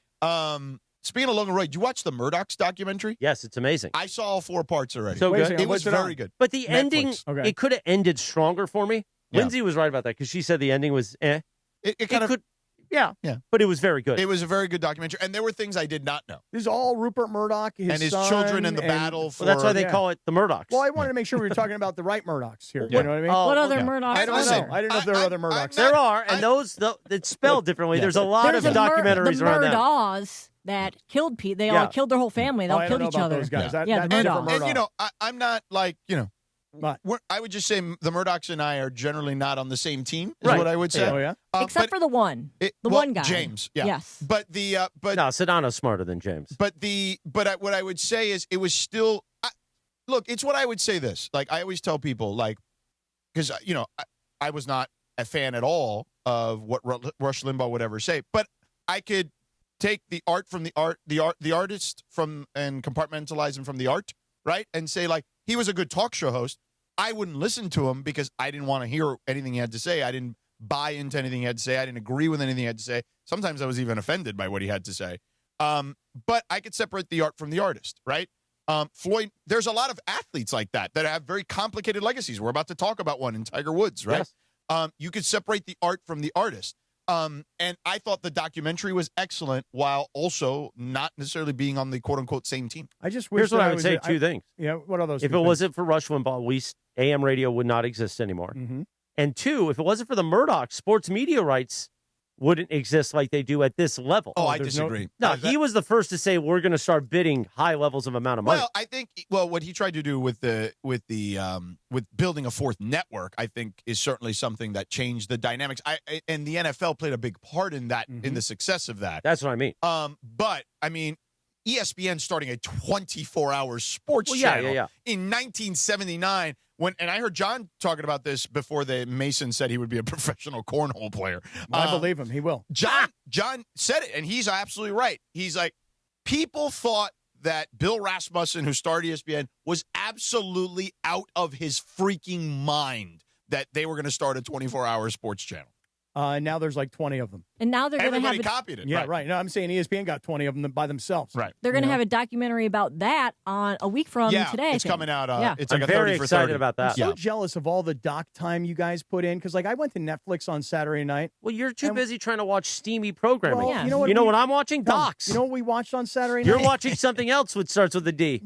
Speaking of Logan Roy, did you watch the Murdoch's documentary? Yes, it's amazing. I saw all 4 parts already. So Wait a good. second, It was what's it on? very good. But the ending, Okay. it could have ended stronger for me. Yeah. Lindsay was right about that because she said the ending was eh. It kind of could, yeah, Yeah. but it was very good. It was a very good documentary, and there were things I did not know. This is all Rupert Murdoch, his And his son, children in the and- battle for. Well, that's why they Yeah. call it the Murdochs. Well, I wanted to make sure we were talking about the right Murdochs here. Yeah. You know what I mean? Oh, What other yeah. Murdochs? I I don't don't listen, know. I didn't know if there were other Murdochs. there are, and those it's spelled differently. Yeah. There's a lot of There's documentaries the around them. Murdaws that killed Pete. They Yeah. all killed their whole family. They Oh, all I killed don't know each about other. those guys. That- Yeah, the that's Murdochs. different And, Murdoch. I'm not like, But- I would just say the Murdochs and I are generally not on the same team, is Right. what I would say. Oh, yeah? Except but for the one. The well, one guy. James. Yeah. Yes. But but No, Sedano's smarter than James. what I would say is it was still look, it's what I would say this. Like I always tell people, like, because I was not a fan at all of what Rush Limbaugh would ever say, but I could take the art from the artist from and compartmentalize him from the art, right? And say like he was a good talk show host. I wouldn't listen to him because I didn't want to hear anything he had to say. I didn't buy into anything he had to say. I didn't agree with anything he had to say. Sometimes I was even offended by what he had to say. But I could separate the art from the artist, right? Floyd, there's a lot of athletes like that have very complicated legacies. We're about to talk about one in Tiger Woods, right? Yes. You could separate the art from the artist. And I thought the documentary was excellent while also not necessarily being on the quote-unquote same team. I just wish Here's what that I would was say: a- two things. Yeah, what are those? If two it things? wasn't for Rush Limbaugh, AM radio would not exist anymore. Mhm. And two, if it wasn't for the Murdoch, sports media rights wouldn't exist like they do at this level. Oh, I there's no- disagree. No, he was the first to say we're going to start bidding high levels of amount of money. Well, I think what he tried to do with building a fourth network, I think, is certainly something that changed the dynamics. And the NFL played a big part in that, in the success of that. That's what I mean. But I mean, ESPN starting a 24-hour sports Well, yeah, channel yeah. in 1979. And I heard John talking about this before Mason said he would be a professional cornhole player. I believe him. He will. John said it, and he's absolutely right. He's like, people thought that Bill Rasmussen, who started ESPN, was absolutely out of his freaking mind that they were going to start a 24-hour sports channel. Now there's like 20 of them. And now they're going to have Everybody copied it. Yeah, right. No, I'm saying ESPN got 20 of them by themselves. Right. They're going to You know? have a documentary about that on a week from today. I it's think. coming out. Yeah. It's like I'm a 30 very for excited 30. about that. I'm so jealous of all the doc time you guys put in because, like, I went to Netflix on Saturday night. Well, you're too busy trying to watch steamy programming. Well, Yeah. you know what? You know what I'm watching? Tom, Docs. You know what we watched on Saturday You're night? watching something else which starts with a D.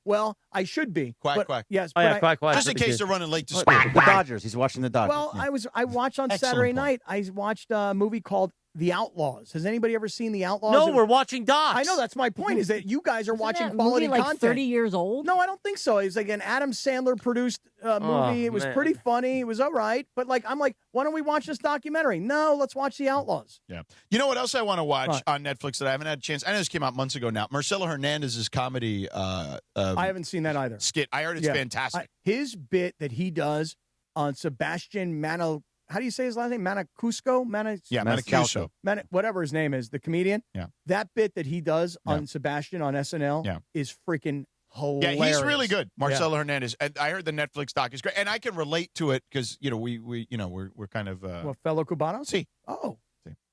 Well, I should be. Quack, but, quack. Yes. Oh, but yeah, quack, quack. Just in case they're running late to school. The Dodgers. He's watching the Dodgers. Well, Yeah. I watched on Excellent Saturday point. night. I watched a movie called The Outlaws. Has anybody ever seen The Outlaws? No, we're watching Docs. I know that's my point. Is that you guys are Isn't watching that quality movie like content? 30 years old? No, I don't think so. It's like an Adam Sandler produced movie. It was man. pretty funny. It was all right. But like, I'm like, why don't we watch this documentary? No, let's watch The Outlaws. Yeah. You know what else I want to watch What? on Netflix that I haven't had a chance? I know this came out months ago now. Marcelo Hernandez's comedy I haven't seen that either. skit. I heard it's Yeah. fantastic. His bit that he does on Sebastian Mano, how do you say his last name? Manacusco? Manacalco. Whatever his name is, the comedian. Yeah. That bit that he does on Sebastian on SNL Yeah. is freaking Yeah, hilarious. he's really good, Marcelo Hernandez. And I heard the Netflix doc is great, and I can relate to it because we're kind of Well, fellow Cubanos? See. Oh.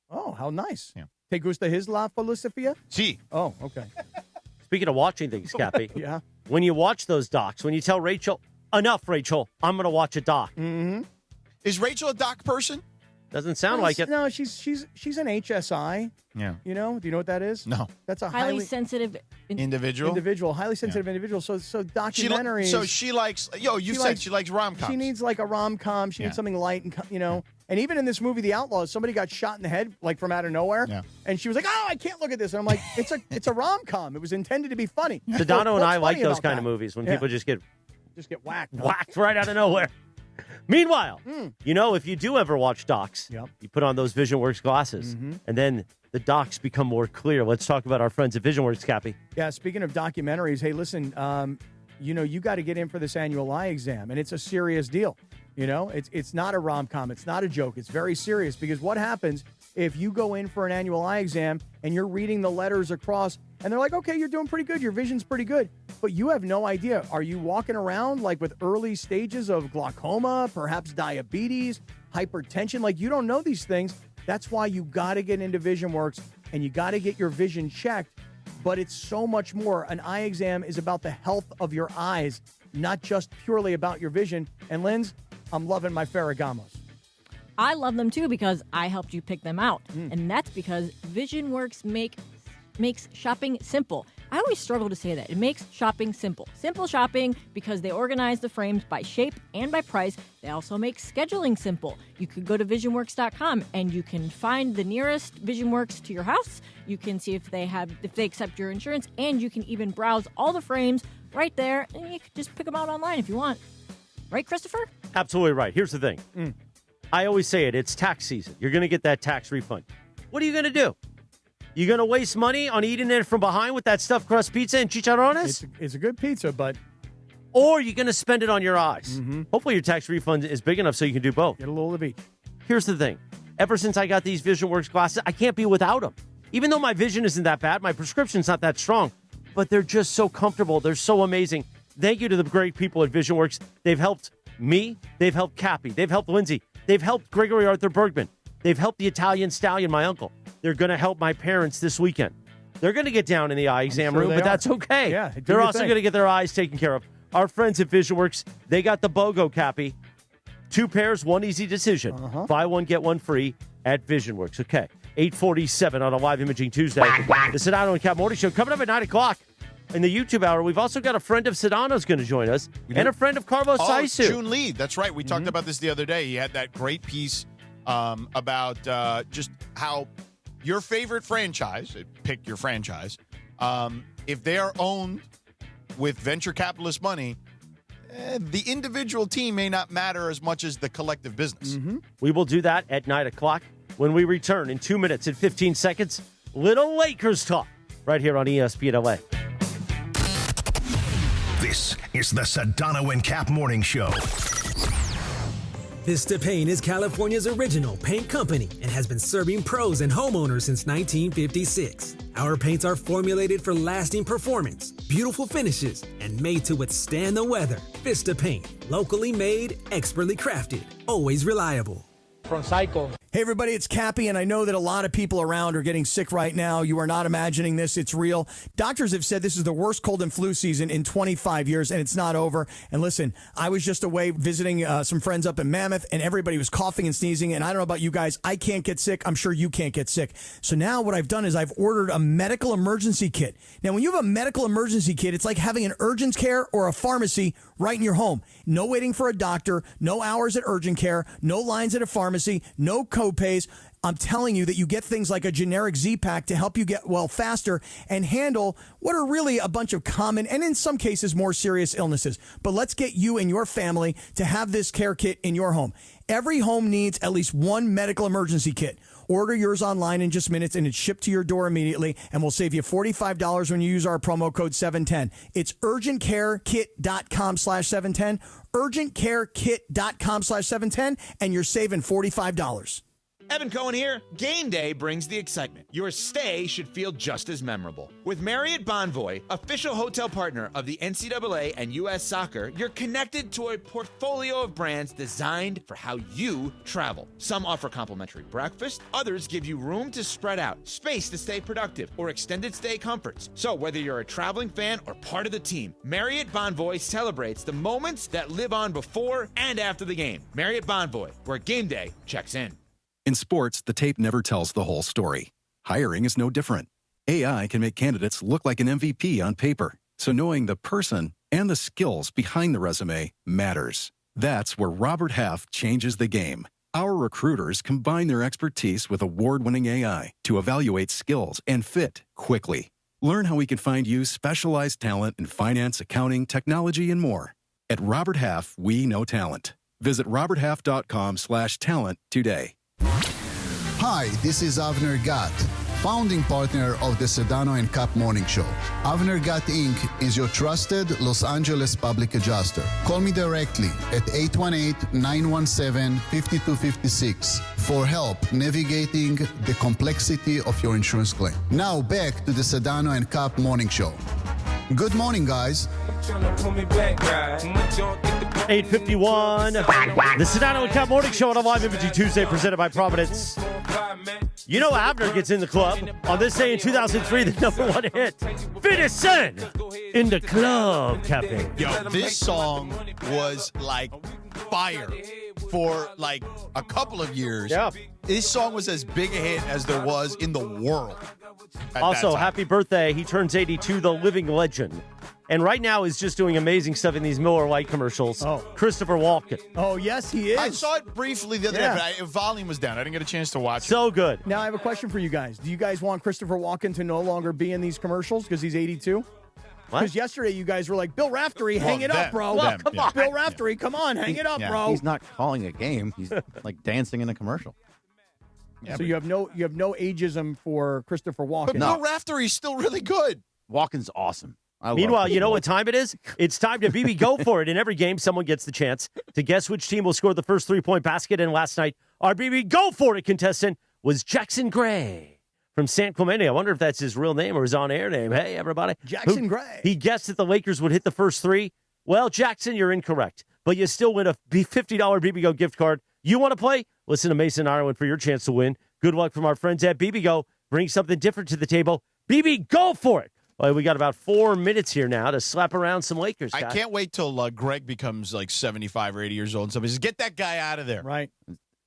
Oh, how nice. Yeah. ¿Te gusta his la filosofía? Sí. Oh, okay. Speaking of watching things, Cappy. Yeah. When you watch those docs, when you tell Rachel, enough, Rachel, I'm going to watch a doc. Mm-hmm. Is Rachel a doc person? Doesn't sound like it. No, she's an HSI. Yeah. You know? Do you know what that is? No. That's a Highly sensitive individual. Highly sensitive individual. So documentaries. She likes. She likes rom-coms. She needs like a rom-com. She needs something light and And even in this movie, The Outlaws, somebody got shot in the head like from out of nowhere. Yeah. And she was like, "Oh, I can't look at this." And I'm like, "It's a rom-com. It was intended to be funny." Sedano and I like funny those about kind that? of movies when Yeah. people just get whacked. whacked right out of nowhere. Meanwhile, if you do ever watch docs, you put on those VisionWorks glasses, and then the docs become more clear. Let's talk about our friends at VisionWorks, Cappy. Yeah, speaking of documentaries, hey, listen, you got to get in for this annual eye exam, and it's a serious deal. It's not a rom-com. It's not a joke. It's very serious because what happens if you go in for an annual eye exam and you're reading the letters across and they're like, okay, you're doing pretty good. Your vision's pretty good. But you have no idea. Are you walking around like with early stages of glaucoma, perhaps diabetes, hypertension? Like you don't know these things. That's why you got to get into VisionWorks and you got to get your vision checked. But it's so much more. An eye exam is about the health of your eyes, not just purely about your vision. And Linz, I'm loving my Ferragamos. I love them too because I helped you pick them out. And that's because VisionWorks makes shopping simple. I always struggle to say that. It makes shopping simple. Simple shopping because they organize the frames by shape and by price. They also make scheduling simple. You could go to visionworks.com and you can find the nearest VisionWorks to your house. You can see if they accept your insurance, and you can even browse all the frames right there, and you can just pick them out online if you want. Right, Christopher? Absolutely right. Here's the thing. I always say it's tax season. You're going to get that tax refund. What are you going to do? You going to waste money on eating it from behind with that stuffed crust pizza and chicharrones? It's a good pizza, but... Or you're going to spend it on your eyes. Hopefully your tax refund is big enough so you can do both. Get a little of each. Here's the thing. Ever since I got these VisionWorks glasses, I can't be without them. Even though my vision isn't that bad, my prescription's not that strong, but they're just so comfortable. They're so amazing. Thank you to the great people at VisionWorks. They've helped me. They've helped Cappy. They've helped Lindsay. They've helped Gregory Arthur Bergman. They've helped the Italian Stallion, my uncle. They're going to help my parents this weekend. They're going to get down in the eye exam room, but that's okay. Yeah, they're also going to get their eyes taken care of. Our friends at VisionWorks, they got the BOGO, Cappy. 2 pairs, 1 easy decision. Buy one, get one free at VisionWorks. Okay, 8:47 on a live imaging Tuesday. The Sedano and Kap Morning Show coming up at 9 o'clock. In the YouTube hour, we've also got a friend of Sedano's going to join us, and a friend of Carlos Saisu. Joon Lee. That's right. We talked about this the other day. He had that great piece about just how your favorite franchise, pick your franchise, if they are owned with venture capitalist money, the individual team may not matter as much as the collective business. We will do that at 9 o'clock when we return in 2 minutes and 15 seconds. Little Lakers talk right here on ESPN LA. This is the Sedano and Kap Morning Show. Vista Paint is California's original paint company and has been serving pros and homeowners since 1956. Our paints are formulated for lasting performance, beautiful finishes, and made to withstand the weather. Vista Paint, locally made, expertly crafted, always reliable. From Psycho. Hey, everybody, it's Cappy, and I know that a lot of people around are getting sick right now. You are not imagining this. It's real. Doctors have said this is the worst cold and flu season in 25 years, and it's not over. And listen, I was just away visiting some friends up in Mammoth, and everybody was coughing and sneezing, and I don't know about you guys. I can't get sick. I'm sure you can't get sick. So now what I've done is I've ordered a medical emergency kit. Now, when you have a medical emergency kit, it's like having an urgent care or a pharmacy right in your home. No waiting for a doctor, no hours at urgent care, no lines at a pharmacy, no co-pays. I'm telling you that you get things like a generic Z-Pack to help you get well faster and handle what are really a bunch of common and in some cases more serious illnesses. But let's get you and your family to have this care kit in your home. Every home needs at least one medical emergency kit. Order yours online in just minutes, and it's shipped to your door immediately, and we'll save you $45 when you use our promo code 710. It's urgentcarekit.com/710, urgentcarekit.com/710, and you're saving $45. Evan Cohen here. Game day brings the excitement. Your stay should feel just as memorable. With Marriott Bonvoy, official hotel partner of the NCAA and U.S. Soccer, you're connected to a portfolio of brands designed for how you travel. Some offer complimentary breakfast, others give you room to spread out, space to stay productive, or extended stay comforts. So whether you're a traveling fan or part of the team, Marriott Bonvoy celebrates the moments that live on before and after the game. Marriott Bonvoy, where game day checks in. In sports, the tape never tells the whole story. Hiring is no different. AI can make candidates look like an MVP on paper, so knowing the person and the skills behind the resume matters. That's where Robert Half changes the game. Our recruiters combine their expertise with award-winning AI to evaluate skills and fit quickly. Learn how we can find you specialized talent in finance, accounting, technology, and more. At Robert Half, we know talent. Visit roberthalf.com/talent today. Hi, this is Avner Gat, founding partner of the Sedano Kap Morning Show. Avner Gat Inc. is your trusted Los Angeles public adjuster. Call me directly at 818-917-5256 for help navigating the complexity of your insurance claim. Now back to the Sedano and Kap Morning Show. Good morning, guys. 8:51. The Sedano and Kap Morning Show on a live imaging Tuesday presented by Providence. You know Abner gets in the club. On this day in 2003, the #1 hit, Finition in the club, Captain. Yo, this song was like fire for like a couple of years. Yeah. This song was as big a hit as there was in the world. Also, happy birthday. He turns 82, the living legend. And right now is just doing amazing stuff in these Miller Lite commercials. Oh. Christopher Walken. Oh, yes, he is. I saw it briefly the other day, but volume was down. I didn't get a chance to watch it. So good. Now, I have a question for you guys. Do you guys want Christopher Walken to no longer be in these commercials because he's 82? Because yesterday you guys were like, Bill Raftery, hang it up, bro. Come on. Bill Raftery, come on, hang it up, bro. He's not calling a game. He's like dancing in a commercial. Yeah, so you have no ageism for Christopher Walken. But Bill Raftery's still really good. Walken's awesome. Meanwhile, you know what time it is? It's time to BB Go for it. In every game, someone gets the chance to guess which team will score the first 3-point basket. And last night, our BB Go for it contestant was Jackson Gray from San Clemente. I wonder if that's his real name or his on-air name. Hey, everybody. Jackson Gray. He guessed that the Lakers would hit the first three. Well, Jackson, you're incorrect. But you still win a $50 BB Go gift card. You want to play? Listen to Mason Ireland for your chance to win. Good luck from our friends at BB Go. Bring something different to the table. BB Go for it. Well, we got about 4 minutes here now to slap around some Lakers guys. I can't wait till Greg becomes like 75 or 80 years old and somebody says, get that guy out of there. Right.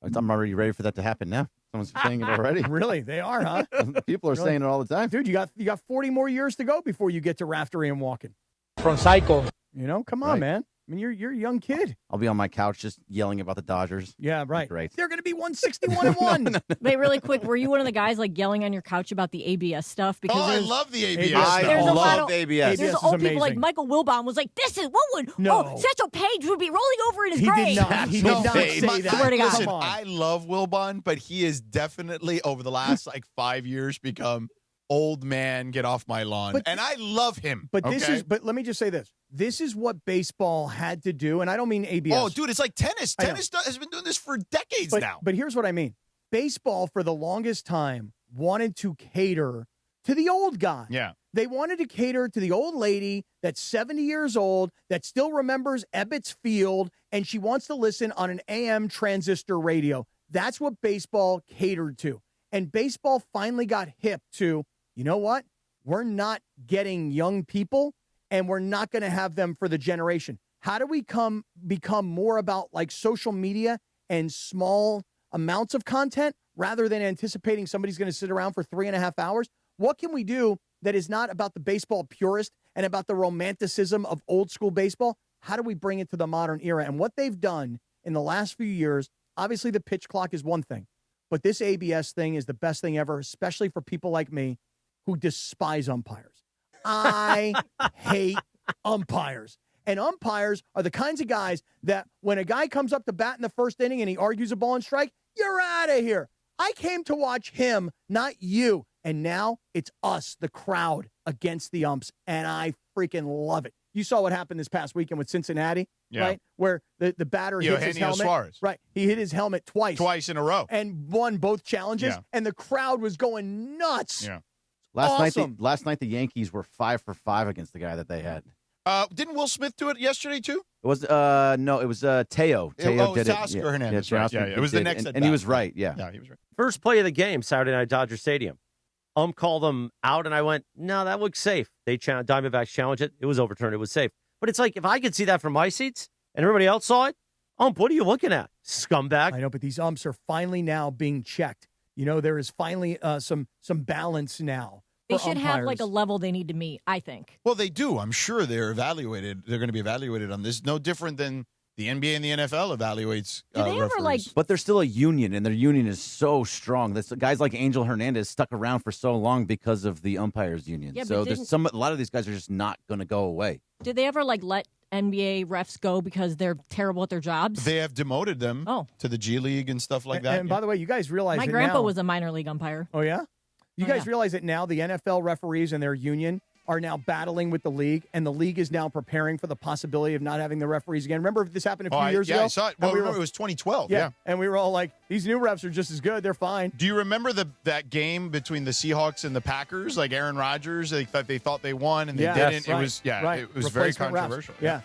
I'm already ready for that to happen now. Someone's saying it already. Really? They are, huh? People are saying it all the time. Dude, you got 40 more years to go before you get to Raftery and Walken. From Psycho. You know, come on, Right. man. I mean, you're a young kid. I'll be on my couch just yelling about the Dodgers. Yeah, right. Great. They're going to be 161-1. Wait, really quick, were you one of the guys like yelling on your couch about the ABS stuff? Because I love the ABS I stuff. there's a lot love of ABS. There's ABS old is people like amazing. Michael Wilbon was like, "This is what would No. Satchel Paige would be rolling over in his He grave." did not. He did No, not hey, say that. Swear to God. Listen, Come on. I love Wilbon, but he is definitely, over the last 5 years, become old man, get off my lawn. But and I love him. But okay? but let me just say this. This is what baseball had to do, and I don't mean ABS. Oh, dude, it's like tennis. I know. Tennis has been doing this for decades now. But here's what I mean. Baseball, for the longest time, wanted to cater to the old guy. Yeah. They wanted to cater to the old lady that's 70 years old, that still remembers Ebbets Field, and she wants to listen on an AM transistor radio. That's what baseball catered to. And baseball finally got hip to, you know what? We're not getting young people, and we're not going to have them for the generation. How do we become more about like social media and small amounts of content rather than anticipating somebody's going to sit around for 3.5 hours? What can we do that is not about the baseball purist and about the romanticism of old school baseball? How do we bring it to the modern era? And what they've done in the last few years, obviously the pitch clock is one thing, but this ABS thing is the best thing ever, especially for people like me who despise umpires. I hate umpires. And umpires are the kinds of guys that when a guy comes up to bat in the first inning and he argues a ball and strike, you're out of here. I came to watch him, not you. And now it's us, the crowd, against the umps. And I freaking love it. you saw what happened this past weekend with Cincinnati, right? Where the batter hit his helmet. Suarez. Right. He hit his helmet twice in a row. And won both challenges. And the crowd was going nuts. Yeah. Last night the Yankees were 5 for 5 against the guy that they had. Didn't Will Smith do it yesterday too? It was no, it was Teo. Teo did it. Oscar Hernandez. Yeah, Right. Yeah, it was the next and he was right. Yeah. Yeah, he was right. First play of the game, Saturday night, Dodger Stadium. Called them out, and I went, no, that looks safe. Diamondbacks challenged it. It was overturned. It was safe. But it's like, if I could see that from my seats and everybody else saw it, what are you looking at, scumbag? I know, but these umps are finally now being checked. There is finally some balance now. They should have like a level they need to meet, I think. Well, they do. I'm sure they're evaluated. They're going to be evaluated on this. No different than the NBA and the NFL evaluates referees. But they're still a union, and their union is so strong. Guys like Angel Hernandez stuck around for so long because of the umpires union. Yeah, so a lot of these guys are just not going to go away. Did they ever let NBA refs go because they're terrible at their jobs? They have demoted them to the G League and stuff like that. And by the way, you guys realize my grandpa was a minor league umpire. Oh, yeah? You guys realize that now the NFL referees and their union are now battling with the league, and the league is now preparing for the possibility of not having the referees again. Remember this happened a few years ago? Yeah, I saw it. Well, remember, it was 2012. Yeah. And we were all like, these new refs are just as good. They're fine. Do you remember that game between the Seahawks and the Packers? Like Aaron Rodgers, they thought they won, and they didn't. Right. It was very controversial. Yeah.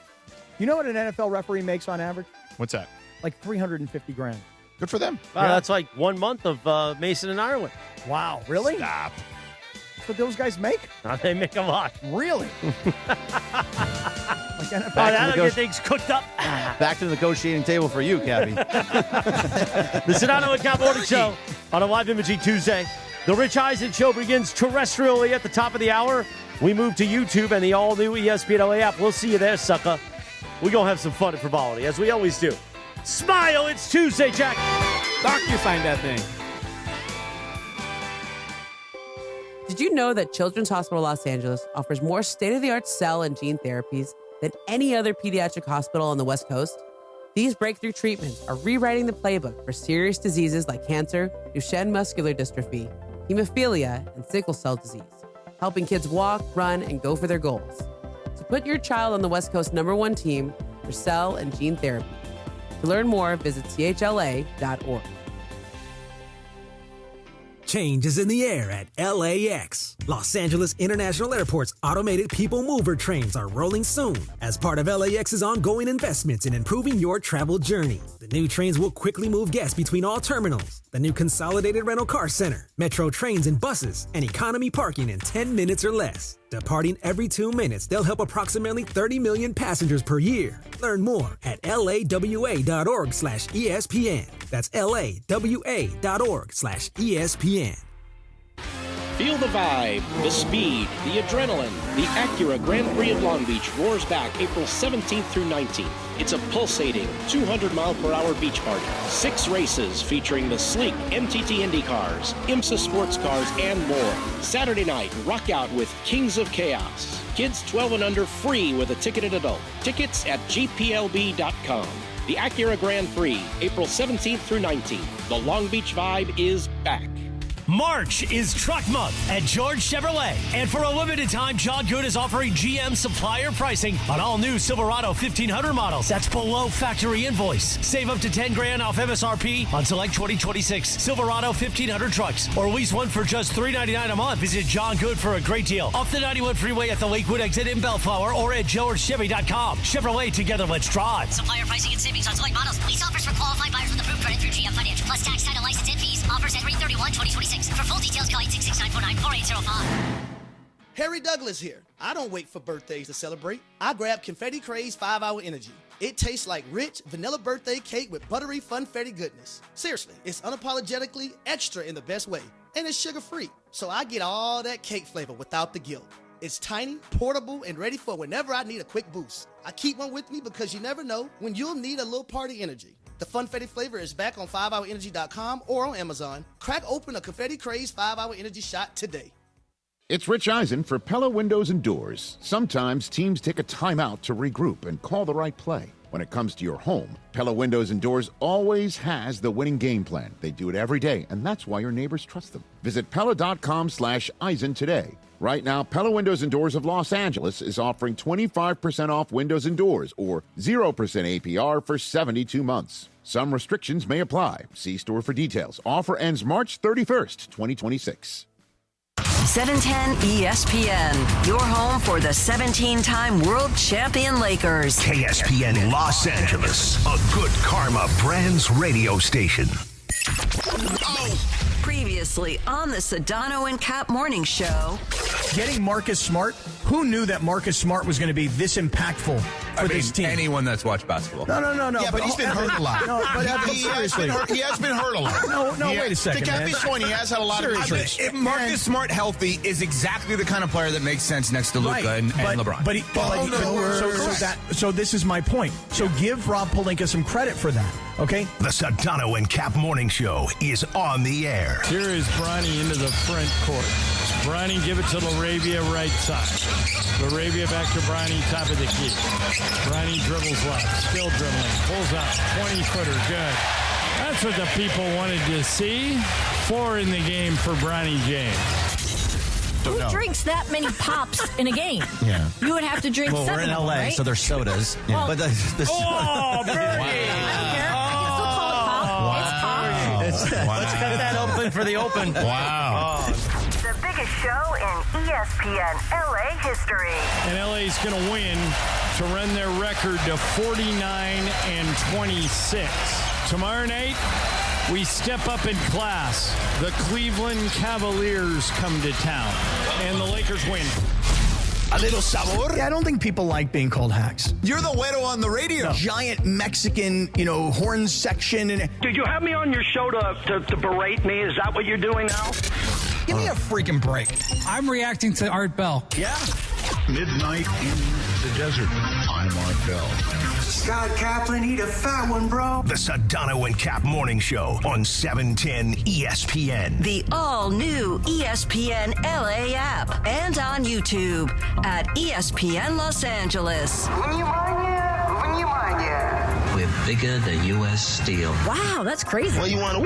You know what an NFL referee makes on average? What's that? Like $350,000. Good for them. Wow, that's like 1 month of Mason and Ireland. Wow, really? Stop. That's what those guys make? They make a lot. Really? That'll get things cooked up. Back to the negotiating table for you, Cappy. The Sedano Kap Morning Show on a live imaging Tuesday. The Rich Eisen Show begins terrestrially at the top of the hour. We move to YouTube and the all-new ESPN LA app. We'll see you there, sucker. We're going to have some fun at Frivolity, as we always do. Smile, it's Tuesday, Jack. DocuSign that thing. Did you know that Children's Hospital Los Angeles offers more state-of-the-art cell and gene therapies than any other pediatric hospital on the West Coast? These breakthrough treatments are rewriting the playbook for serious diseases like cancer, Duchenne muscular dystrophy, hemophilia, and sickle cell disease, helping kids walk, run, and go for their goals. So put your child on the West Coast #1 team for cell and gene therapy. To learn more, visit chla.org. Change is in the air at LAX. Los Angeles International Airport's automated people mover trains are rolling soon as part of LAX's ongoing investments in improving your travel journey. The new trains will quickly move guests between all terminals. The new consolidated rental car center, metro trains and buses, and economy parking in 10 minutes or less. Departing every 2 minutes, they'll help approximately 30 million passengers per year. Learn more at lawa.org/ESPN. That's lawa.org/ESPN. Feel the vibe, the speed, the adrenaline. The Acura Grand Prix of Long Beach roars back April 17th through 19th. It's a pulsating 200-mile-per-hour beach party. 6 races featuring the sleek MTT Indy cars, IMSA sports cars, and more. Saturday night, rock out with Kings of Chaos. Kids 12 and under free with a ticketed adult. Tickets at gplb.com. The Acura Grand Prix, April 17th through 19th. The Long Beach vibe is back. March is Truck Month at George Chevrolet. And for a limited time, John Good is offering GM supplier pricing on all new Silverado 1500 models. That's below factory invoice. Save up to $10,000 off MSRP on select 2026 Silverado 1500 trucks. Or lease one for just $399 a month. Visit John Good for a great deal. Off the 91 freeway at the Lakewood exit in Bellflower or at georgechevy.com. Chevrolet, together, let's drive. Supplier pricing and savings on select models. Lease offers for qualified buyers with approved credit through GM Financial. Plus tax, title, license, and fees. Offers at 3/31/2026. For full details, call 866-949-4805. Harry Douglas here. I don't wait for birthdays to celebrate. I grab Confetti Craze 5-Hour Energy. It tastes like rich vanilla birthday cake with buttery funfetti goodness. Seriously, it's unapologetically extra in the best way. And it's sugar-free, so I get all that cake flavor without the guilt. It's tiny, portable, and ready for whenever I need a quick boost. I keep one with me because you never know when you'll need a little party energy. The Funfetti flavor is back on 5hourenergy.com or on Amazon. Crack open a Confetti Craze 5-Hour Energy shot today. It's Rich Eisen for Pella Windows and Doors. Sometimes teams take a timeout to regroup and call the right play. When it comes to your home, Pella Windows and Doors always has the winning game plan. They do it every day, and that's why your neighbors trust them. Visit Pella.com/Eisen today. Right now, Pella Windows and Doors of Los Angeles is offering 25% off windows and doors or 0% APR for 72 months. Some restrictions may apply. See store for details. Offer ends March 31st, 2026. 710 ESPN, your home for the 17-time world champion Lakers. KSPN Los Angeles, a good karma brands radio station. Previously on the Sedano and Kap morning show. Getting Marcus Smart, who knew that Marcus Smart was going to be this impactful for this team? Anyone that's watched basketball. No. Yeah, but he's been hurt a lot. No, but he has been hurt a lot. No, wait a second, to Cappy's point, he has had a lot of injuries. If Marcus Smart healthy is exactly the kind of player that makes sense next to Luka and LeBron. So this is my point. So give Rob Pelinka some credit for that, okay? The Sedano and Kap morning show is on the air. Here is Bronny into the front court. Bronny, give it to Laravia, right side. Laravia back to Bronny, top of the key. Bronny dribbles left, still dribbling, pulls out, 20-footer, good. That's what the people wanted to see. 4 in the game for Bronny James. Who drinks that many pops in a game? Yeah. You would have to drink 7 we're in of them, LA, right? so there's sodas. Yeah. Well, But the Oh, Bernie! I don't care. I can still call it pop. It's pop. Let's cut that open for the open. Wow. The biggest show in ESPN LA history. And LA's going to win to run their record to 49-26. Tomorrow night, we step up in class. The Cleveland Cavaliers come to town, and the Lakers win. A little sabor? Yeah, I don't think people like being called hacks. You're the widow on the radio. Giant Mexican, horn section. And Did you have me on your show to berate me? Is that what you're doing now? give me a freaking break. I'm reacting to Art Bell. Yeah. Midnight in the desert. I'm Art Bell. Scott Kaplan, eat a fat one, bro. The Sedano and Kap morning show on 710 ESPN. The all-new ESPN LA app and on YouTube at ESPN Los Angeles. We're bigger than U.S. Steel. Wow, that's crazy. Well, you want to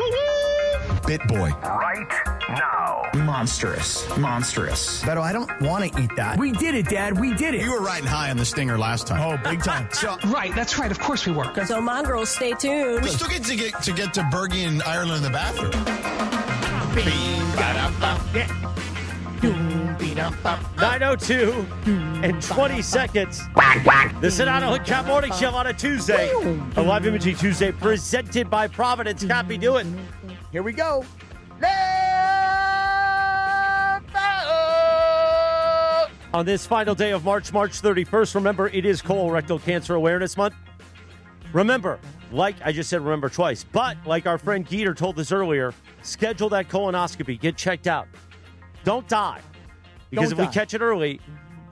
Bit Boy. Right now. Monstrous. Beto, I don't want to eat that. We did it, Dad. We did it. You were riding high on the stinger last time. Oh, big time. Right, that's right. Of course we were. So, Mongrels, stay tuned. We still get to get to Bergie and Ireland in the bathroom. 9:02 and 20 seconds. The Sedano and Kap morning show on a Tuesday. A live imaging Tuesday presented by Providence. Cappy, do it. Here we go. On this final day of March 31st, remember, it is Colorectal Cancer Awareness Month. Remember, like I just said, remember twice, but like our friend Geeter told us earlier, schedule that colonoscopy, get checked out. Don't die. Because if we catch it early,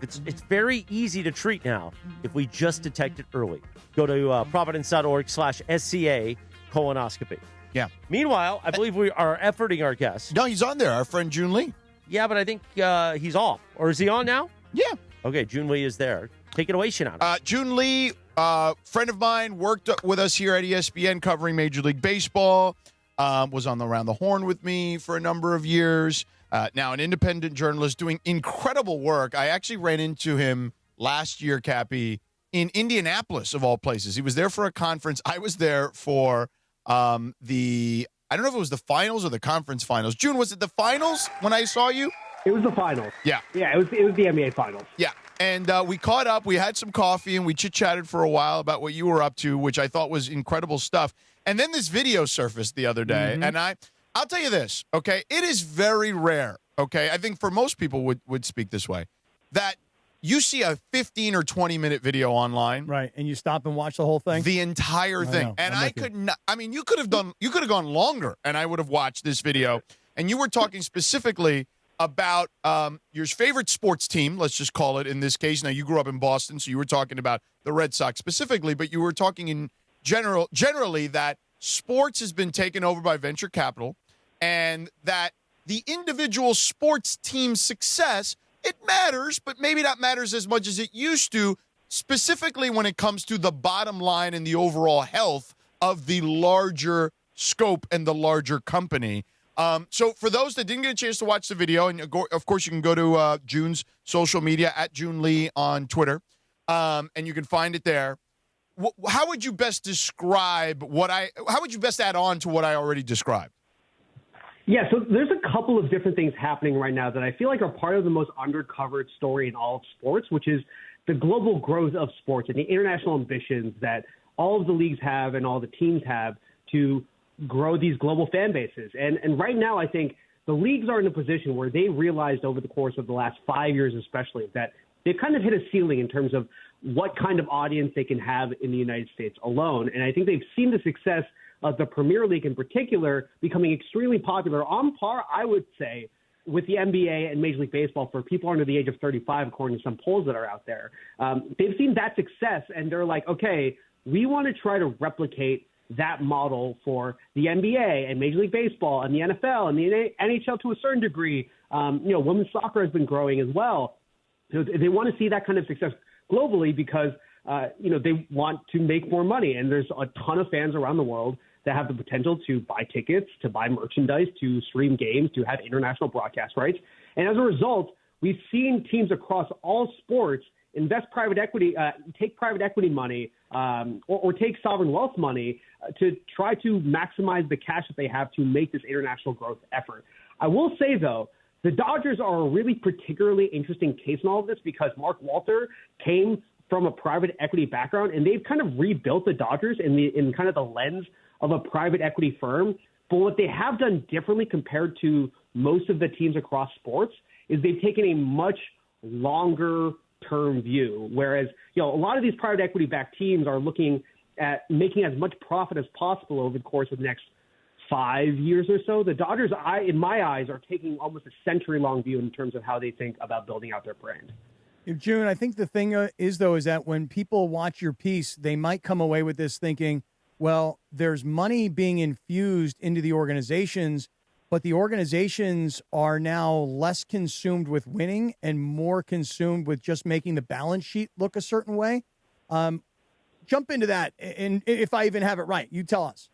it's very easy to treat now if we just detect it early. Go to providence.org/SCA colonoscopy. Yeah. Meanwhile, I believe we are efforting our guest. No, he's on there, our friend Joon Lee. Yeah, but I think he's off. Or is he on now? Yeah. Okay, Joon Lee is there. Take it away, Shinano. Joon Lee, friend of mine, worked with us here at ESPN covering Major League Baseball, was on the Around the Horn with me for a number of years. Now an independent journalist doing incredible work. I actually ran into him last year, Cappy, in Indianapolis, of all places. He was there for a conference. I was there for I don't know if it was the finals or the conference finals. Joon, was it the finals when I saw you? It was the finals. Yeah. Yeah, it was the NBA finals. Yeah. And we caught up. We had some coffee, and we chit-chatted for a while about what you were up to, which I thought was incredible stuff. And then this video surfaced the other day, and I'll tell you this, okay? It is very rare, okay? I think for most people would speak this way, that you see a 15 or 20-minute video online. Right, and you stop and watch the whole thing? The entire thing. And I could not, I mean, you could have gone longer, and I would have watched this video. And you were talking specifically about your favorite sports team, let's just call it in this case. Now, you grew up in Boston, so you were talking about the Red Sox specifically, but you were talking in generally that sports has been taken over by venture capital and that the individual sports team's success, it matters, but maybe not matters as much as it used to, specifically when it comes to the bottom line and the overall health of the larger scope and the larger company. So for those that didn't get a chance to watch the video, and of course you can go to Joon's social media at Joon Lee on Twitter, and you can find it there. How would you best describe how would you best add on to what I already described? Yeah, so there's a couple of different things happening right now that I feel like are part of the most undercovered story in all of sports, which is the global growth of sports and the international ambitions that all of the leagues have and all the teams have to grow these global fan bases. And right now, I think the leagues are in a position where they realized over the course of the last 5 years especially that they've kind of hit a ceiling in terms of what kind of audience they can have in the United States alone. And I think they've seen the success of the Premier League in particular becoming extremely popular, on par, I would say, with the NBA and Major League Baseball for people under the age of 35, according to some polls that are out there. They've seen that success, and they're like, okay, we want to try to replicate that model for the NBA and Major League Baseball and the NFL and the NHL to a certain degree. Women's soccer has been growing as well. So they want to see that kind of success globally because, they want to make more money. And there's a ton of fans around the world that have the potential to buy tickets, to buy merchandise, to stream games, to have international broadcast rights. And as a result, we've seen teams across all sports invest private equity, take private equity money or take sovereign wealth money to try to maximize the cash that they have to make this international growth effort. I will say, though, the Dodgers are a really particularly interesting case in all of this because Mark Walter came from a private equity background, and they've kind of rebuilt the Dodgers in kind of the lens of a private equity firm. But what they have done differently compared to most of the teams across sports is they've taken a much longer term view. Whereas, a lot of these private equity backed teams are looking at making as much profit as possible over the course of the next 5 years or so. The Dodgers, in my eyes, are taking almost a century-long view in terms of how they think about building out their brand. June, I think the thing is that when people watch your piece, they might come away with this thinking, well, there's money being infused into the organizations, but the organizations are now less consumed with winning and more consumed with just making the balance sheet look a certain way. Jump into that, and if I even have it right, you tell us.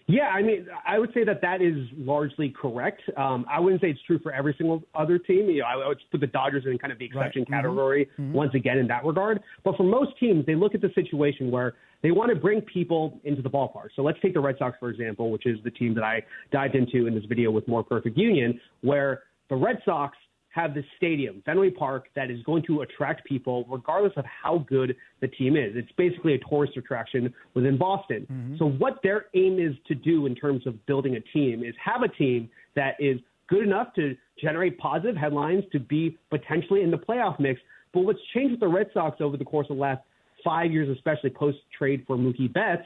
Yeah, I mean, I would say that is largely correct. I wouldn't say it's true for every single other team. I would put the Dodgers in kind of the exception category once again in that regard. But for most teams, they look at the situation where they want to bring people into the ballpark. So let's take the Red Sox, for example, which is the team that I dived into in this video with More Perfect Union, where the Red Sox have this stadium, Fenway Park, that is going to attract people regardless of how good the team is. It's basically a tourist attraction within Boston. So what their aim is to do in terms of building a team is have a team that is good enough to generate positive headlines, to be potentially in the playoff mix. But what's changed with the Red Sox over the course of the last 5 years, especially post-trade for Mookie Betts,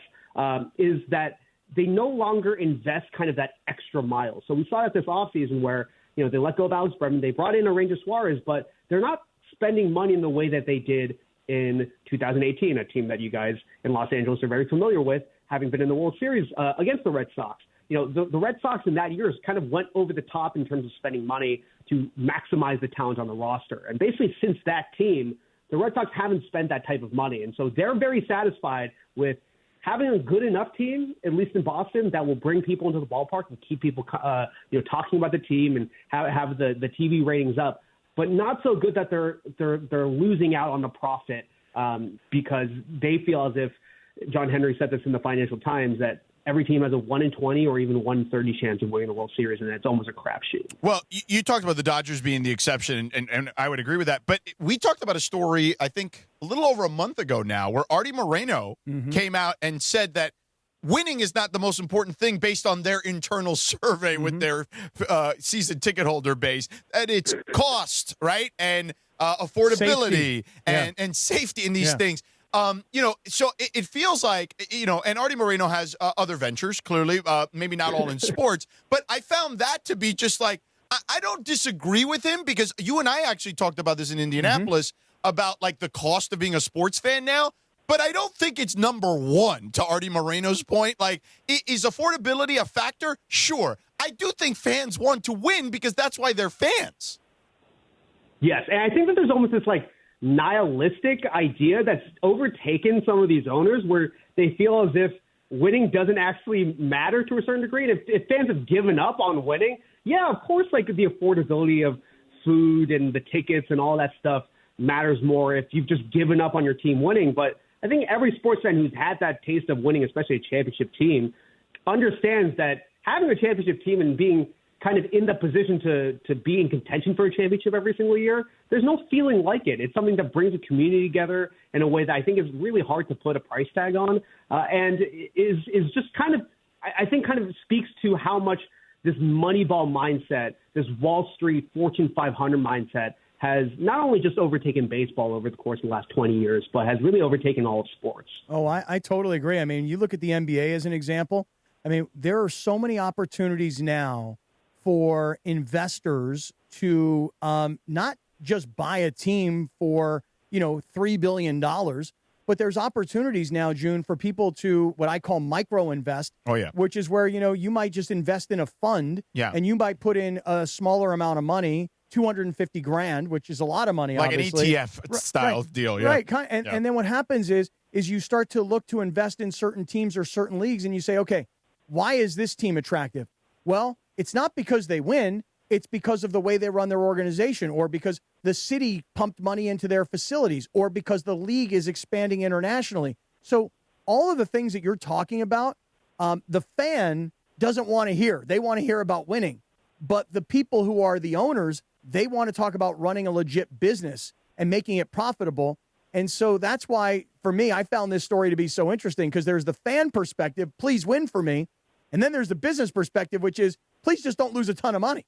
is that they no longer invest kind of that extra mile. So we saw that this offseason where they let go of Alex Bregman. They brought in a Ranger Suarez, but they're not spending money in the way that they did in 2018, a team that you guys in Los Angeles are very familiar with, having been in the World Series against the Red Sox. The Red Sox in that year kind of went over the top in terms of spending money to maximize the talent on the roster. And basically since that team, the Red Sox haven't spent that type of money. And so they're very satisfied with having a good enough team, at least in Boston, that will bring people into the ballpark and keep people, talking about the team and have the TV ratings up, but not so good that they're losing out on the profit because they feel as if John Henry said this in the Financial Times that every team has a 1 in 20 or even 1 in 30 chance of winning the World Series, and it's almost a crapshoot. Well, you talked about the Dodgers being the exception, and I would agree with that. But we talked about a story, I think, a little over a month ago now, where Artie Moreno came out and said that winning is not the most important thing based on their internal survey with their season ticket holder base. And it's cost, right, and affordability and safety in these things. So it feels like, and Artie Moreno has other ventures, clearly, maybe not all in sports, but I found that to be just like, I don't disagree with him because you and I actually talked about this in Indianapolis about like the cost of being a sports fan now, but I don't think it's number one to Artie Moreno's point. Like, is affordability a factor? Sure. I do think fans want to win because that's why they're fans. Yes, and I think that there's almost this like nihilistic idea that's overtaken some of these owners where they feel as if winning doesn't actually matter to a certain degree. And if fans have given up on winning, yeah, of course, like the affordability of food and the tickets and all that stuff matters more if you've just given up on your team winning. But I think every sports fan who's had that taste of winning, especially a championship team, understands that having a championship team and being kind of in the position to be in contention for a championship every single year, there's no feeling like it. It's something that brings a community together in a way that I think is really hard to put a price tag on, and is just kind of, I think, kind of speaks to how much this Moneyball mindset, this Wall Street Fortune 500 mindset, has not only just overtaken baseball over the course of the last 20 years, but has really overtaken all of sports. Oh, I totally agree. I mean, you look at the NBA as an example. I mean, there are so many opportunities now for investors to not just buy a team for, $3 billion, but there's opportunities now, Joon, for people to what I call micro invest. Oh, yeah. Which is where, you might just invest in a fund, and you might put in a smaller amount of money, $250,000, which is a lot of money, like obviously. an ETF style deal. Yeah. Right. And then what happens is you start to look to invest in certain teams or certain leagues, and you say, okay, why is this team attractive? Well, it's not because they win. It's because of the way they run their organization, or because the city pumped money into their facilities, or because the league is expanding internationally. So all of the things that you're talking about, the fan doesn't want to hear. They want to hear about winning. But the people who are the owners, they want to talk about running a legit business and making it profitable. And so that's why, for me, I found this story to be so interesting, because there's the fan perspective, please win for me. And then there's the business perspective, which is, please just don't lose a ton of money.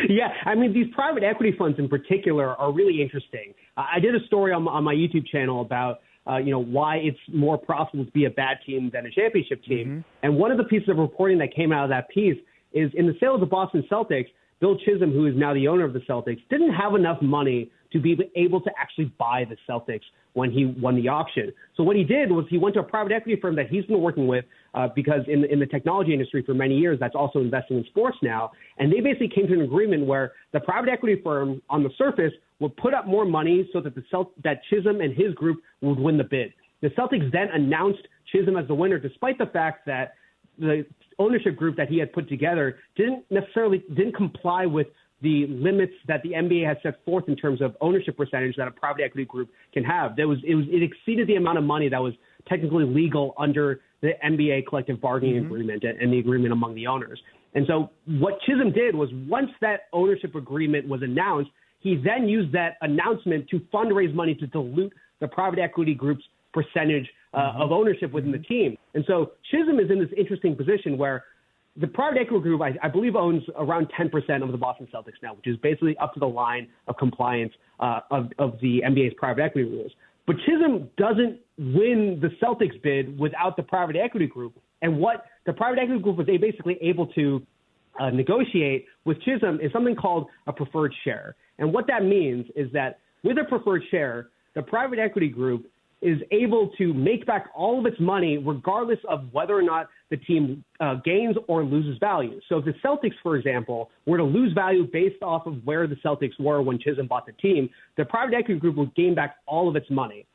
Yeah, I mean, these private equity funds in particular are really interesting. I did a story on my YouTube channel about, why it's more profitable to be a bad team than a championship team. Mm-hmm. And one of the pieces of reporting that came out of that piece is in the sale of the Boston Celtics, Bill Chisholm, who is now the owner of the Celtics, didn't have enough money to be able to actually buy the Celtics when he won the auction. So what he did was he went to a private equity firm that he's been working with because in the technology industry for many years, that's also investing in sports now. And they basically came to an agreement where the private equity firm on the surface would put up more money so that that Chisholm and his group would win the bid. The Celtics then announced Chisholm as the winner, despite the fact that the ownership group that he had put together didn't comply with the limits that the NBA has set forth in terms of ownership percentage that a private equity group can have. It exceeded the amount of money that was technically legal under the NBA collective bargaining agreement and the agreement among the owners. And so what Chisholm did was, once that ownership agreement was announced, he then used that announcement to fundraise money to dilute the private equity group's percentage of ownership within the team. And so Chisholm is in this interesting position where the private equity group, I believe, owns around 10% of the Boston Celtics now, which is basically up to the line of compliance of the NBA's private equity rules. But Chisholm doesn't win the Celtics bid without the private equity group. And what the private equity group was basically able to negotiate with Chisholm is something called a preferred share. And what that means is that with a preferred share, the private equity group is able to make back all of its money regardless of whether or not the team gains or loses value. So if the Celtics, for example, were to lose value based off of where the Celtics were when Chisholm bought the team, the private equity group will gain back all of its money.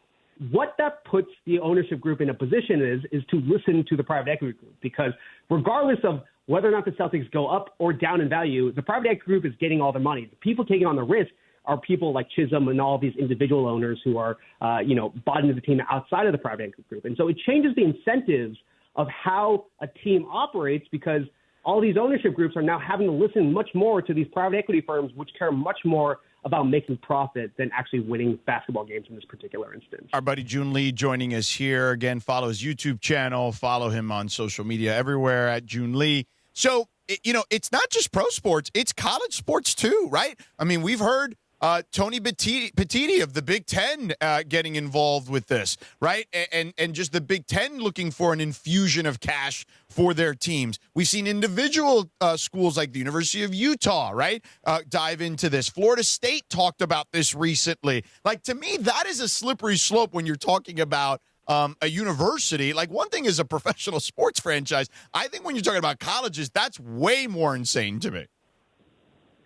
What that puts the ownership group in a position is to listen to the private equity group, because regardless of whether or not the Celtics go up or down in value, the private equity group is getting all the money. The people taking on the risk are people like Chisholm and all these individual owners who are, bought into the team outside of the private equity group. And so it changes the incentives of how a team operates, because all these ownership groups are now having to listen much more to these private equity firms, which care much more about making profit than actually winning basketball games in this particular instance. Our buddy Joon Lee joining us here. Again, follow his YouTube channel. Follow him on social media everywhere at Joon Lee. So, it's not just pro sports. It's college sports too, right? I mean, we've heard Tony Petitti of the Big Ten getting involved with this, right? And just the Big Ten looking for an infusion of cash for their teams. We've seen individual schools like the University of Utah, right, dive into this. Florida State talked about this recently. Like, to me, that is a slippery slope when you're talking about a university. Like, one thing is a professional sports franchise. I think when you're talking about colleges, that's way more insane to me.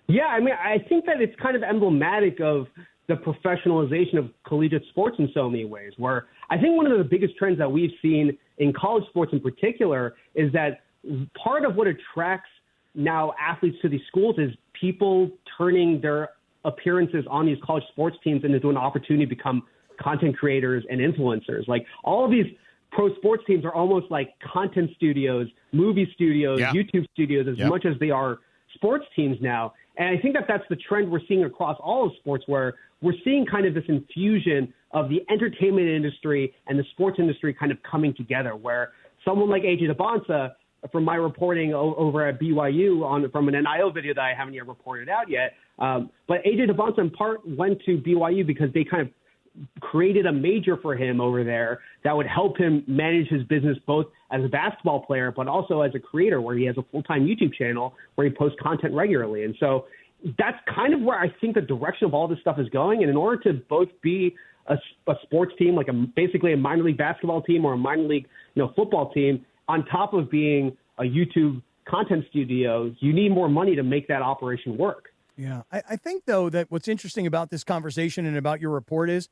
Yeah, I mean, I think that it's kind of emblematic of the professionalization of collegiate sports in so many ways, where I think one of the biggest trends that we've seen in college sports in particular is that part of what attracts now athletes to these schools is people turning their appearances on these college sports teams into an opportunity to become content creators and influencers. Like all of these pro sports teams are almost like content studios, movie studios, YouTube studios, as much as they are sports teams now. And I think that that's the trend we're seeing across all of sports, where we're seeing kind of this infusion of the entertainment industry and the sports industry kind of coming together, where someone like AJ Debonsa, from my reporting over at BYU from an NIL video that I haven't yet reported out yet, but AJ Debonsa in part went to BYU because they kind of created a major for him over there that would help him manage his business both as a basketball player but also as a creator, where he has a full-time YouTube channel where he posts content regularly. And so that's kind of where I think the direction of all this stuff is going. And in order to both be a sports team, like basically a minor league basketball team or a minor league football team, on top of being a YouTube content studio, you need more money to make that operation work. Yeah. I think, though, that what's interesting about this conversation and about your report is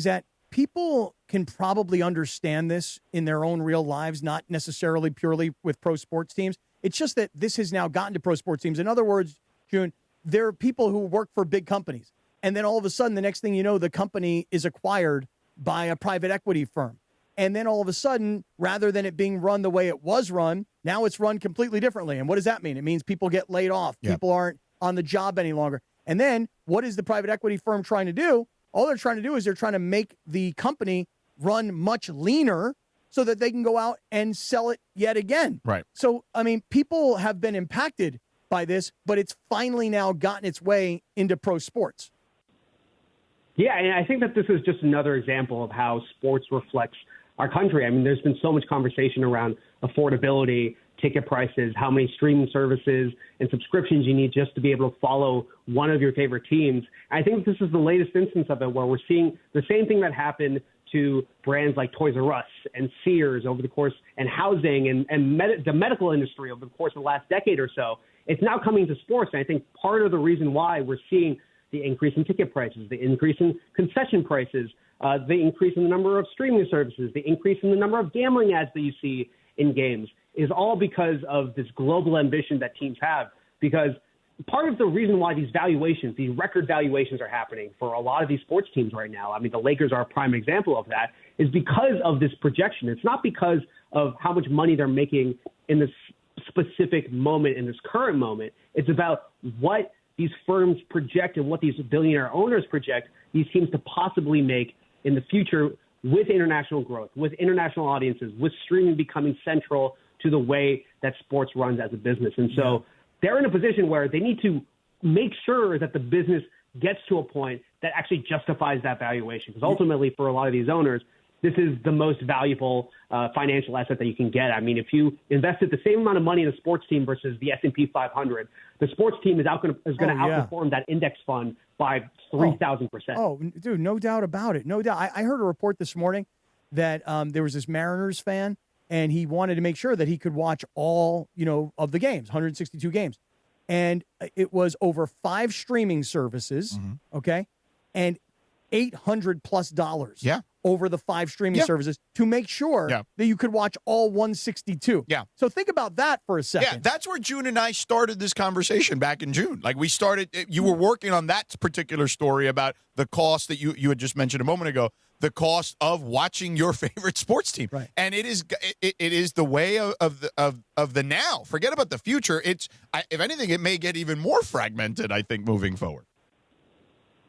that people can probably understand this in their own real lives, not necessarily purely with pro sports teams. It's just that this has now gotten to pro sports teams. In other words, Joon, there are people who work for big companies, and then all of a sudden, the next thing you know, the company is acquired by a private equity firm. And then all of a sudden, rather than it being run the way it was run, now it's run completely differently. And what does that mean? It means people get laid off. Yeah. People aren't on the job any longer. And then what is the private equity firm trying to do? All they're trying to do is they're trying to make the company run much leaner so that they can go out and sell it yet again. Right. So, I mean, people have been impacted by this, but it's finally now gotten its way into pro sports. Yeah, and I think that this is just another example of how sports reflects our country. I mean, there's been so much conversation around affordability, ticket prices, how many streaming services and subscriptions you need just to be able to follow one of your favorite teams. I think this is the latest instance of it, where we're seeing the same thing that happened to brands like Toys R Us and Sears over the course, and housing and the medical industry over the course of the last decade or so. It's now coming to sports, and I think part of the reason why we're seeing the increase in ticket prices, the increase in concession prices, the increase in the number of streaming services, the increase in the number of gambling ads that you see in games, is all because of this global ambition that teams have. Because part of the reason why these valuations, these record valuations are happening for a lot of these sports teams right now, I mean, the Lakers are a prime example of that, is because of this projection. It's not because of how much money they're making in this specific moment, in this current moment. It's about what these firms project and what these billionaire owners project these teams to possibly make in the future, with international growth, with international audiences, with streaming becoming central to the way that sports runs as a business. And so they're in a position where they need to make sure that the business gets to a point that actually justifies that valuation. Because ultimately, for a lot of these owners, this is the most valuable financial asset that you can get. I mean, if you invested the same amount of money in a sports team versus the S&P 500, the sports team is going to outperform that index fund by 3,000%. Oh, dude, no doubt about it. No doubt. I heard a report this morning that there was this Mariners fan, and he wanted to make sure that he could watch all, of the games, 162 games. And it was over 5 streaming services, okay, and $800+ over the 5 streaming services to make sure that you could watch all 162. Yeah. So think about that for a second. Yeah, that's where Joon and I started this conversation back in June. Like we started, you were working on that particular story about the cost that you had just mentioned a moment ago, the cost of watching your favorite sports team. Right. And it is the way of the now. Forget about the future. If anything, it may get even more fragmented, I think, moving forward.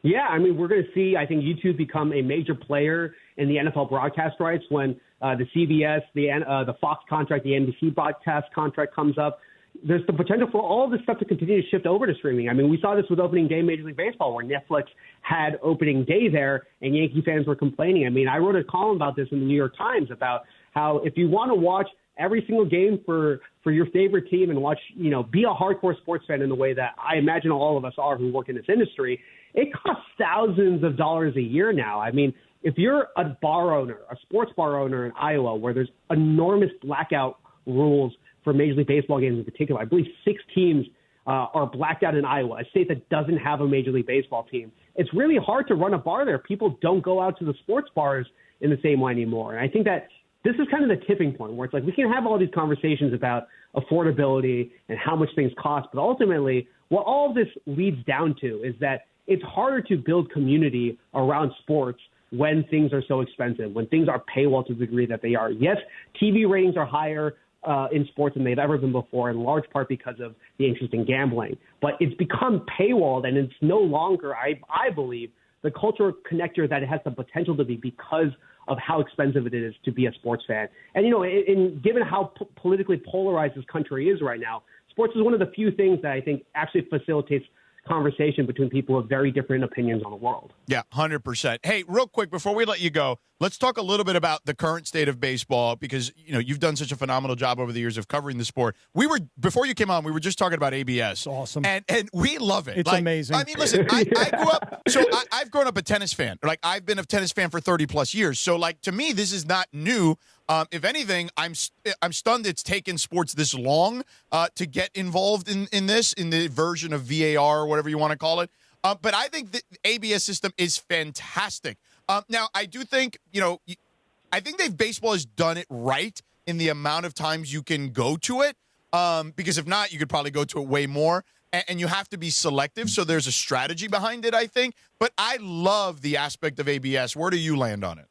Yeah, I mean, we're going to see, I think, YouTube become a major player in the NFL broadcast rights when the CBS, the Fox contract, the NBC broadcast contract comes up. There's the potential for all this stuff to continue to shift over to streaming. I mean, we saw this with opening day Major League Baseball, where Netflix had opening day there, and Yankee fans were complaining. I mean, I wrote a column about this in the New York Times about how if you want to watch every single game for your favorite team and watch, be a hardcore sports fan in the way that I imagine all of us are who work in this industry, it costs thousands of dollars a year now. I mean, if you're a bar owner, a sports bar owner in Iowa, where there's enormous blackout rules for Major League Baseball games in particular, I believe 6 teams are blacked out in Iowa, a state that doesn't have a Major League Baseball team. It's really hard to run a bar there. People don't go out to the sports bars in the same way anymore. And I think that this is kind of the tipping point where it's like we can have all these conversations about affordability and how much things cost, but ultimately what all of this leads down to is that it's harder to build community around sports when things are so expensive, when things are paywall to the degree that they are. Yes, TV ratings are higher in sports than they've ever been before, in large part because of the interest in gambling. But it's become paywalled, and it's no longer, I believe, the cultural connector that it has the potential to be because of how expensive it is to be a sports fan. And, you know, given how politically polarized this country is right now, sports is one of the few things that I think actually facilitates conversation between people with very different opinions on the world. Yeah, 100%. Hey, real quick, before we let you go, let's talk a little bit about the current state of baseball because, you know, you've done such a phenomenal job over the years of covering the sport. Before you came on, we were just talking about ABS. It's awesome. And we love it. It's amazing. I mean, listen, I grew up, I've grown up a tennis fan. Like, I've been a tennis fan for 30 plus years. So, like, to me, this is not new. If anything, I'm stunned it's taken sports this long to get involved in the version of VAR or whatever you want to call it. But I think the ABS system is fantastic. Now, I do think, you know, I think baseball has done it right in the amount of times you can go to it. Because if not, you could probably go to it way more. And you have to be selective. So there's a strategy behind it, I think. But I love the aspect of ABS. Where do you land on it?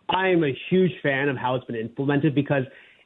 I'm a huge fan of how it's been implemented because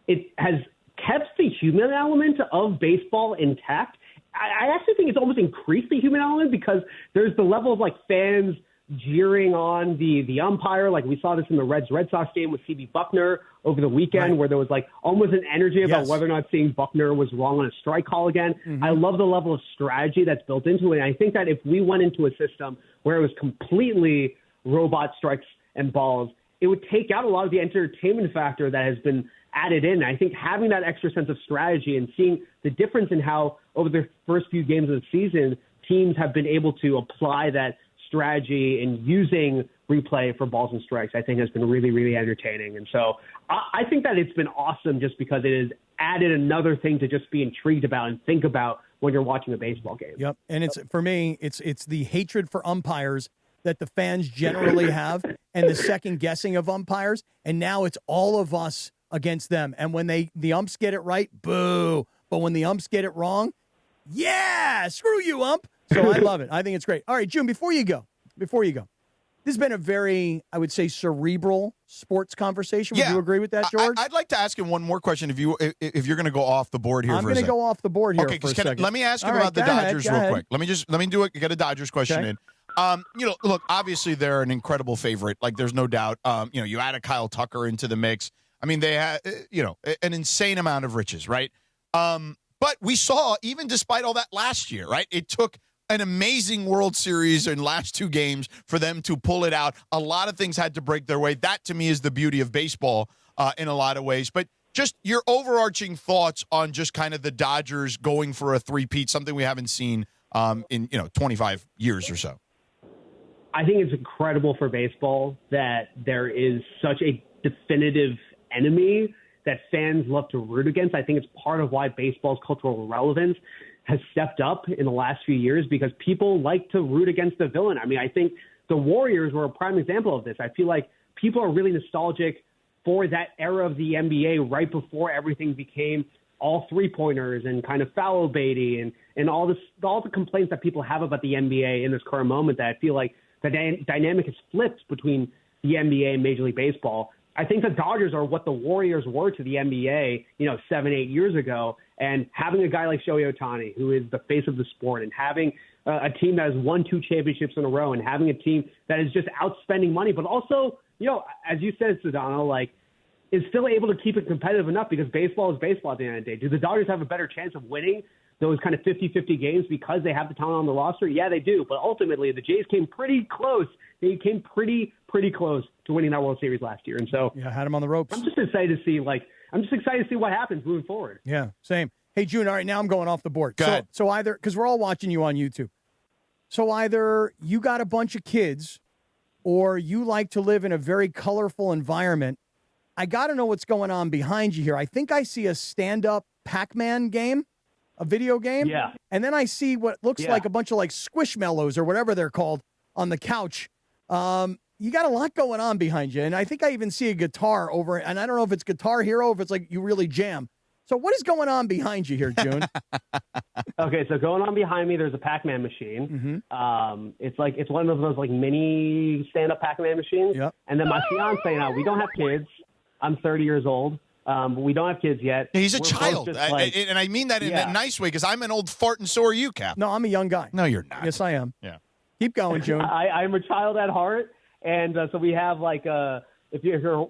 it has kept the human element of baseball intact. I actually think it's almost increased the human element because there's the level of like fans jeering on the umpire. Like we saw this in the Red Sox game with CB Buckner over the weekend, where there was like almost an energy about whether or not seeing Buckner was wrong on a strike call again. Mm-hmm. I love the level of strategy that's built into it. And I think that if we went into a system where it was completely robot strikes and balls, it would take out a lot of the entertainment factor that has been added in. I think having that extra sense of strategy and seeing the difference in how over the first few games of the season, teams have been able to apply that strategy and using replay for balls and strikes, I think has been really, really entertaining. And so I think that it's been awesome just because it has added another thing to just be intrigued about and think about when you're watching a baseball game. Yep. And it's, for me, it's the hatred for umpires that the fans generally have and the second guessing of umpires. And now it's all of us against them. And when the umps get it right, boo. But when the umps get it wrong, yeah, screw you, ump. So I love it. I think it's great. All right, Joon, before you go, this has been a very, I would say, cerebral sports conversation. Would you agree with that, George? I'd like to ask him one more question if you're going to go off the board here. I'm going to go off the board here for a second. Let me ask him about the Dodgers real quick. Let me get a Dodgers question in. You know, look, obviously they're an incredible favorite. Like, there's no doubt. You know, you add a Kyle Tucker into the mix. I mean, they had, you know, an insane amount of riches, right? But we saw, even despite all that last year, right? It took an amazing World Series in last two games for them to pull it out. A lot of things had to break their way. That, to me, is the beauty of baseball in a lot of ways. But just your overarching thoughts on just kind of the Dodgers going for a three-peat, something we haven't seen in, 25 years or so. I think it's incredible for baseball that there is such a definitive enemy that fans love to root against. I think it's part of why baseball's cultural relevance has stepped up in the last few years because people like to root against the villain. I mean, I think the Warriors were a prime example of this. I feel like people are really nostalgic for that era of the NBA right before everything became all three-pointers and kind of foul baity and all the complaints that people have about the NBA in this current moment that I feel like the dynamic has flipped between the NBA and Major League Baseball. I think the Dodgers are what the Warriors were to the NBA, 7-8 years ago. And having a guy like Shohei Ohtani, who is the face of the sport, and having a team that has won 2 championships in a row, and having a team that is just outspending money, but also, as you said, Sedano, is still able to keep it competitive enough because baseball is baseball at the end of the day. Do the Dodgers have a better chance of winning those kind of 50-50 games because they have the talent on the roster? Yeah, they do. But ultimately, the Jays came pretty close. They came pretty close to winning that World Series last year. And so I had them on the ropes. I'm just excited to see what happens moving forward. Yeah, same. Hey, Joon, all right, now I'm going off the board. Go ahead. So either, because we're all watching you on YouTube, so either you got a bunch of kids or you like to live in a very colorful environment. I got to know what's going on behind you here. I think I see a stand-up Pac-Man game, a video game. Yeah. And then I see what looks like a bunch of Squishmallows or whatever they're called on the couch. You got a lot going on behind you, and I think I even see a guitar over, and I don't know if it's Guitar Hero, if it's like you really jam. So what is going on behind you here, Joon? Okay, so going on behind me, there's a Pac-Man machine. It's one of those like mini stand-up Pac-Man machines. Yep. And then my fiance and I, we don't have kids. I'm 30 years old. But we don't have kids yet. He's a We're child, both just, like- and I mean that in Yeah. a nice way because I'm an old fart, and so are you, Cap. No, I'm a young guy. No, you're not. Yes, I am. Yeah. Keep going, Joon. I'm a child at heart, and so we have like if you're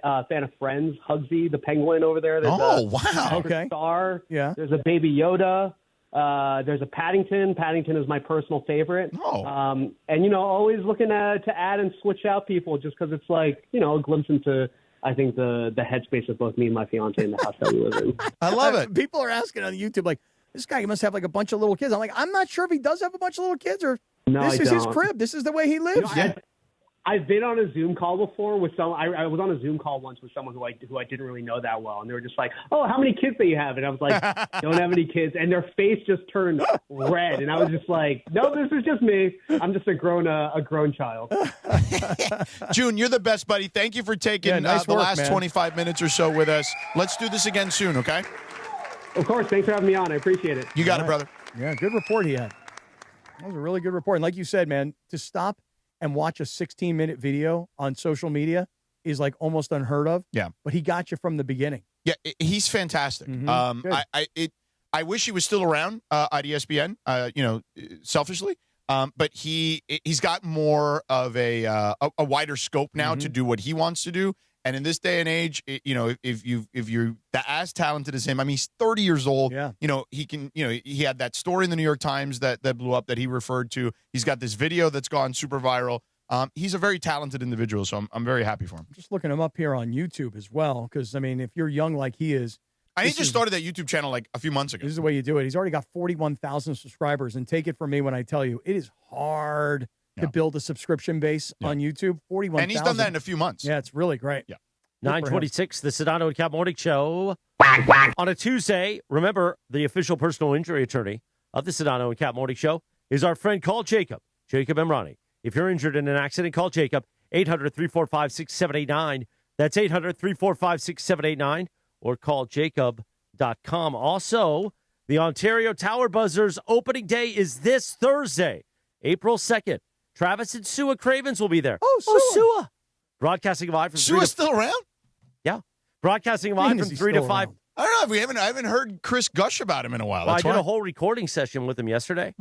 a fan of Friends, Hugsy the penguin over there. There's a Okay. Star. Yeah. There's a Baby Yoda. There's a Paddington. Paddington is my personal favorite. And always looking to add and switch out people just because it's like a glimpse into I think the headspace of both me and my fiance in the house that we live in. I love it. People are asking on YouTube like, this guy must have like a bunch of little kids. I'm like, I'm not sure if he does have a bunch of little kids or No, this I is his don't. crib. This is the way he lives. I've been on a Zoom call before with some. I was on a Zoom call once with someone who I didn't really know that well, and they were just like, "Oh, how many kids do you have?" And I was like, "Don't have any kids," and their face just turned red, and I was just like, "No, this is just me. I'm just a grown child." Joon, you're the best, buddy. Thank you for taking nice the work, last man. 25 minutes or so with us. Let's do this again soon, okay? Of course. Thanks for having me on. I appreciate it. You got it, brother. Yeah, good report he had. That was a really good report. And like you said, man, to stop and watch a 16-minute video on social media is like almost unheard of. Yeah. But he got you from the beginning. Yeah, he's fantastic. Good. I wish he was still around at ESPN. Selfishly, but he's got more of a wider scope now to do what he wants to do. And in this day and age, if you're as talented as him, I mean, he's 30 years old. Yeah. He can. He had that story in the New York Times that blew up that he referred to. He's got this video that's gone super viral. He's a very talented individual, so I'm very happy for him. Just looking him up here on YouTube as well, because, I mean, if you're young like he is. He just started that YouTube channel like a few months ago. This is the way you do it. He's already got 41,000 subscribers, and take it from me when I tell you, it is hard to build a subscription base on YouTube. 41,000. And he's done that in a few months. Yeah, it's really great. Yeah. 9:26, the Sedano and Kap Morning Show. On a Tuesday, remember, the official personal injury attorney of the Sedano and Kap Morning Show is our friend, call Jacob Emrani. If you're injured in an accident, call Jacob, 800-345-6789. That's 800-345-6789, or call jacob.com. Also, the Ontario Tower Buzzers opening day is this Thursday, April 2nd. Travis and Sua Cravens will be there. Oh, Sua. Broadcasting live from 3 Sua's still around? Yeah. Broadcasting live from 3 to 5. I don't know. I haven't heard Chris gush about him in a while. Well, I That's did why. a whole recording session with him yesterday.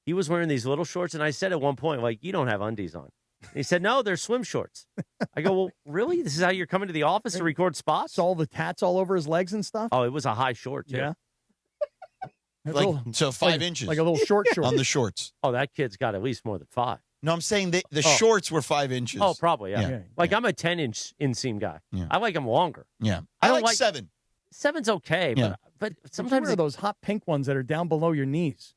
He was wearing these little shorts, and I said at one point, like, you don't have undies on. And he said, no, they're swim shorts. I go, well, really? This is how you're coming to the office to record spots? Saw all the tats all over his legs and stuff? Oh, it was a high short, too. Yeah. So 5 inches. Like a little short short. On the shorts. Oh, that kid's got at least more than 5. No, I'm saying the shorts were 5 inches. Oh, probably, yeah. Yeah. Like, I'm a 10-inch inseam guy. Yeah. I like them longer. Yeah. I I don't like 7. 7's okay, Yeah. but Sometimes sometimes... are those hot pink ones that are down below your knees.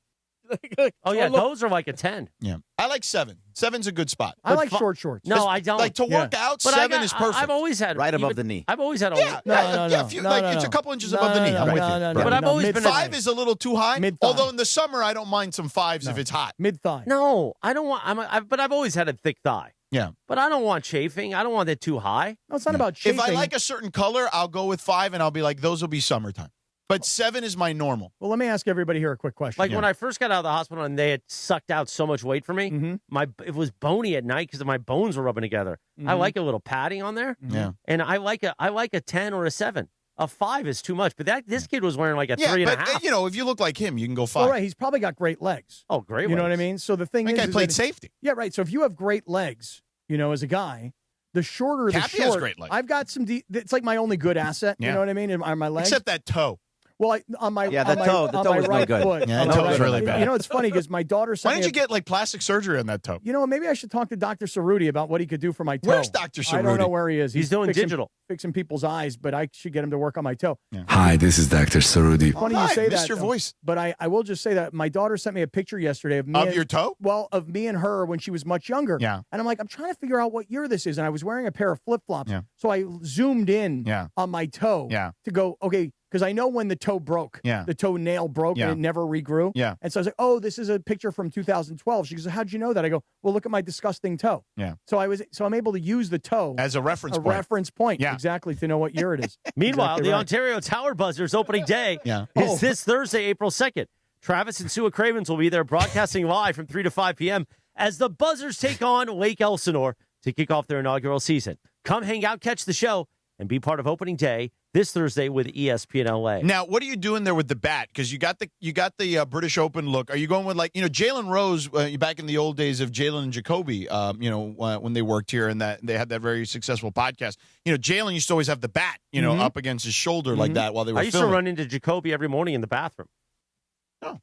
Oh, yeah, those are like a 10. Yeah. I like 7. 7's a good spot. I like short shorts. No, I don't. Like to work out, But 7 is perfect. I've always had... Right above even- the knee. I've always had a... Yeah, it's a couple inches above the knee. I'm with you. But I've always been... 5 is a little too high. Mid-thigh. Although in the summer, I don't mind some 5s if it's hot. Mid-thigh. No, I don't want... But I've always had a thick thigh. Yeah. But I don't want chafing. I don't want it too high. No, it's not about chafing. If I like a certain color, I'll go with 5, and I'll be like, those will be summertime. But 7 is my normal. Well, let me ask everybody here a quick question. Like when I first got out of the hospital and they had sucked out so much weight for me, it was bony at night because my bones were rubbing together. I like a little padding on there. Yeah. And I like a 10 or a 7. A 5 is too much. But this kid was wearing like a 3.5. But, if you look like him, you can go 5. All right, he's probably got great legs. Oh, great You know legs. what I mean? So the thing That is... guy is played that- safety. Yeah, right. So if you have great legs, as a guy, the shorter the Cappy short... has great legs. I've got some... It's like my only good asset, you Yeah. know what I mean, on my legs. Except that toe. Well, on my Yeah, on the my, toe- the on toe my was no right good. foot. Yeah, on the my toe was right- really bad. It's funny because my daughter sent Why me didn't you get like plastic surgery on that toe? maybe I should talk to Dr. Cerruti about what he could do for my toe. Where's Dr. I don't know Cerruti? where he is. He's doing digital. Fixing people's eyes, but I should get him to work on my toe. Hi, this is Dr. Cerruti. Funny Hi, you say missed that. your voice. But I will just say that my daughter sent me a picture yesterday of me Of your toe? Well, of me and her when she was much younger. Yeah. And I'm like, I'm trying to figure out what year this is. And I was wearing a pair of flip-flops. Yeah. So I zoomed in Yeah. on my toe Yeah. to go, okay, because I know when the toe broke. Yeah. The toe nail broke and it never regrew. Yeah. And so I was like, oh, this is a picture from 2012. She goes, how'd you know that? I go, well, look at my disgusting toe. Yeah. So I'm able to use the toe as a reference point. Reference point. Yeah. Exactly, to know what year it is. Meanwhile, Exactly the right. Ontario Tower Buzzers opening day Yeah. is this Thursday, April 2nd. Travis and Sua Cravens will be there broadcasting live from 3 to 5 p.m. as the Buzzers take on Lake Elsinore to kick off their inaugural season. Come hang out, catch the show, and be part of opening day this Thursday with ESPN LA. Now, what are you doing there with the bat? Because you got the British Open look. Are you going with Jalen Rose back in the old days of Jalen and Jacoby? When they worked here and that they had that very successful podcast. Jalen used to always have the bat, up against his shoulder like that while they were. I used filming. to run into Jacoby every morning in the bathroom.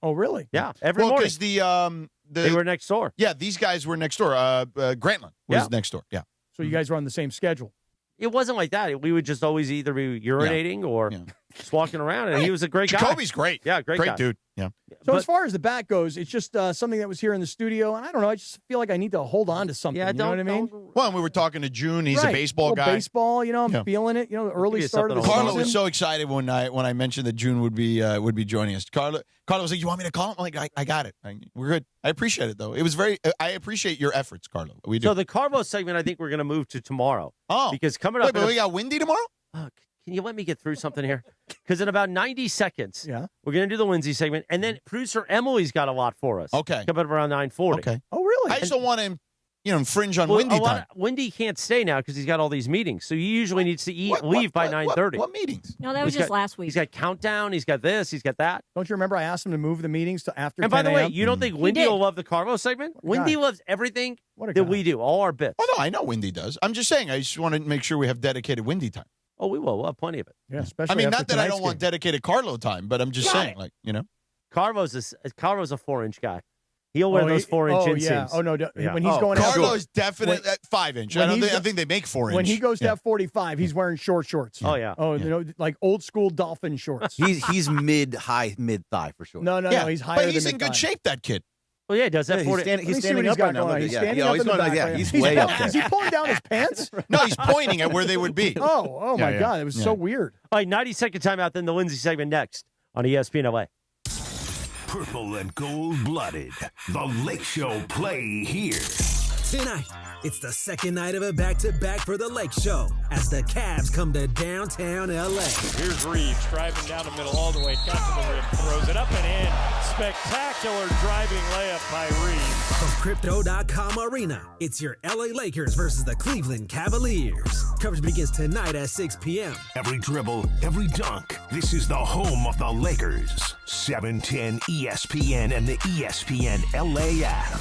Oh, really? Yeah, every morning. Because they were next door. Yeah, these guys were next door. Grantland was next door. Yeah. So you guys were on the same schedule. It wasn't like that. We would just always either be urinating or just walking around, and he was a great guy. Jacoby's great. Yeah, great guy. dude. Yeah. So as far as the bat goes, it's just something that was here in the studio, and I don't know. I just feel like I need to hold on to something. Yeah, you know what I mean? Well, and we were talking to Joon. He's a baseball guy. Baseball, I'm feeling it. The early start of the Carlo season. was so excited when I mentioned that Joon would be joining us. Carlo was like, "You want me to call him?" I'm like, "I got it. We're good." I appreciate it though. It was very. I appreciate your efforts, Carlo. We do. So the Carbo segment, I think we're going to move to tomorrow. Oh, because coming up, but we got Windy tomorrow. Can you let me get through something here? Because in about 90 seconds, we're going to do the Lindsay segment, and then producer Emily's got a lot for us. Okay, coming up around 9:40. Okay. Oh, really? I just don't want to, infringe on Windy time. Windy can't stay now because he's got all these meetings, so he usually needs to leave by 9:30. What meetings? No, that was just last week. He's got Countdown. He's got this. He's got that. Don't you remember I asked him to move the meetings to after 10 And by the way, a.m.? you don't think Windy will love the Carbo segment? Windy loves everything that we do, all our bits. Oh, no, I know Windy does. I'm just saying, I just want to make sure we have dedicated Windy time. Oh, we will. We'll have plenty of it. Yeah, especially not that I don't want dedicated Carlo time, but I'm just saying, Carbo's a 4-inch guy. He'll wear those 4-inch inseams. Yeah. Oh, no. When he's going out. Carlo's definitely at 5-inch. I think they make 4-inch. When he goes to F45, he's wearing short shorts. Oh, yeah. Oh, like old school dolphin shorts. He's mid thigh for sure. No, he's higher than But he's in mid-thigh. good shape, that kid. Well, yeah, he does that. He's standing up right now. He's standing up in the back. He's way up there. Is he pulling down his pants? No, he's pointing at where they would be. Oh my God. It was so weird. All right, 90-second timeout, then the Lindsay segment next on ESPN LA. Purple and gold-blooded. The Lake Show play here. Tonight, it's the second night of a back-to-back for the Lake Show as the Cavs come to downtown LA. Here's Reeves driving down the middle all the way, got to the rim, throws it up and in. Spectacular driving layup by Reeves. From Crypto.com Arena, it's your LA Lakers versus the Cleveland Cavaliers. Coverage begins tonight at 6 p.m. Every dribble, every dunk. This is the home of the Lakers. 710 ESPN and the ESPN LA app.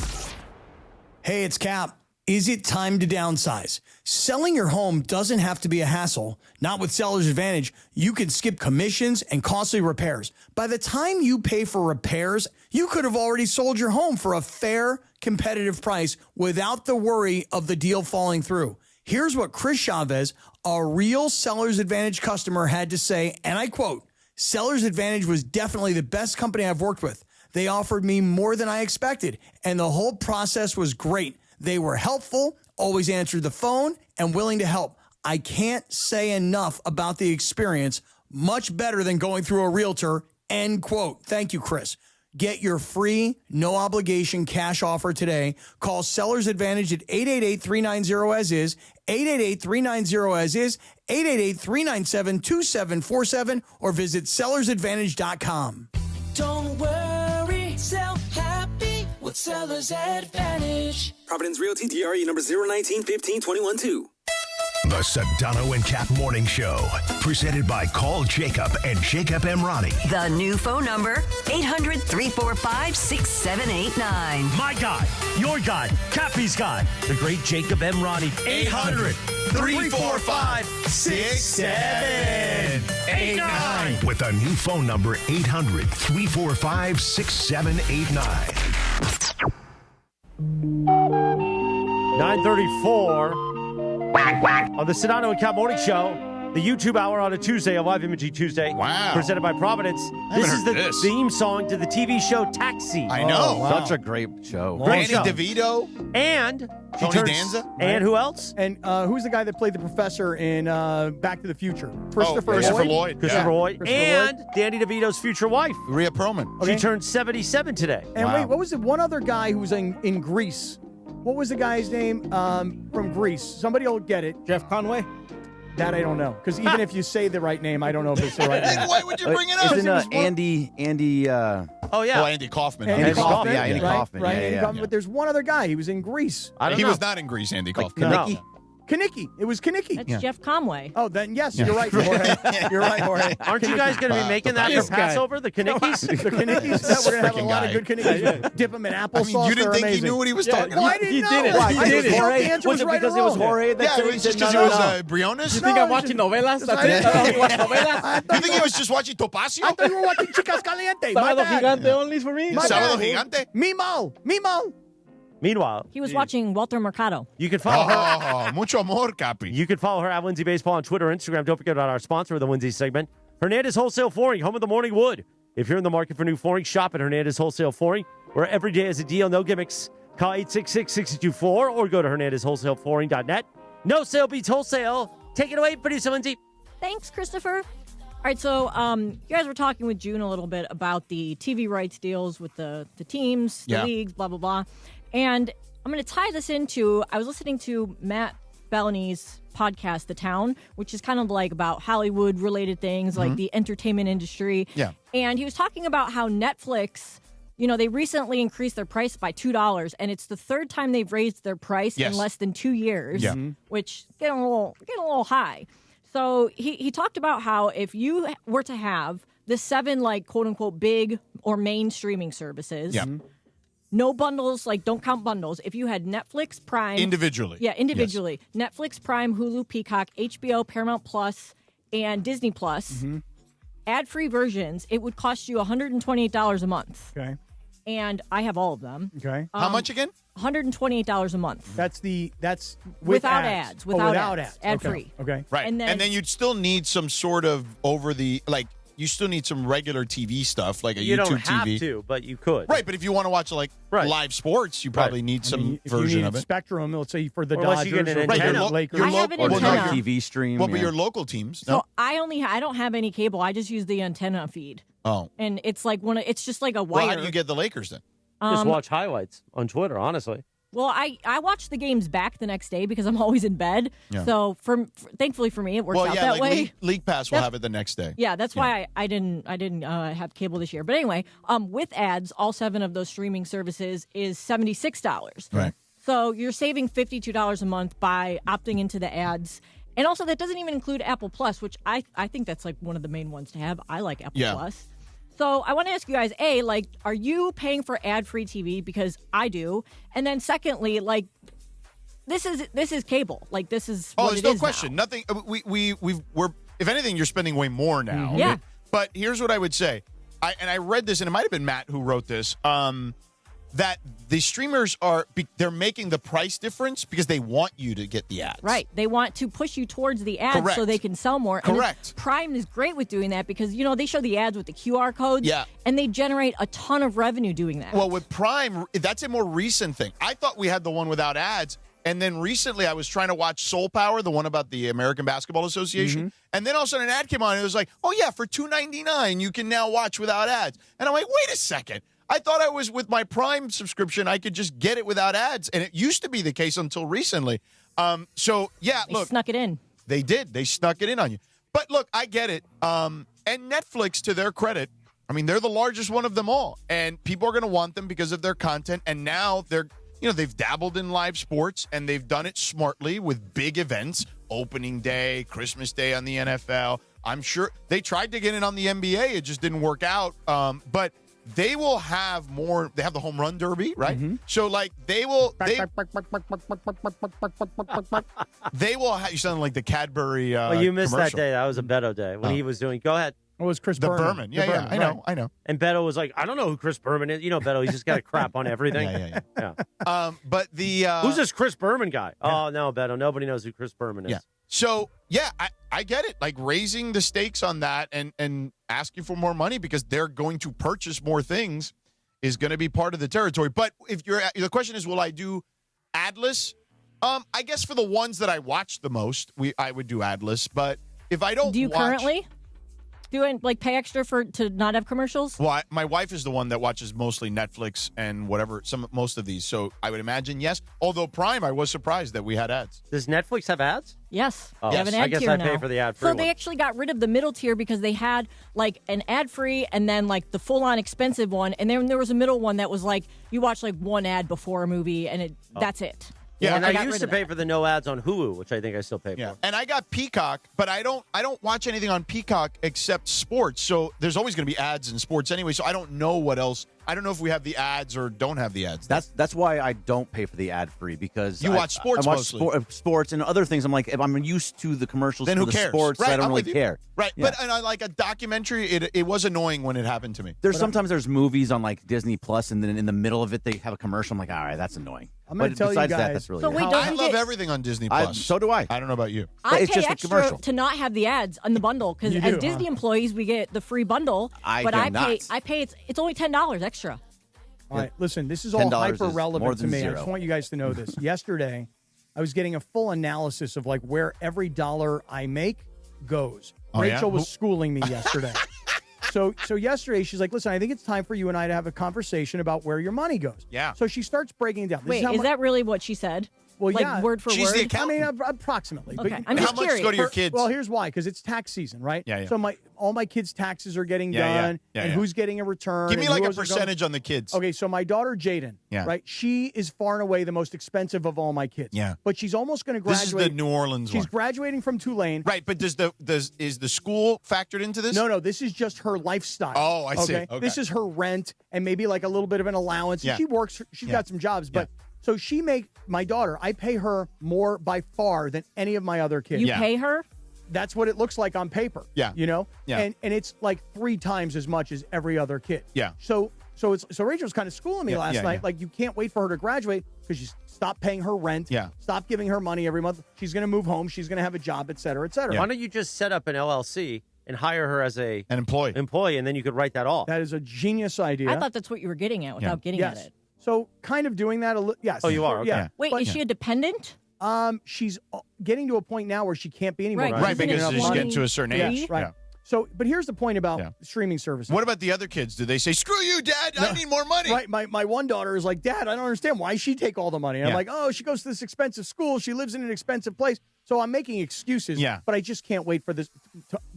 Hey, it's Cap. Is it time to downsize? Selling your home doesn't have to be a hassle. Not with Seller's Advantage. You can skip commissions and costly repairs. By the time you pay for repairs, you could have already sold your home for a fair, competitive price without the worry of the deal falling through. Here's what Chris Chavez, a real Seller's Advantage customer, had to say, and I quote, "Seller's Advantage was definitely the best company I've worked with. They offered me more than I expected, and the whole process was great. They were helpful, always answered the phone, and willing to help. I can't say enough about the experience. Much better than going through a realtor," end quote. Thank you, Chris. Get your free, no-obligation cash offer today. Call Seller's Advantage at 888-390-AS-IS, 888-390-AS-IS, 888-397-2747, or visit sellersadvantage.com. Don't worry, sell happy with Seller's Advantage. Providence Realty, DRE number 019-15-21-2. The Sedano and Kap Morning Show, presented by Call Jacob and Jacob Emrani. The new phone number, 800-345-6789. My guy, your guy, Cappy's guy, the great Jacob Emrani. 800-345-6789. With a new phone number, 800-345-6789. 9:34 on the Sedano and Kap Morning Show. The YouTube Hour on a Tuesday, a live imaging Tuesday. Wow. Presented by Providence. This is the theme song to the TV show Taxi. I know. Wow. Such a great show. Great Danny show. DeVito. And Tony Danza. And who else? And who's the guy that played the professor in Back to the Future? Christopher Lloyd. Christopher Lloyd. And Danny DeVito's future wife. Rhea Perlman. Okay. She turned 77 today. And wait, what was it? One other guy who was in Greece. What was the guy's name from Greece? Somebody will get it. Jeff Conway? That I don't know. Because even if you say the right name, I don't know if it's the right name. Why would you bring it up? Isn't Andy Oh, yeah. Andy Kaufman. Andy Kaufman. Yeah, Andy Kaufman. Right, Yeah, Andy yeah, Kaufman. yeah. But there's one other guy. He was in Greece. He was not in Greece, Andy Kaufman. Kaneki? Kanicki. It was Kanicki. That's Jeff Conway. Oh, then yes, you're right, Jorge. You're right, Jorge. Aren't you guys going to be making that for Passover? The Kanickis? The Kanickis? We're going to have a lot of good Kanickis. Dip them in applesauce. You didn't They're think amazing. he knew what he was talking Well, about? I didn't He know. did it. Why? He I did just it. thought the answer Was was it right because or it was wrong. Jorge that Yeah, said it he was said just because no, he was no? Briones. You think I'm watching novelas? That's it? You watch novelas? You think he was just watching Topacio? I thought you were watching Chicas Caliente. My Sábado bad. Gigante only for me? My Sábado bad. Gigante. Mimo. Meanwhile, He was watching Walter Mercado. you can follow her. Oh, mucho amor, Capi. You can follow her at Lindsay Baseball on Twitter and Instagram. Don't forget about our sponsor of the Lindsay segment, Hernandez Wholesale Flooring, home of the Morning Wood. If you're in the market for new flooring, shop at Hernandez Wholesale Flooring, where every day is a deal, no gimmicks. Call 866-62 or go to HernandezWholesaleFlooring.net. No sale beats wholesale. Take it away, producer Lindsay. Thanks, Christopher. All right, so you guys were talking with Joon a little bit about the TV rights deals with the teams, the leagues, blah, blah, blah. And I'm going to tie this into, I was listening to Matt Bellany's podcast, The Town, which is kind of like about Hollywood-related things, like the entertainment industry. Yeah. And he was talking about how Netflix, you know, they recently increased their price by $2, and it's the third time they've raised their price in less than 2 years, which getting a little high. So he talked about how if you were to have the 7, like, quote-unquote, big or main streaming services, no bundles, like, don't count bundles. If you had Netflix, Prime. Individually. Yeah, individually. Yes. Netflix, Prime, Hulu, Peacock, HBO, Paramount Plus, and Disney Plus, ad-free versions, it would cost you $128 a month. Okay. And I have all of them. Okay. How much again? $128 a month. That's without ads. Without ads. Ad-free. Okay. Right. And then you'd still need some sort of you still need some regular TV stuff, like a You YouTube don't have TV. to, but you could. Right, but if you want to watch live sports, you probably need some If version you need of it. Spectrum, let's say for the Or unless you Dodgers. get an or antenna. the Lakers. I have an Or antenna. TV stream. Well, but yeah. your local teams. So No? I don't have any cable. I just use the antenna feed. Oh. And it's like it's just like a Well, wire. how do you get the Lakers then? Just watch highlights on Twitter, honestly. Well, I watch the games back the next day because I'm always in bed. Yeah. So thankfully for me, it works out that way. League Pass will have it the next day. Yeah, that's why I didn't have cable this year. But anyway, with ads, all 7 of those streaming services is $76. Right. So you're saving $52 a month by opting into the ads. And also that doesn't even include Apple Plus, which I think that's like one of the main ones to have. I like Apple Plus. So I want to ask you guys, A, like, are you paying for ad-free TV? Because I do. And then secondly, like, this is cable. Like, this is what there's it no is question. now. Nothing. We're if anything, you're spending way more now. Mm-hmm. Yeah. But here's what I would say. I read this, and it might have been Matt who wrote this. That the streamers they're making the price difference because they want you to get the ads. Right. They want to push you towards the ads Correct. so they can sell more. Correct. And Prime is great with doing that because, they show the ads with the QR codes. Yeah. And they generate a ton of revenue doing that. Well, with Prime, that's a more recent thing. I thought we had the one without ads. And then recently I was trying to watch Soul Power, the one about the American Basketball Association. And then all of a sudden an ad came on and it was like, oh, yeah, for $2.99 you can now watch without ads. And I'm like, wait a second. I thought I was with my Prime subscription. I could just get it without ads. And it used to be the case until recently. So, yeah, They look. snuck it in. They did. They snuck it in on you. But look, I get it. And Netflix, to their credit, I mean, they're the largest one of them all. And people are going to want them because of their content. And now they've dabbled in live sports and they've done it smartly with big events, opening day, Christmas Day on the NFL. I'm sure they tried to get in on the NBA. It just didn't work out. But they will have more. They have the home run derby, right? So, like, they will have, you sound like the Cadbury Well, you missed commercial. that day. That was a Beto day when he was doing. Go ahead. It was Chris The Berman. Berman. Yeah, Berman, yeah, right. I know. And Beto was like, I don't know who Chris Berman is. You know, Beto, he's just got a crap on everything. Yeah. But the who's this Chris Berman guy? Oh no, Beto, nobody knows who Chris Berman is. Yeah. So, yeah, I get it. Like raising the stakes on that and asking for more money because they're going to purchase more things is going to be part of the territory. But if the question is, will I do adless? I guess for the ones that I watch the most, I would do adless. But if I don't, do you currently pay extra to not have commercials? Well, my wife is the one that watches mostly Netflix and most of these. So I would imagine yes. Although Prime, I was surprised that we had ads. Does Netflix have ads? Yes. Oh, they have an ad tier I now. pay for the ad free. So they actually got rid of the middle tier because they had like an ad free and then like the full on expensive one, and then there was a middle one that was like you watch like one ad before a movie and that's it. Yeah, and I used to pay for the no ads on Hulu, which I think I still pay for. And I got Peacock, but I don't watch anything on Peacock except sports. So there's always going to be ads in sports anyway. So I don't know what else. I don't know if we have the ads or don't have the ads. That's why I don't pay for the ad free because you watch sports I watch mostly. Sports and other things. I'm like, if I'm used to the commercials Then for who the cares? sports, Right, I don't I'm really with you. care. Right, Yeah. but like a documentary, it was annoying when it happened to me. Sometimes there's movies on like Disney Plus, and then in the middle of it they have a commercial. I'm like, all right, that's annoying. I'm going to tell you besides guys. that, that's really So wait, it. I love everything on Disney Plus. So do I. I don't know about you. I It's pay just a extra commercial. to not have the ads on the bundle because You as do, Disney huh? employees we get the free bundle. I but do I not. pay it's only $10 extra. All right, listen, this is all $10 is hyper more relevant to than me. I zero. just want you guys to know this. Yesterday, I was getting a full analysis of like where every dollar I make goes. Oh, yeah? Rachel was schooling me yesterday. So yesterday, she's like, listen, I think it's time for you and I to have a conversation about where your money goes. Yeah. So she starts breaking it down. This Wait, is that really what she said? Well, like yeah. word for She's word? the accountant. I mean, approximately. Okay, But I'm How just much curious. go to your kids? Well, here's why, because it's tax season, right? Yeah. So all my kids' taxes are getting Yeah, done, and who's getting a return. Give me and like who a isn't going- percentage on the kids. Okay, so my daughter Jaden, Yeah. right? She is far and away the most expensive of all my kids. Yeah. But she's almost going to graduate. This is the New Orleans She's one. graduating from Tulane. Right, but is the school factored into this? No, this is just her lifestyle. Oh, I see. Okay. This is her rent and maybe like a little bit of an allowance. And Yeah. she works. She's got some jobs, but so my daughter. I pay her more by far than any of my other kids. You pay her? That's what it looks like on paper. Yeah. You know? Yeah. And it's like 3 times as much as every other kid. Yeah. So Rachel's kind of schooling me last night. Like, you can't wait for her to graduate because you stop paying her rent. Yeah. Stop giving her money every month. She's going to move home. She's going to have a job, et cetera, et cetera. Why don't you just set up an LLC and hire her as an employee, and then you could write that off? That is a genius idea. I thought that's what you were getting at without getting at it. So kind of doing that yes. Oh, you are? Okay. Yeah. Wait, But- is she a dependent? She's getting to a point now where she can't be anymore. Right, because she's getting to a certain age. Yes, right. Yeah. So, but here's the point about streaming services. What about the other kids? Do they say, screw you, Dad, I need more money? Right. My one daughter is like, Dad, I don't understand. Why she take all the money? And I'm Yeah. like, oh, she goes to this expensive school. She lives in an expensive place. So I'm making excuses. Yeah. But I just can't wait for this.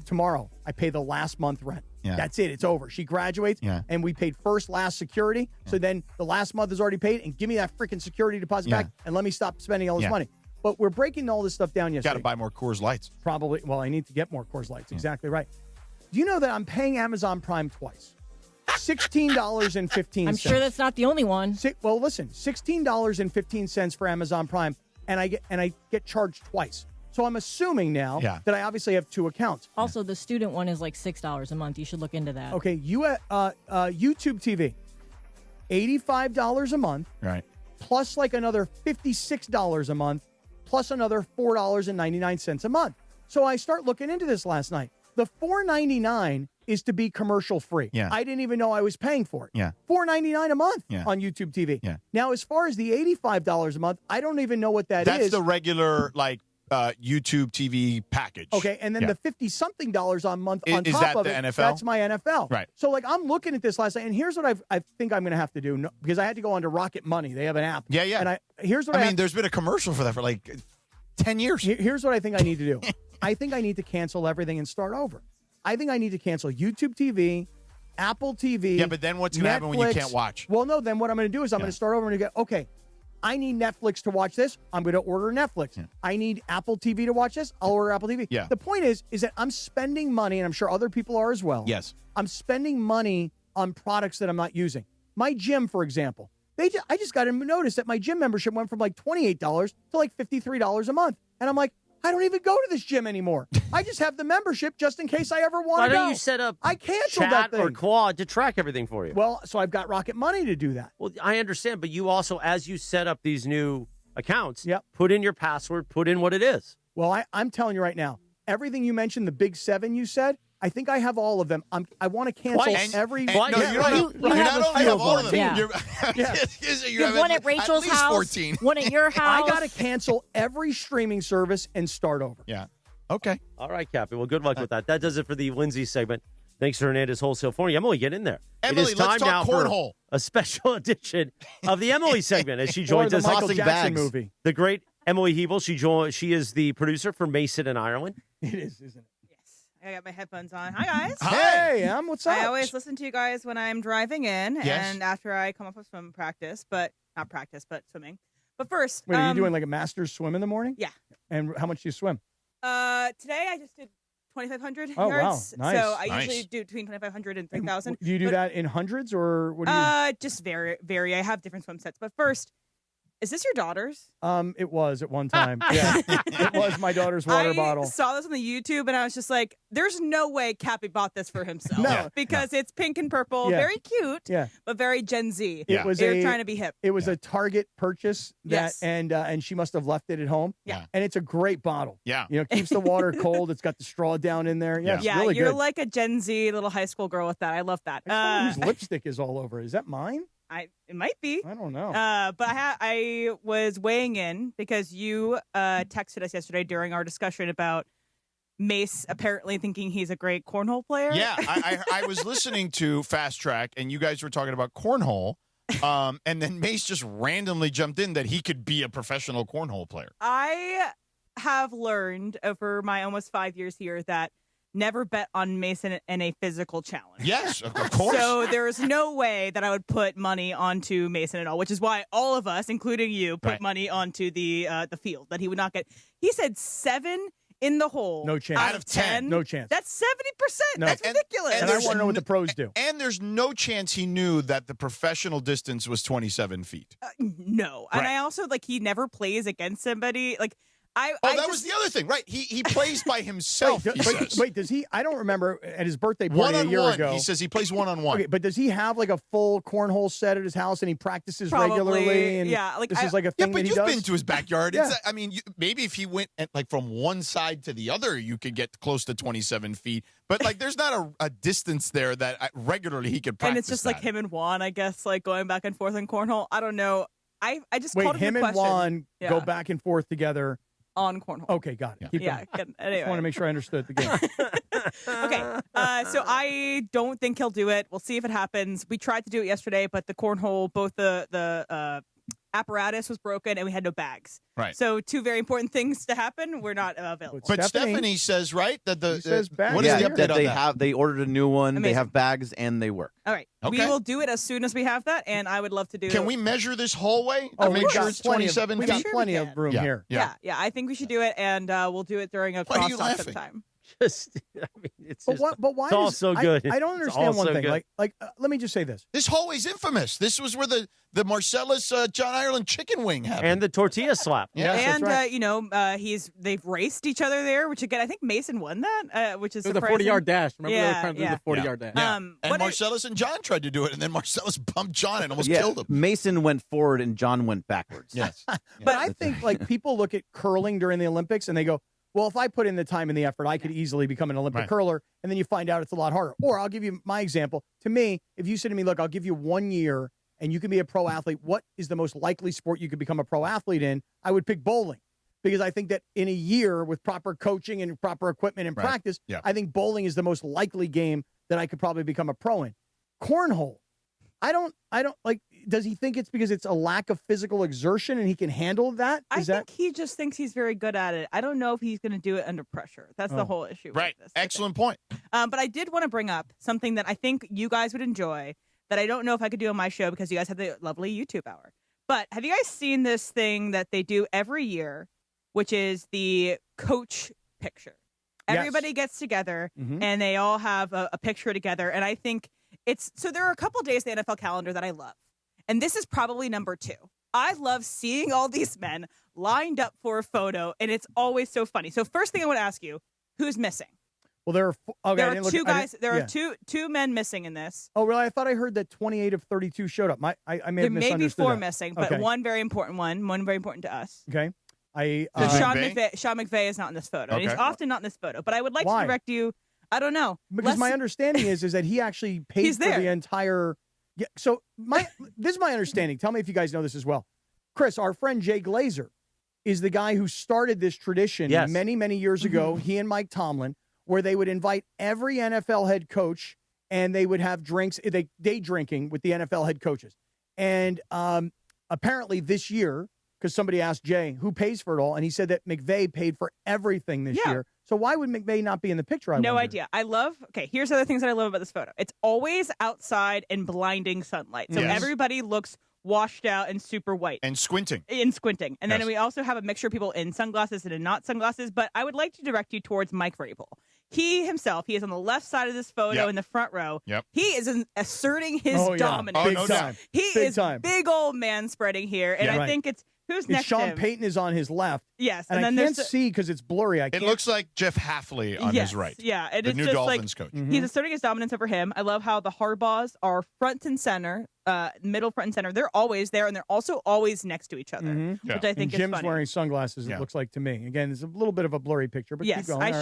Tomorrow, I pay the last month rent. Yeah. That's it. It's over. She graduates, and we paid first, last security. So then the last month is already paid, and give me that freaking security deposit back, and let me stop spending all this money. But we're breaking all this stuff down yesterday. Got to buy more Coors Lights. Probably. Well, I need to get more Coors Lights. Exactly right. Do you know that I'm paying Amazon Prime twice? $16.15. I'm sure that's not the only one. Well, listen, $16.15 for Amazon Prime, and I get charged twice. So I'm assuming now that I obviously have 2 accounts. Also, the student one is like $6 a month. You should look into that. Okay, YouTube TV, $85 a month. Right. Plus like another $56 a month, plus another $4.99 a month. So I start looking into this last night. The $4.99 is to be commercial free. Yeah. I didn't even know I was paying for it. Yeah. $4.99 a month Yeah. on YouTube TV. Yeah. Now, as far as the $85 a month, I don't even know what that's That's the regular, YouTube TV package. Okay, and then the $50-something a month on Is top that of the it, NFL? that's my NFL. Right. So, I'm looking at this last night, and here's what I think I'm going to have to do, because I had to go onto Rocket Money. They have an app. Yeah, yeah. And here's what I mean, there's been a commercial for that for 10 years. Here's what I think I need to do. I think I need to cancel everything and start over. I think I need to cancel YouTube TV, Apple TV. Yeah, but then what's going to happen when you Netflix. can't watch? Well, no, then what I'm going to do is I'm going to start over and go, okay, I need Netflix to watch this. I'm going to order Netflix. Yeah. I need Apple TV to watch this. I'll order Apple TV. Yeah. The point is that I'm spending money, and I'm sure other people are as well. Yes. I'm spending money on products that I'm not using. My gym, for example, I just got to notice that my gym membership went from $28 to $53 a month. And I'm like, I don't even go to this gym anymore. I just have the membership just in case I ever want to go. Why don't you set up I canceled Chat that thing. or Quad to track everything for you? Well, so I've got Rocket Money to do that. Well, I understand, but you also, as you set up these new accounts, put in your password, put in what it is. Well, I'm telling you right now, everything you mentioned, the big 7 you said, I think I have all of them. I want to cancel every. No, you not only have all of them. Yeah. You have one at Rachel's least house, 14. one at your house. I got to cancel every streaming service and start over. Yeah. Okay. All right, Cappy. Well, good luck with that. That does it for the Lindsay segment. Thanks to Hernandez Wholesale Flooring. Emily, get in there. Emily, it is time let's talk now cornhole. For a special edition of the Emily segment as she joins or the us. Michael Jackson movie. The great Emily Hebel. She is the producer for Mason in Ireland. It is, isn't it? I got my headphones on. Hi, guys. Hey, what's up? I always listen to you guys when I'm driving in Yes. and after I come off of swim practice, but not practice, but swimming. But first, Wait, are you doing like a master's swim in the morning? Yeah. And how much do you swim? Today I just did 2,500 Oh, yards. wow. Nice. So I Nice. usually do between 2,500 and 3,000. Do you do that in hundreds or what do you? Just vary. I have different swim sets. But first, is this your daughter's? It was at one time. Yeah, it was my daughter's water bottle. I saw this on the YouTube and I was just like, "There's no way Cappy bought this for himself." No. because it's pink and purple, Yeah. very cute, Yeah. but very Gen Z. It was They're trying to be hip. It was a Target purchase that, Yes. and she must have left it at home. Yeah. And it's a great bottle. Yeah. Keeps the water cold. It's got the straw down in there. Yeah. It's really you're good. like a Gen Z little high school girl with that. I love that. Whose lipstick is all over? Is that mine? It might be. I don't know. But I was weighing in because you texted us yesterday during our discussion about Mace apparently thinking he's a great cornhole player. Yeah, I was listening to Fast Track, and you guys were talking about cornhole, and then Mace just randomly jumped in that he could be a professional cornhole player. I have learned over my almost 5 years here that never bet on Mason in a physical challenge. Yes, of course. So there's no way that I would put money onto Mason at all, which is why all of us, including you, put money onto the field that he would not get. He said 7 in the hole. No chance. Out of 10. No chance. That's 70%. No. That's ridiculous. And I want to know what the pros do. And there's no chance he knew that the professional distance was 27 feet. No. And I also, he never plays against somebody. That was the other thing, right? He plays by himself. Wait, does he? I don't remember at his birthday party a year ago. He says he plays one-on-one. Okay, but does he have a full cornhole set at his house and he practices Probably, regularly? And yeah. This is a thing but that he you've does? been to his backyard. Yeah. Maybe if he went from one side to the other, you could get close to 27 feet. But there's not a distance there that regularly he could practice. And it's just like him and Juan, I guess, going back and forth in cornhole. I don't know. I just Wait, called him into and question. Juan go back and forth together on cornhole. Okay, got it. Keep going. Anyway. Just want to make sure I understood the game. Okay, so I don't think he'll do it. We'll see if it happens. We tried to do it yesterday, but the cornhole, both the apparatus was broken and we had no bags. Right. So 2 very important things to happen were not available. But Stephanie says, right, that what is the update on that? They ordered a new one. Amazing. They have bags and they work. All right. Okay. We will do it as soon as we have that, and I would love to do Can we measure this hallway to Oh, make we sure got it's plenty 27 We feet? got plenty of room Yeah. here. Yeah, I think we should do it, and we'll do it during a Why are you crosstalk laughing? sometime. It's But why? it's all does, so good. I don't It's all understand one so thing. good. Let me just say this. This hallway's infamous. This was where the Marcellus John Ireland chicken wing happened. And the tortilla slap. And they've raced each other there, which again I think Mason won that, which is It was a surprising. 40-yard dash. Remember they were trying to do the 40-yard dash. And Marcellus and John tried to do it, and then Marcellus bumped John and almost Yeah, killed him. Mason went forward and John went backwards. Yes. But I think people look at curling during the Olympics and they go, well, if I put in the time and the effort, I could easily become an Olympic curler. And then you find out it's a lot harder. Or I'll give you my example. To me, if you said to me, look, I'll give you 1 year and you can be a pro athlete, what is the most likely sport you could become a pro athlete in? I would pick bowling. Because I think that in a year with proper coaching and proper equipment and practice, I think bowling is the most likely game that I could probably become a pro in. Cornhole. I don't does he think it's because it's a lack of physical exertion and he can handle that? I think he just thinks he's very good at it. I don't know if he's going to do it under pressure. That's the whole issue. Right. With this, Excellent point. But I did want to bring up something that I think you guys would enjoy that I don't know if I could do on my show because you guys have the lovely YouTube hour. But have you guys seen this thing that they do every year, which is the coach picture? Yes. Everybody gets together and they all have a picture together. And I think so there are a couple days in the NFL calendar that I love. And this is probably number 2. I love seeing all these men lined up for a photo, and it's always so funny. So first thing I want to ask you, who's missing? Well, there are 2 guys. There are two men missing in this. Oh, really? I thought I heard that 28 of 32 showed up. I may have There may be misunderstood 4 that. missing, but Okay. one very important one very important to us. Okay. Sean McVay is not in this photo. Okay. He's often not in this photo. But I would like Why? to direct you. I don't know. Because my understanding is that he actually paid for the entire. Yeah. So this is my understanding. Tell me if you guys know this as well. Chris, our friend Jay Glazer is the guy who started this tradition many, many years ago. He and Mike Tomlin, where they would invite every NFL head coach and they would have drinks, day drinking with the NFL head coaches. And apparently this year, because somebody asked Jay, who pays for it all? And he said that McVay paid for everything this year. So why would McVay not be in the picture? No idea. Here's other things that I love about this photo. It's always outside in blinding sunlight. So everybody looks washed out and super white. And squinting. And then we also have a mixture of people in sunglasses and in not sunglasses. But I would like to direct you towards Mike Vrabel. He himself, he is on the left side of this photo in the front row. He is asserting his dominance. Big time. He is big old man spreading here. And I think it's who's next Sean to him? Payton is on his left. Yes. And then I can't see because it's blurry. It looks like Jeff Hafley on his right. Yeah. And the it's new just Dolphins coach. He's asserting his dominance over him. I love how the Harbaughs are front and center, middle, front and center. They're always there, and they're also always next to each other, which I think Jim's is funny. wearing sunglasses, it looks like to me. Again, it's a little bit of a blurry picture, but keep going.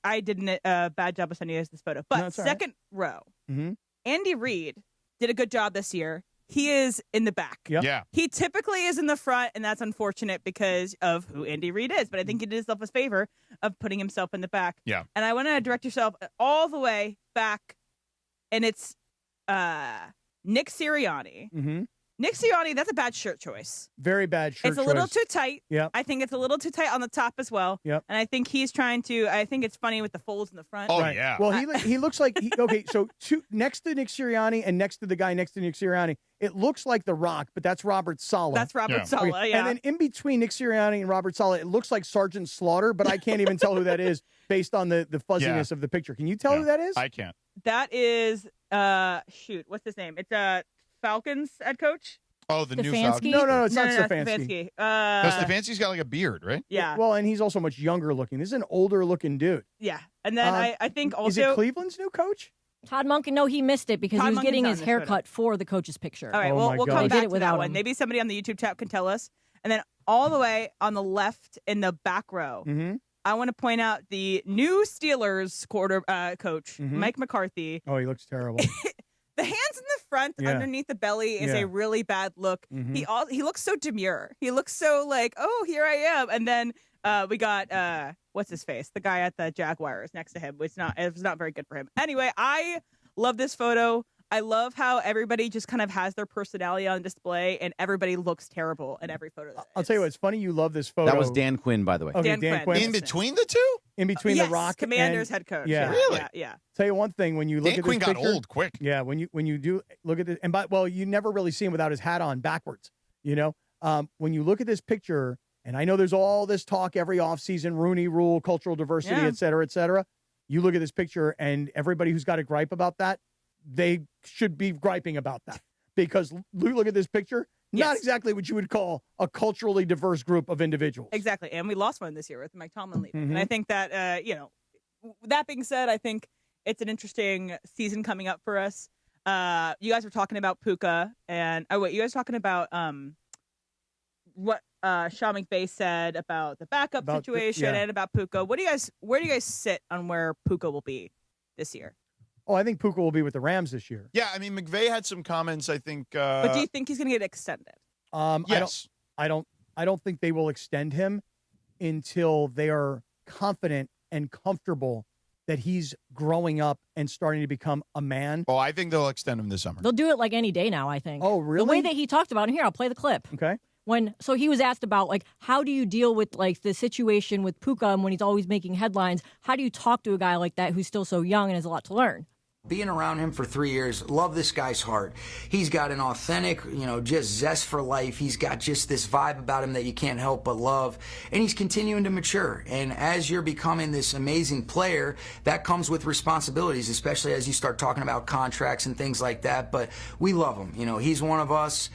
I did a bad job of sending you this photo. But second row, Andy Reid did a good job this year. He is in the back. Yeah. He typically is in the front, and that's unfortunate because of who Andy Reid is. But I think he did himself a favor of putting himself in the back. Yeah. And I want to direct yourself all the way back, and it's Nick Sirianni. Nick Sirianni, that's a bad shirt choice. Very bad shirt choice. It's a little too tight. Yep. I think it's a little too tight on the top as well. Yep. And I think he's trying to, I think it's funny with the folds in the front. Oh, yeah. Well, he looks like, so next to Nick Sirianni and next to the guy next to Nick Sirianni, it looks like The Rock, but that's Robert Saleh. That's Robert Saleh, yeah. And then in between Nick Sirianni and Robert Saleh, it looks like Sergeant Slaughter, but I can't even tell who that is based on the fuzziness of the picture. Can you tell who that is? I can't. That is, what's his name? It's Falcons head coach. Oh, the new Falcons? No, it's not Stefanski. Stefanski's got like a beard, right? Yeah. Well, and he's also much younger looking. This is an older looking dude. Yeah. And then I think also. Is it Cleveland's new coach? Todd Monken, no, he missed it because he was getting his haircut for the coach's picture. All right, we'll come back to that one. Maybe somebody on the YouTube chat can tell us. And then all the way on the left in the back row, I want to point out the new Steelers coach, Mike McCarthy. Oh, he looks terrible. The hands in the front underneath the belly is a really bad look. He looks so demure. He looks so like, oh, here I am. And then we got what's his face? The guy at the Jaguars next to him. It was not very good for him. Anyway, I love this photo. I love how everybody just kind of has their personality on display, and everybody looks terrible in every photo. I'll tell you what, it's funny you love this photo. That was Dan Quinn, by the way. Okay, Dan Quinn. In between the two? In between yes, The Rock Commanders and, head coach. Yeah. Really? Yeah. Tell you one thing, when you look Dan at Quinn this got picture, old quick. Yeah, when you do look at this, you never really see him without his hat on backwards. When you look at this picture, and I know there's all this talk every offseason, Rooney Rule, cultural diversity, et cetera, et cetera. You look at this picture, and everybody who's got a gripe about that, they should be griping about that, because look at this picture. Not exactly what you would call a culturally diverse group of individuals. Exactly. And we lost one this year with Mike Tomlin leaving. And I think that, that being said, I think it's an interesting season coming up for us. You guys were talking about Puka, and you guys were talking about what Sean McVay said about the backup situation and about Puka. Where do you guys sit on where Puka will be this year? Oh, I think Puka will be with the Rams this year. Yeah, I mean, McVay had some comments, I think. But do you think he's going to get extended? Yes. I don't think they will extend him until they are confident and comfortable that he's growing up and starting to become a man. Oh, I think they'll extend him this summer. They'll do it like any day now, I think. Oh, really? The way that he talked about it. Here, I'll play the clip. Okay. So he was asked about, like, how do you deal with, like, the situation with Puka when he's always making headlines? How do you talk to a guy like that who's still so young and has a lot to learn? Being around him for 3 years, love this guy's heart. He's got an authentic, just zest for life. He's got just this vibe about him that you can't help but love. And he's continuing to mature. And as you're becoming this amazing player, that comes with responsibilities, especially as you start talking about contracts and things like that. But we love him. He's one of us.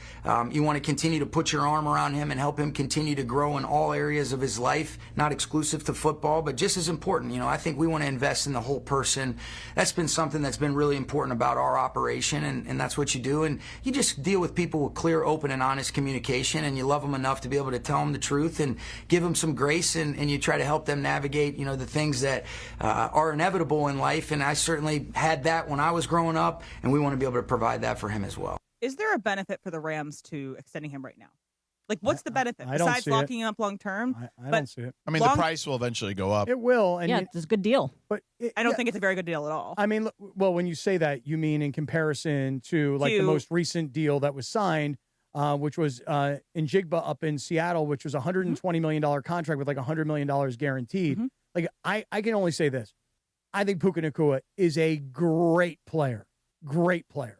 You want to continue to put your arm around him and help him continue to grow in all areas of his life, not exclusive to football, but just as important. I think we want to invest in the whole person. That's been something that's that's been really important about our operation, and that's what you do. And you just deal with people with clear, open, and honest communication, and you love them enough to be able to tell them the truth and give them some grace, and you try to help them navigate, the things that are inevitable in life. And I certainly had that when I was growing up, and we want to be able to provide that for him as well. Is there a benefit for the Rams to extending him right now? Like, what's the benefit I don't besides see locking him up long term? I don't see it. I mean, the price will eventually go up. It will. And it's a good deal. But I don't think it's a very good deal at all. I mean, well, when you say that, you mean in comparison to the most recent deal that was signed, which was Njigba up in Seattle, which was a $120 million contract with like $100 million guaranteed. Like, I can only say this. I think Puka Nacua is a great player. Great player.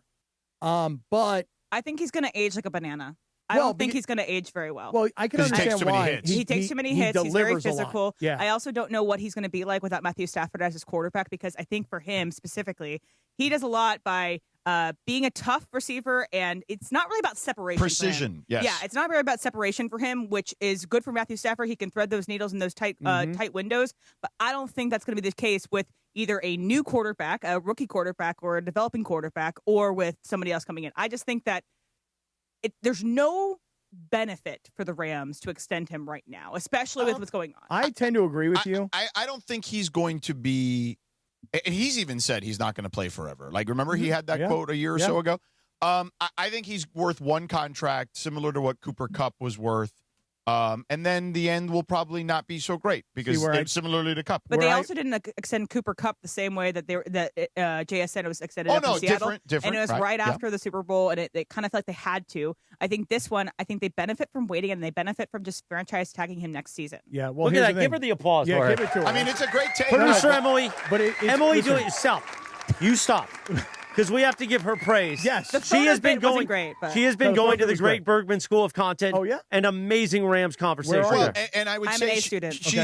But I think he's going to age like a banana. I don't think he's going to age very well. Well, I can understand why. He takes too many hits. He's very physical. Yeah. I also don't know what he's going to be like without Matthew Stafford as his quarterback, because I think for him specifically, he does a lot by being a tough receiver, and it's not really about separation. Precision, yes. Yeah, it's not really about separation for him, which is good for Matthew Stafford. He can thread those needles in those tight windows, but I don't think that's going to be the case with either a new quarterback, a rookie quarterback, or a developing quarterback, or with somebody else coming in. I just think that there's no benefit for the Rams to extend him right now, especially with what's going on. I tend to agree with you. I don't think he's going to be, and he's even said he's not going to play forever. Like, remember he had that quote a year or so ago? I think he's worth one contract, similar to what Cooper Kupp was worth. And then the end will probably not be so great because similarly to Kupp. But they also didn't extend Cooper Kupp the same way that JSN was extended up in Seattle. Different. And it was right after the Super Bowl, and it kind of felt like they had to. I think this one, they benefit from waiting, and they benefit from just franchise tagging him next season. Yeah, well, look at that. Give her the applause for give it to her. I mean, it's a great take. Producer Emily. But Emily, do it yourself. You stop. Because we have to give her praise. Yes. She has been going great, but she has been going to the Great Bergman School of Content. Oh, yeah? An amazing Rams conversation. Well, and I would I'm say an A student.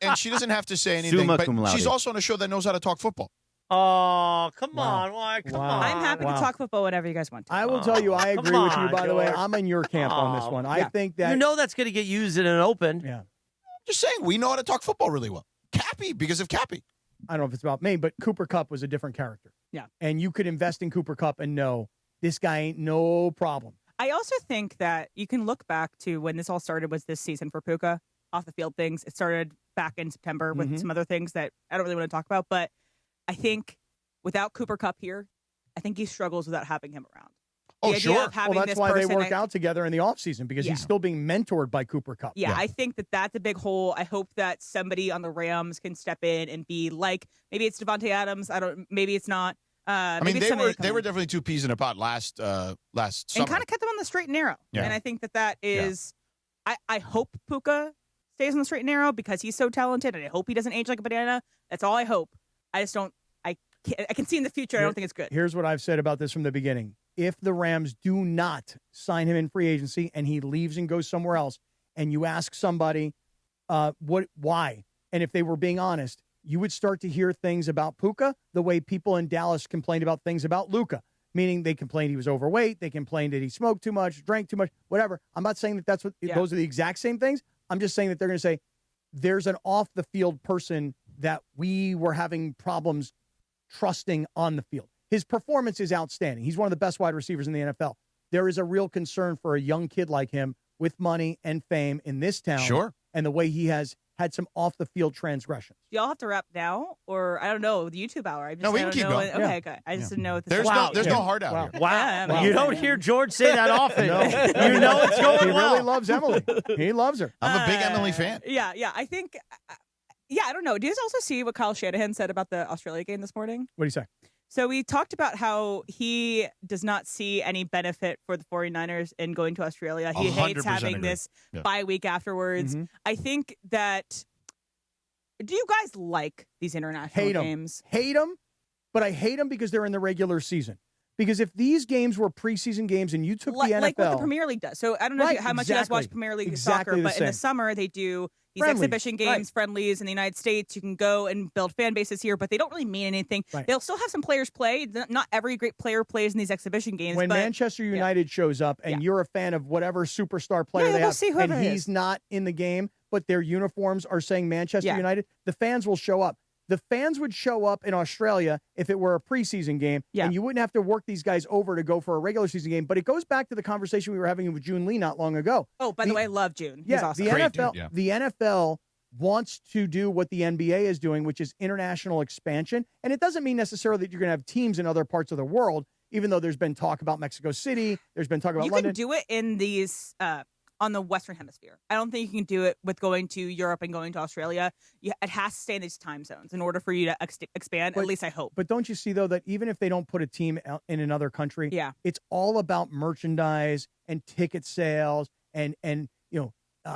and she doesn't have to say anything, Summa but cum laude. she's also on a show that knows how to talk football. Oh, come on. Why? Come on. I'm happy to talk football whenever you guys want to. I will tell you, I agree with you, by the way. George. I'm in your camp on this one. I think that... You know that's going to get used in an open. Yeah. Just saying, we know how to talk football really well. Cappy, because of Cappy. I don't know if it's about me, but Cooper Kupp was a different character. Yeah. And you could invest in Cooper Kupp and know this guy ain't no problem. I also think that you can look back to when this all started was this season for Puka, off the field things. It started back in September with some other things that I don't really want to talk about. But I think without Cooper Kupp here, I think he struggles without having him around. Oh, sure. Well, that's why they work out together in the offseason, because he's still being mentored by Cooper Kupp. Yeah, I think that's a big hole. I hope that somebody on the Rams can step in and be like, maybe it's Devonte Adams. Maybe it's not. I mean, they were definitely two peas in a pod last summer. And kind of kept them on the straight and narrow. Yeah. And I think that is, I hope Puka stays on the straight and narrow because he's so talented, and I hope he doesn't age like a banana. That's all I hope. I just don't, I can see in the future, I don't think it's good. Here's what I've said about this from the beginning. If the Rams do not sign him in free agency and he leaves and goes somewhere else, and you ask somebody why, and if they were being honest, you would start to hear things about Puka the way people in Dallas complained about things about Luka, meaning they complained he was overweight, they complained that he smoked too much, drank too much, whatever. I'm not saying that those are the exact same things. I'm just saying that they're going to say there's an off-the-field person that we were having problems trusting on the field. His performance is outstanding. He's one of the best wide receivers in the NFL. There is a real concern for a young kid like him with money and fame in this town. Sure. And the way he has had some off-the-field transgressions. Do y'all have to wrap now? Or, I don't know, the YouTube hour? No, we can keep going. Okay, good. I just didn't know what this There's no heart out here. Wow. You don't hear George say that often. No. You know it's going He well. really loves Emily. He loves her. I'm a big Emily fan. Yeah, I think... I don't know. Do you guys also see what Kyle Shanahan said about the Australia game this morning? What do you say? So we talked about how he does not see any benefit for the 49ers in going to Australia. He hates having agree. this bye week afterwards. I think that... Do you guys like these international games? Hate them, but I hate them because they're in the regular season. Because if these games were preseason games and you took the NFL... Like what the Premier League does. So I don't know how much you guys watch Premier League soccer, but in the summer they do these exhibition games, friendlies in the United States. You can go and build fan bases here, but they don't really mean anything. Right. They'll still have some players play. Not every great player plays in these exhibition games. When Manchester United shows up and you're a fan of whatever superstar player they have, and he's not in the game, but their uniforms are saying Manchester United, the fans will show up. the fans would show up in Australia if it were a preseason game, and you wouldn't have to work these guys over to go for a regular season game. But it goes back to the conversation we were having with Joon Lee not long ago. Oh, by the way, I love Joon. He's awesome. The NFL wants to do what the NBA is doing, which is international expansion. And it doesn't mean necessarily that you're going to have teams in other parts of the world, even though there's been talk about Mexico City, there's been talk about London. You can do it in these on the Western Hemisphere. I don't think you can do it with going to Europe and going to Australia. It has to stay in these time zones in order for you to expand, at least I hope. But don't you see, though, that even if they don't put a team in another country, it's all about merchandise and ticket sales and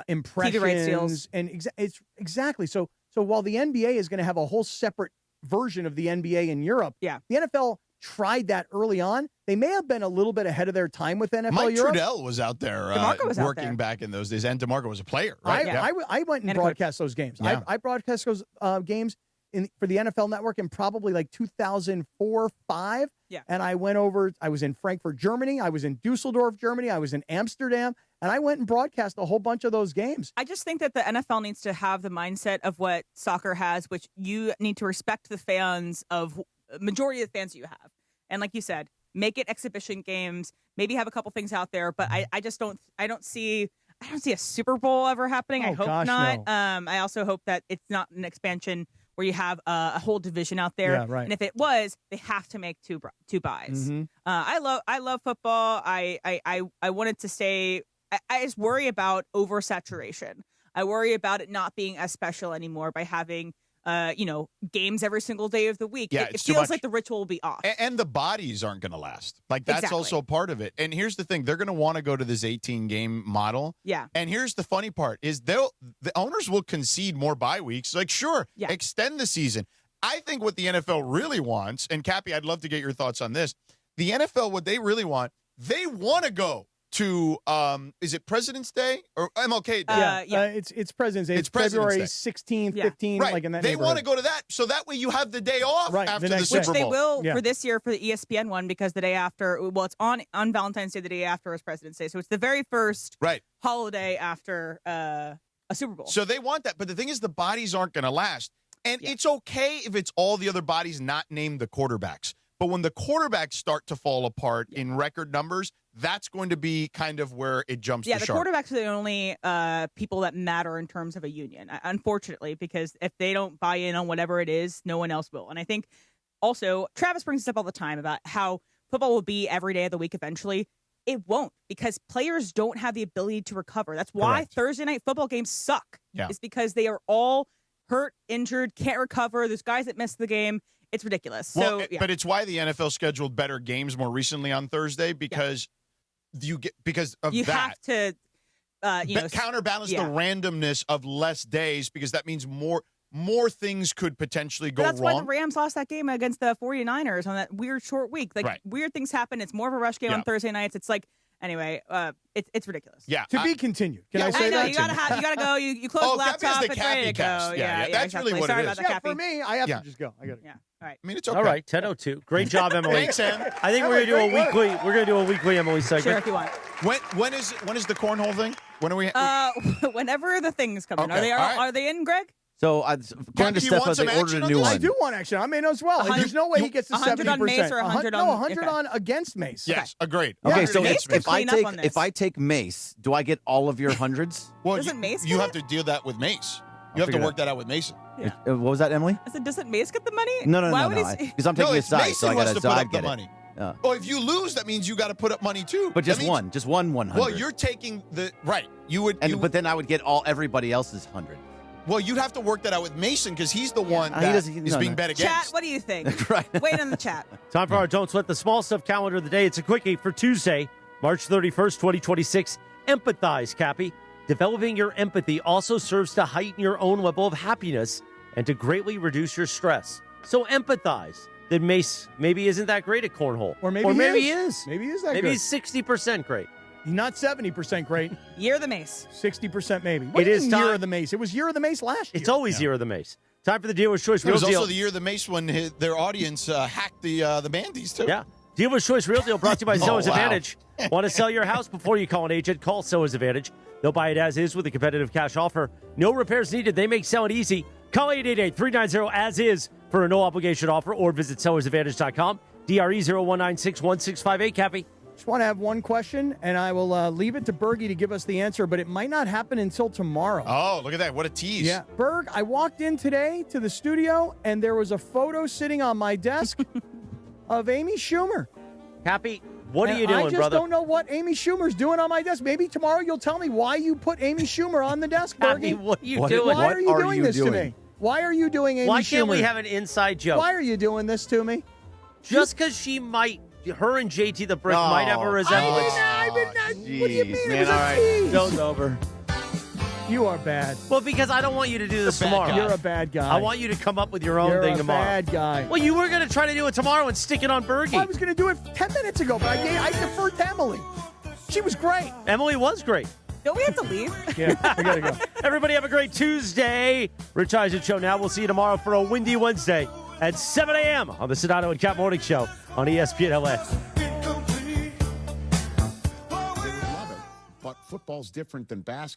impressions. TV rights deals. And it's exactly. So while the NBA is going to have a whole separate version of the NBA in Europe, the NFL tried that early on. They may have been a little bit ahead of their time with NFL Mike Europe. Trudell was out there working back in those days, and DeMarco was a player, right? I went and broadcast those games. Yeah. I broadcast those games for the NFL Network in probably like 2004, 5. Yeah. And I went over, I was in Frankfurt, Germany. I was in Dusseldorf, Germany. I was in Amsterdam. And I went and broadcast a whole bunch of those games. I just think that the NFL needs to have the mindset of what soccer has, which you need to respect the fans of majority of the fans you have. And like you said, make it exhibition games, maybe have a couple things out there. But I don't see a Super Bowl ever happening. I hope not. No. I also hope that it's not an expansion where you have a whole division out there. Yeah, right. And if it was, they have to make two buys. Mm-hmm. I love football. I wanted to say I just worry about oversaturation. I worry about it not being as special anymore by having games every single day of the week. Yeah, it feels like the ritual will be off. And the bodies aren't going to last. Like, that's also part of it. And here's the thing. They're going to want to go to this 18-game model. Yeah. And here's the funny part is the owners will concede more bye weeks. Like, sure, extend the season. I think what the NFL really wants, and Cappy, I'd love to get your thoughts on this. The NFL, what they really want, they want to go to is it President's Day or MLK Day? It's President's Day. It's President's February Day. 16th, 15th, right. like in that They neighborhood. want to go to that, so that way you have the day off after the Super Bowl. Which they will for this year for the ESPN one, because the day after, it's on Valentine's Day, the day after is President's Day. So it's the very first holiday after a Super Bowl. So they want that, but the thing is the bodies aren't going to last. And it's okay if it's all the other bodies not named the quarterbacks. But when the quarterbacks start to fall apart in record numbers, that's going to be kind of where it jumps to sharp. The quarterbacks are the only people that matter in terms of a union, unfortunately, because if they don't buy in on whatever it is, no one else will. And I think also Travis brings this up all the time about how football will be every day of the week eventually. It won't, because players don't have the ability to recover. That's why Thursday night football games suck. Yeah. It's because they are all hurt, injured, can't recover. There's guys that miss the game. It's ridiculous. But it's why the NFL scheduled better games more recently on Thursday, because you have to counterbalance the randomness of less days, because that means more things could potentially go wrong. That's why the Rams lost that game against the 49ers on that weird short week. Weird things happen. It's more of a rush game on Thursday nights. It's like, anyway, it's ridiculous. Yeah. To be continued. Can I say that? You gotta go. You close the laptop. It's ready to go. Yeah, that's really what Sorry it about is. that, Cappy. For me, I have to just go. I got to go. All right. I mean, it's okay. All right, 10:02. Great job, Emily. Thanks, Em. I think we're gonna do a weekly Emily segment. Sure, if you want. When is the cornhole thing? When are we? Whenever the things come in. Okay, Are they in, Greg? So, according to Steph, they ordered a new one. I do want action. I mean, as well. There's no way he gets the 70%. 100 on Mace or 100 on... 100 on against Mace. Yes, agreed. Okay, so Mace if I take Mace, do I get all of your hundreds? Well, doesn't Mace you have to deal that with Mace. You have to work that out with Mason. Yeah. What was that, Emily? I said, doesn't Mace get the money? No. Because I'm taking his side, so I got to put up get the money. it. Oh, if you lose, that means you got to put up money too. But just one 100. Well, you're taking the right. You would, but then I would get everybody else's 100. Well, you'd have to work that out with Mason, because he's the one that is being bet against. Chat, what do you think? Right. Wait in the chat. Time for our Don't Sweat the Small Stuff calendar of the day. It's a quickie for Tuesday, March 31st, 2026. Empathize, Cappy. Developing your empathy also serves to heighten your own level of happiness and to greatly reduce your stress. So empathize. That Mace maybe isn't that great at cornhole. Or maybe he is. Maybe he is that maybe good. He's 60% great. Not 70% great. Year of the Mace. 60% maybe. What It is time. Year of the Mace. It was Year of the Mace last year. It's always Year of the Mace. Time for the Dealer's Choice It Real was Deal. also the year of the Mace when their audience hacked the Bandies too. Yeah. Dealer's Choice Real Deal brought to you by Soa's Advantage. Want to sell your house before you call an agent? Call Soa's Advantage. They'll buy it as is with a competitive cash offer. No repairs needed. They make selling easy. Call 888-390-AS-IS for a no-obligation offer or visit sellersadvantage.com. DRE 01961658, Cappy. Just want to have one question, and I will leave it to Bergie to give us the answer, but it might not happen until tomorrow. Oh, look at that. What a tease. Yeah. Berg, I walked in today to the studio, and there was a photo sitting on my desk of Amy Schumer. Cappy, what are you doing, brother? I just don't know what Amy Schumer's doing on my desk. Maybe tomorrow you'll tell me why you put Amy Schumer on the desk, Bergie. What are you doing? Why are you doing this to me? Why are you doing Amy Schumer? Why can't we have an inside joke? Why are you doing this to me? Just because she might, her and JT the Brick might have a resemblance. What do you mean? Man, It was all a right. tease. Show's over. You are bad. Well, because I don't want you to do this tomorrow. You're a bad guy. I want you to come up with your own thing tomorrow. You're a bad guy. Well, you were going to try to do it tomorrow and stick it on Bergie. I was going to do it 10 minutes ago, but I deferred to Emily. She was great. Emily was great. Don't we have to leave? Yeah, we got to go. Everybody have a great Tuesday. Rich Eisen Show now. We'll see you tomorrow for a windy Wednesday at 7 a.m. on the Sedano and Kap Morning Show on ESPN LA. But football's different than basketball.